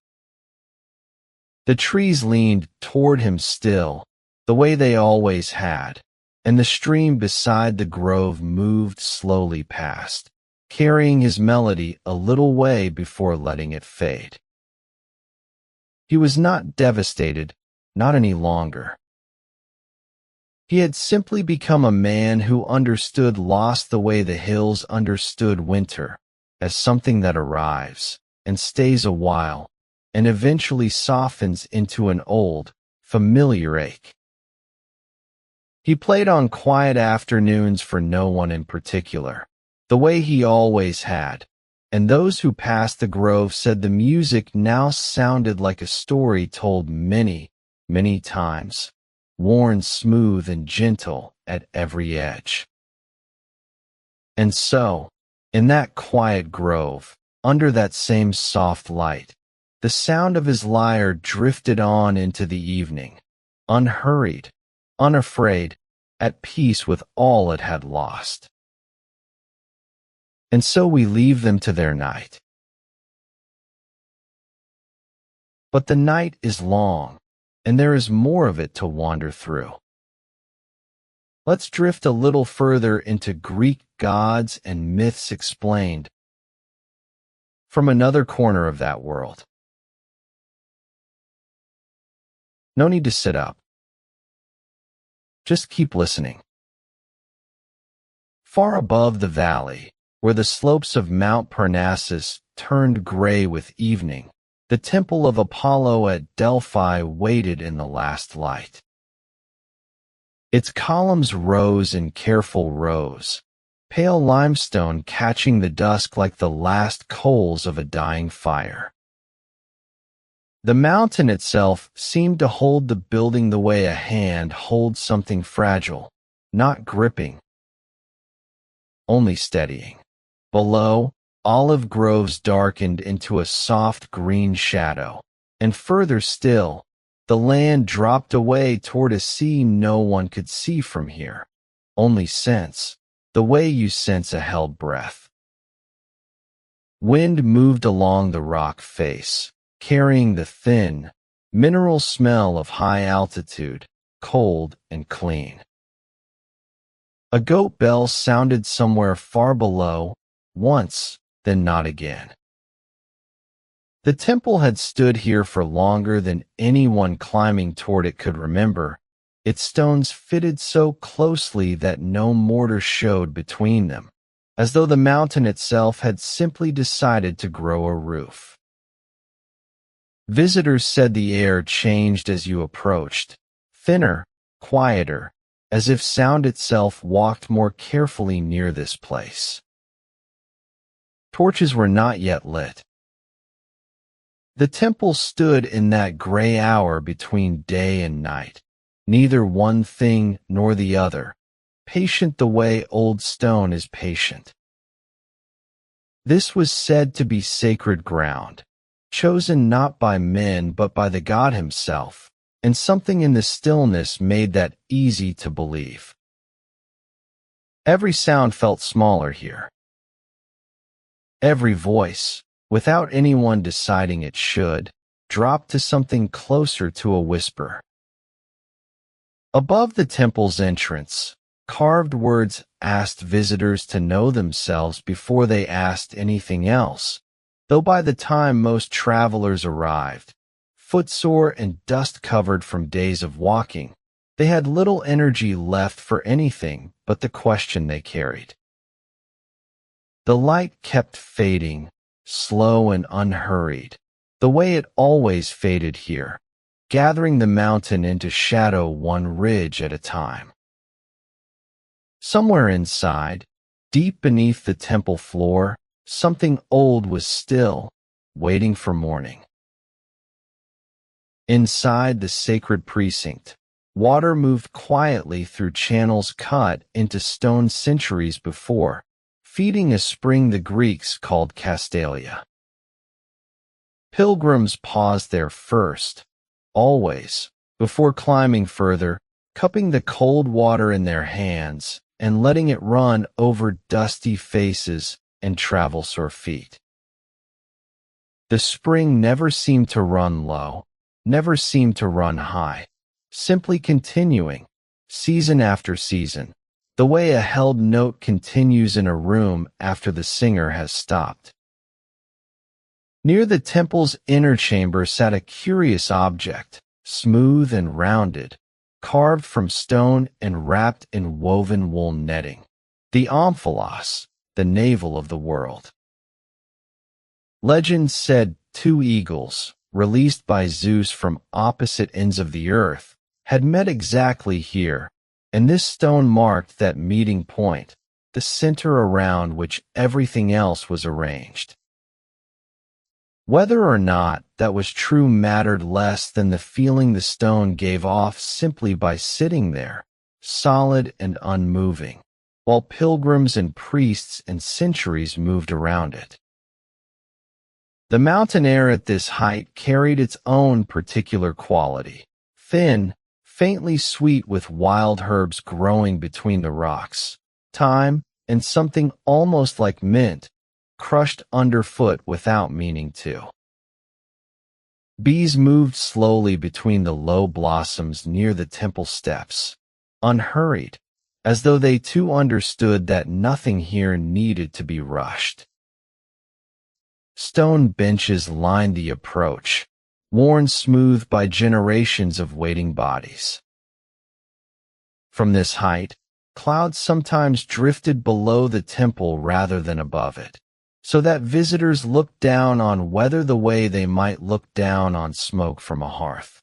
The trees leaned toward him still, the way they always had, and the stream beside the grove moved slowly past, carrying his melody a little way before letting it fade. He was not devastated, not any longer. He had simply become a man who understood loss the way the hills understood winter, as something that arrives and stays a while and eventually softens into an old, familiar ache. He played on quiet afternoons for no one in particular, the way he always had, and those who passed the grove said the music now sounded like a story told many, many times, worn smooth and gentle at every edge. And so, in that quiet grove, under that same soft light, the sound of his lyre drifted on into the evening, unhurried, unafraid, at peace with all it had lost. And so we leave them to their night. But the night is long, and there is more of it to wander through. Let's drift a little further into Greek gods and myths explained from another corner of that world. No need to sit up. Just keep listening. Far above the valley, where the slopes of Mount Parnassus turned gray with evening, the temple of Apollo at Delphi waited in the last light. Its columns rose in careful rows, pale limestone catching the dusk like the last coals of a dying fire. The mountain itself seemed to hold the building the way a hand holds something fragile, not gripping, only steadying. Below, olive groves darkened into a soft green shadow, and further still, the land dropped away toward a sea no one could see from here, only sense, the way you sense a held breath. Wind moved along the rock face, carrying the thin, mineral smell of high altitude, cold and clean. A goat bell sounded somewhere far below, once, then not again. The temple had stood here for longer than anyone climbing toward it could remember, its stones fitted so closely that no mortar showed between them, as though the mountain itself had simply decided to grow a roof. Visitors said the air changed as you approached, thinner, quieter, as if sound itself walked more carefully near this place. Torches were not yet lit. The temple stood in that gray hour between day and night, neither one thing nor the other, patient the way old stone is patient. This was said to be sacred ground, chosen not by men but by the god himself, and something in the stillness made that easy to believe. Every sound felt smaller here. Every voice, without anyone deciding it should, dropped to something closer to a whisper. Above the temple's entrance, carved words asked visitors to know themselves before they asked anything else, though by the time most travelers arrived, footsore and dust-covered from days of walking, they had little energy left for anything but the question they carried. The light kept fading, slow and unhurried, the way it always faded here, gathering the mountain into shadow one ridge at a time. Somewhere inside, deep beneath the temple floor, something old was still, waiting for morning. Inside the sacred precinct, water moved quietly through channels cut into stone centuries before, feeding a spring the Greeks called Castalia. Pilgrims paused there first, always, before climbing further, cupping the cold water in their hands and letting it run over dusty faces and travel-sore feet. The spring never seemed to run low, never seemed to run high, simply continuing, season after season, the way a held note continues in a room after the singer has stopped. Near the temple's inner chamber sat a curious object, smooth and rounded, carved from stone and wrapped in woven wool netting, the omphalos, the navel of the world. Legend said 2 eagles, released by Zeus from opposite ends of the earth, had met exactly here, and this stone marked that meeting point, the center around which everything else was arranged. Whether or not that was true mattered less than the feeling the stone gave off simply by sitting there, solid and unmoving, while pilgrims and priests and centuries moved around it. The mountain air at this height carried its own particular quality, thin, faintly sweet with wild herbs growing between the rocks, thyme, and something almost like mint, crushed underfoot without meaning to. Bees moved slowly between the low blossoms near the temple steps, unhurried, as though they too understood that nothing here needed to be rushed. Stone benches lined the approach, worn smooth by generations of waiting bodies. From this height, clouds sometimes drifted below the temple rather than above it, so that visitors looked down on weather the way they might look down on smoke from a hearth.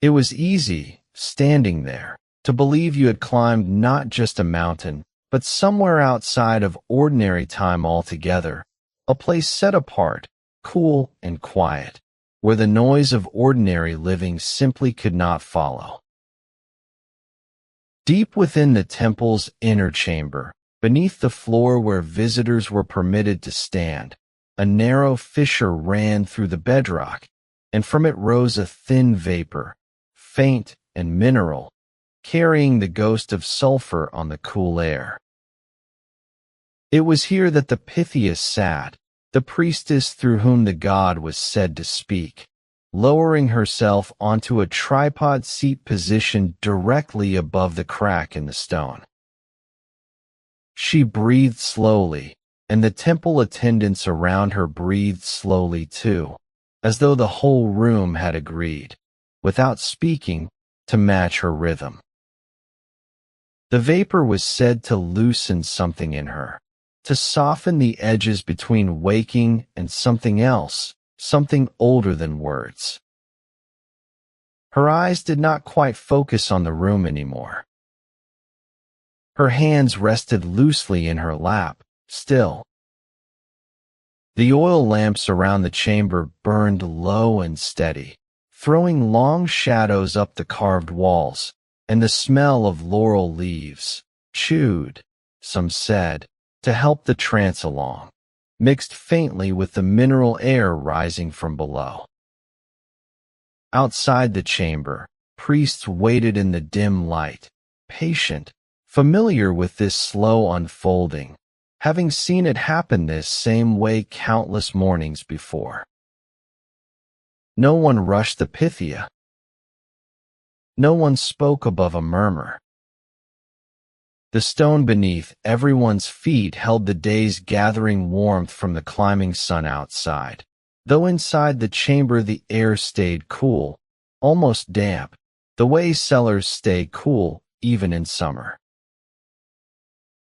It was easy, standing there, to believe you had climbed not just a mountain, but somewhere outside of ordinary time altogether, a place set apart, cool and quiet, where the noise of ordinary living simply could not follow. Deep within the temple's inner chamber, beneath the floor where visitors were permitted to stand, a narrow fissure ran through the bedrock, and from it rose a thin vapor, faint and mineral, carrying the ghost of sulfur on the cool air. It was here that the Pythia sat, the priestess through whom the god was said to speak, lowering herself onto a tripod seat positioned directly above the crack in the stone. She breathed slowly, and the temple attendants around her breathed slowly too, as though the whole room had agreed, without speaking, to match her rhythm. The vapor was said to loosen something in her, to soften the edges between waking and something else, something older than words. Her eyes did not quite focus on the room anymore. Her hands rested loosely in her lap, still. The oil lamps around the chamber burned low and steady, throwing long shadows up the carved walls, and the smell of laurel leaves, chewed, some said, to help the trance along, mixed faintly with the mineral air rising from below. Outside the chamber, priests waited in the dim light, patient, familiar with this slow unfolding, having seen it happen this same way countless mornings before. No one rushed the Pythia. No one spoke above a murmur. The stone beneath everyone's feet held the day's gathering warmth from the climbing sun outside, though inside the chamber the air stayed cool, almost damp, the way cellars stay cool even in summer.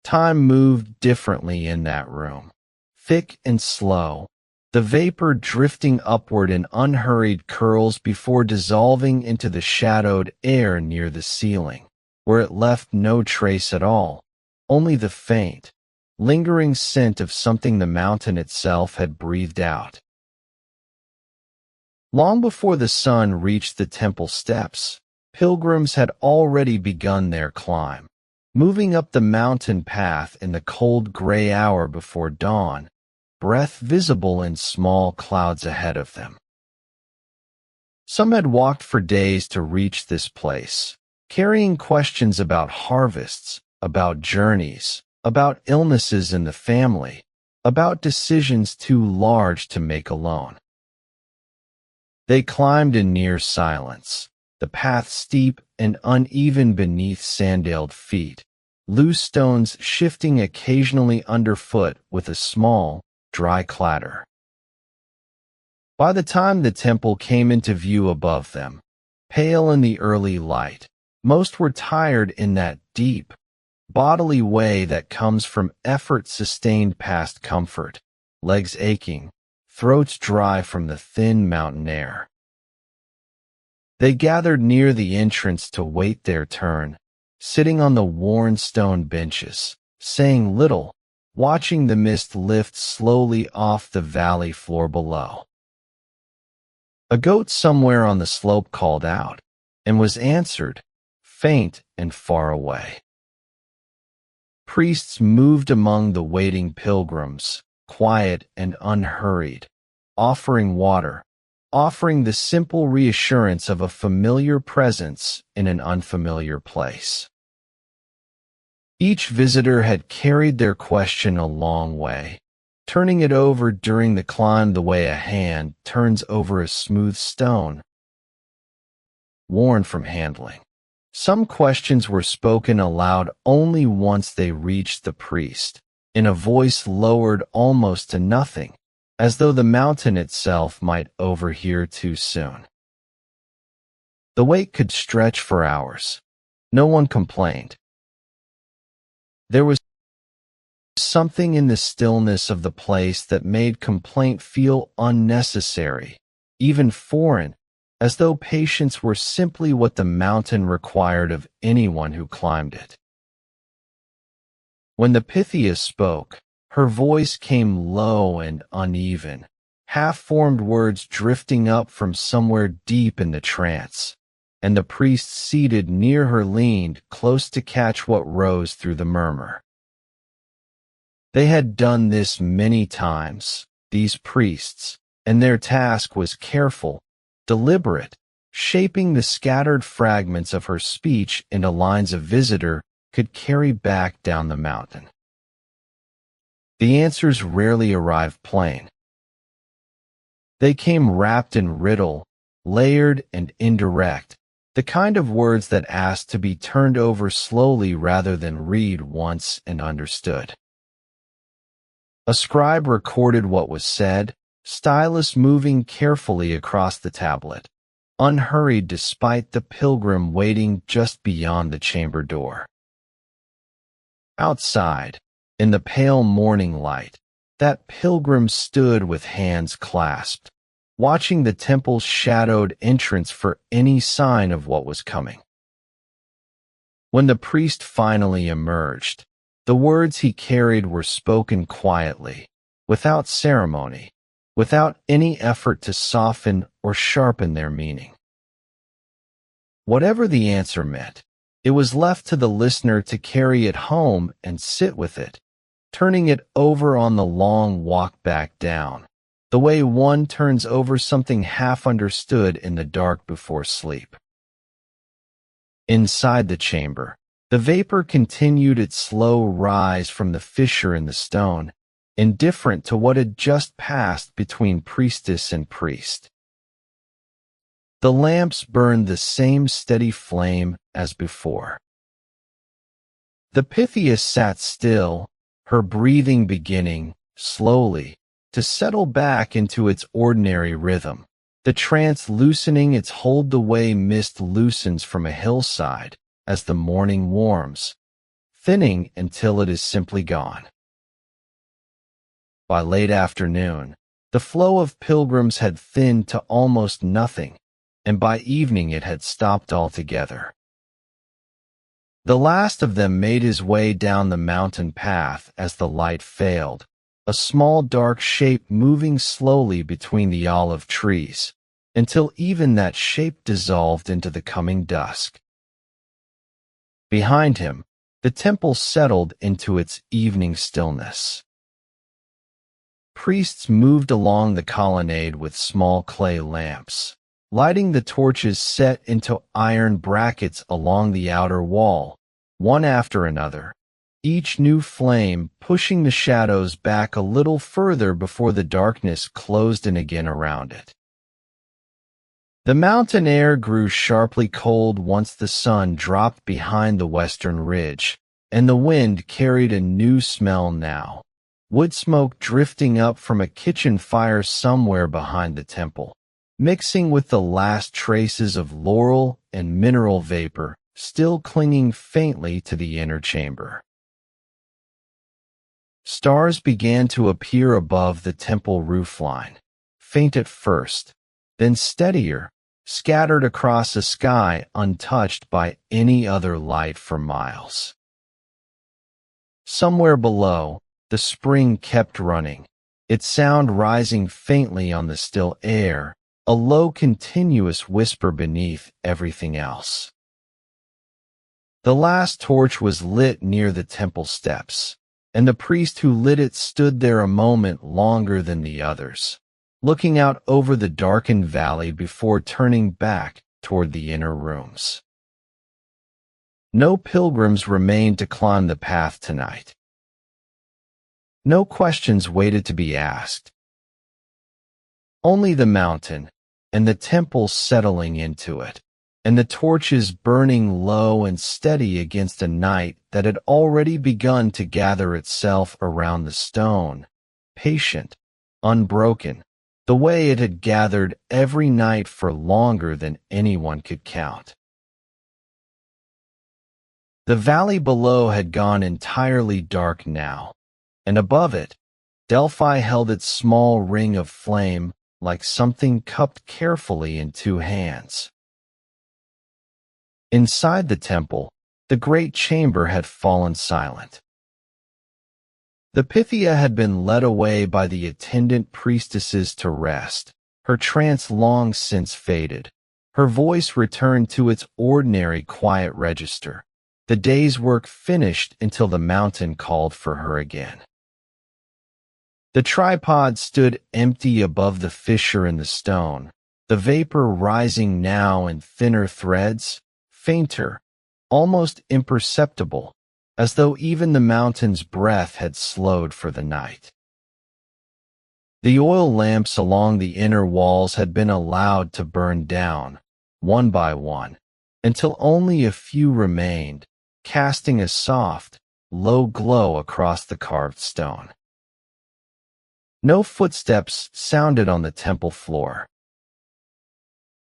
Time moved differently in that room, thick and slow, the vapor drifting upward in unhurried curls before dissolving into the shadowed air near the ceiling, where it left no trace at all, only the faint, lingering scent of something the mountain itself had breathed out. Long before the sun reached the temple steps, pilgrims had already begun their climb, moving up the mountain path in the cold gray hour before dawn, breath visible in small clouds ahead of them. Some had walked for days to reach this place, carrying questions about harvests, about journeys, about illnesses in the family, about decisions too large to make alone. They climbed in near silence, the path steep and uneven beneath sandaled feet, loose stones shifting occasionally underfoot with a small, dry clatter. By the time the temple came into view above them, pale in the early light, most were tired in that deep, bodily way that comes from effort sustained past comfort, legs aching, throats dry from the thin mountain air. They gathered near the entrance to wait their turn, sitting on the worn stone benches, saying little, watching the mist lift slowly off the valley floor below. A goat somewhere on the slope called out, and was answered, faint and far away. Priests moved among the waiting pilgrims, quiet and unhurried, offering water, offering the simple reassurance of a familiar presence in an unfamiliar place. Each visitor had carried their question a long way, turning it over during the climb the way a hand turns over a smooth stone, worn from handling. Some questions were spoken aloud only once they reached the priest, in a voice lowered almost to nothing, as though the mountain itself might overhear too soon. The wait could stretch for hours. No one complained. There was something in the stillness of the place that made complaint feel unnecessary, even foreign, as though patience were simply what the mountain required of anyone who climbed it. When the Pythia spoke, her voice came low and uneven, half-formed words drifting up from somewhere deep in the trance, and the priest seated near her leaned close to catch what rose through the murmur. They had done this many times, these priests, and their task was careful, deliberate, shaping the scattered fragments of her speech into lines a visitor could carry back down the mountain. The answers rarely arrived plain. They came wrapped in riddle, layered and indirect, the kind of words that asked to be turned over slowly rather than read once and understood. A scribe recorded what was said, stylus moving carefully across the tablet, unhurried despite the pilgrim waiting just beyond the chamber door. Outside, in the pale morning light, that pilgrim stood with hands clasped, watching the temple's shadowed entrance for any sign of what was coming. When the priest finally emerged, the words he carried were spoken quietly, without ceremony, without any effort to soften or sharpen their meaning. Whatever the answer meant, it was left to the listener to carry it home and sit with it, turning it over on the long walk back down, the way one turns over something half understood in the dark before sleep. Inside the chamber, the vapor continued its slow rise from the fissure in the stone, indifferent to what had just passed between priestess and priest. The lamps burned the same steady flame as before. The Pythia sat still, her breathing beginning, slowly, to settle back into its ordinary rhythm, the trance loosening its hold the way mist loosens from a hillside as the morning warms, thinning until it is simply gone. By late afternoon, the flow of pilgrims had thinned to almost nothing, and by evening it had stopped altogether. The last of them made his way down the mountain path as the light failed, a small dark shape moving slowly between the olive trees, until even that shape dissolved into the coming dusk. Behind him, the temple settled into its evening stillness. Priests moved along the colonnade with small clay lamps, lighting the torches set into iron brackets along the outer wall, one after another, each new flame pushing the shadows back a little further before the darkness closed in again around it. The mountain air grew sharply cold once the sun dropped behind the western ridge, and the wind carried a new smell now. Wood smoke drifting up from a kitchen fire somewhere behind the temple, mixing with the last traces of laurel and mineral vapor still clinging faintly to the inner chamber. Stars began to appear above the temple roofline, faint at first, then steadier, scattered across a sky untouched by any other light for miles. Somewhere below, the spring kept running, its sound rising faintly on the still air, a low continuous whisper beneath everything else. The last torch was lit near the temple steps, and the priest who lit it stood there a moment longer than the others, looking out over the darkened valley before turning back toward the inner rooms. No pilgrims remained to climb the path tonight. No questions waited to be asked. Only the mountain, and the temple settling into it, and the torches burning low and steady against a night that had already begun to gather itself around the stone, patient, unbroken, the way it had gathered every night for longer than anyone could count. The valley below had gone entirely dark now, and above it, Delphi held its small ring of flame like something cupped carefully in two hands. Inside the temple, the great chamber had fallen silent. The Pythia had been led away by the attendant priestesses to rest, her trance long since faded. Her voice returned to its ordinary quiet register, the day's work finished until the mountain called for her again. The tripod stood empty above the fissure in the stone, the vapor rising now in thinner threads, fainter, almost imperceptible, as though even the mountain's breath had slowed for the night. The oil lamps along the inner walls had been allowed to burn down, one by one, until only a few remained, casting a soft, low glow across the carved stone. No footsteps sounded on the temple floor.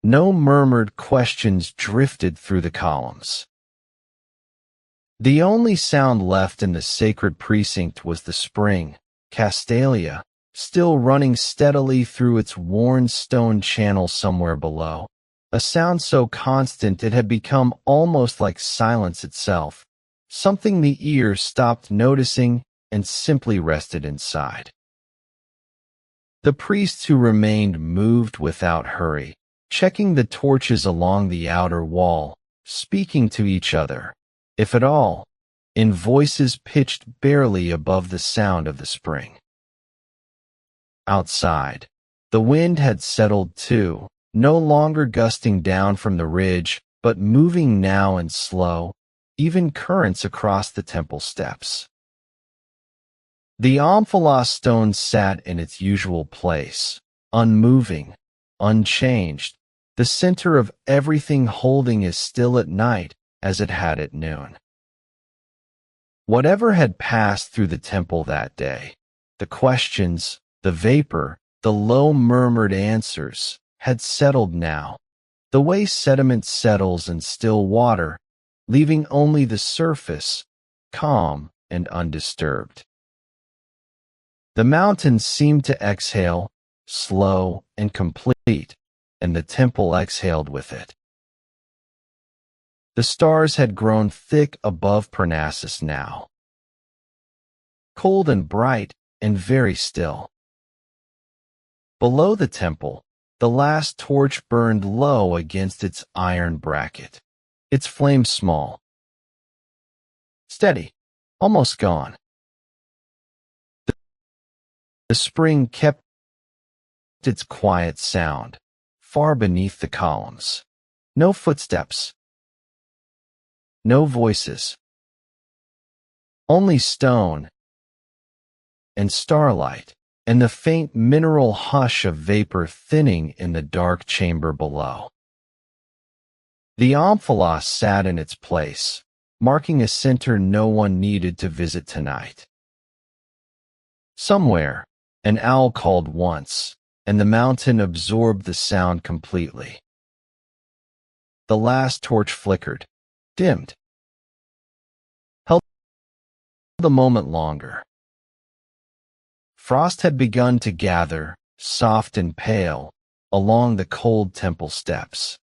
No murmured questions drifted through the columns. The only sound left in the sacred precinct was the spring, Castalia, still running steadily through its worn stone channel somewhere below, a sound so constant it had become almost like silence itself, something the ear stopped noticing and simply rested inside. The priests who remained moved without hurry, checking the torches along the outer wall, speaking to each other, if at all, in voices pitched barely above the sound of the spring. Outside, the wind had settled too, no longer gusting down from the ridge, but moving now in slow, even currents across the temple steps. The omphalos stone sat in its usual place, unmoving, unchanged, the center of everything holding as still at night as it had at noon. Whatever had passed through the temple that day, the questions, the vapor, the low murmured answers, had settled now, the way sediment settles in still water, leaving only the surface, calm and undisturbed. The mountains seemed to exhale, slow and complete, and the temple exhaled with it. The stars had grown thick above Parnassus now, cold and bright and very still. Below the temple, the last torch burned low against its iron bracket, its flame small, steady, almost gone. The spring kept its quiet sound, far beneath the columns. No footsteps, no voices, only stone and starlight, and the faint mineral hush of vapor thinning in the dark chamber below. The omphalos sat in its place, marking a center no one needed to visit tonight. Somewhere, an owl called once, and the mountain absorbed the sound completely. The last torch flickered, dimmed, held a moment longer. Frost had begun to gather, soft and pale, along the cold temple steps.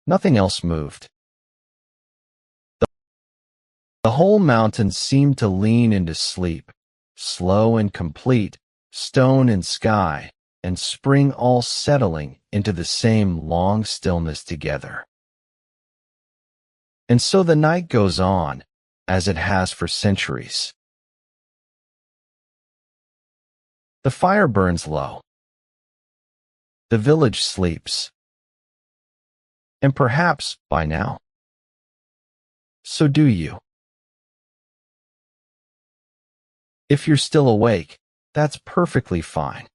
Nothing else moved. The whole mountain seemed to lean into sleep, slow and complete, stone and sky, and spring all settling into the same long stillness together. And so the night goes on, as it has for centuries. The fire burns low. The village sleeps. And perhaps, by now, so do you. If you're still awake, that's perfectly fine.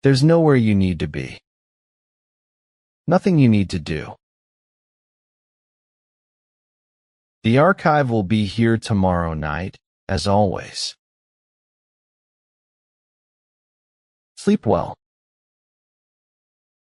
There's nowhere you need to be. Nothing you need to do. The archive will be here tomorrow night, as always. Sleep well.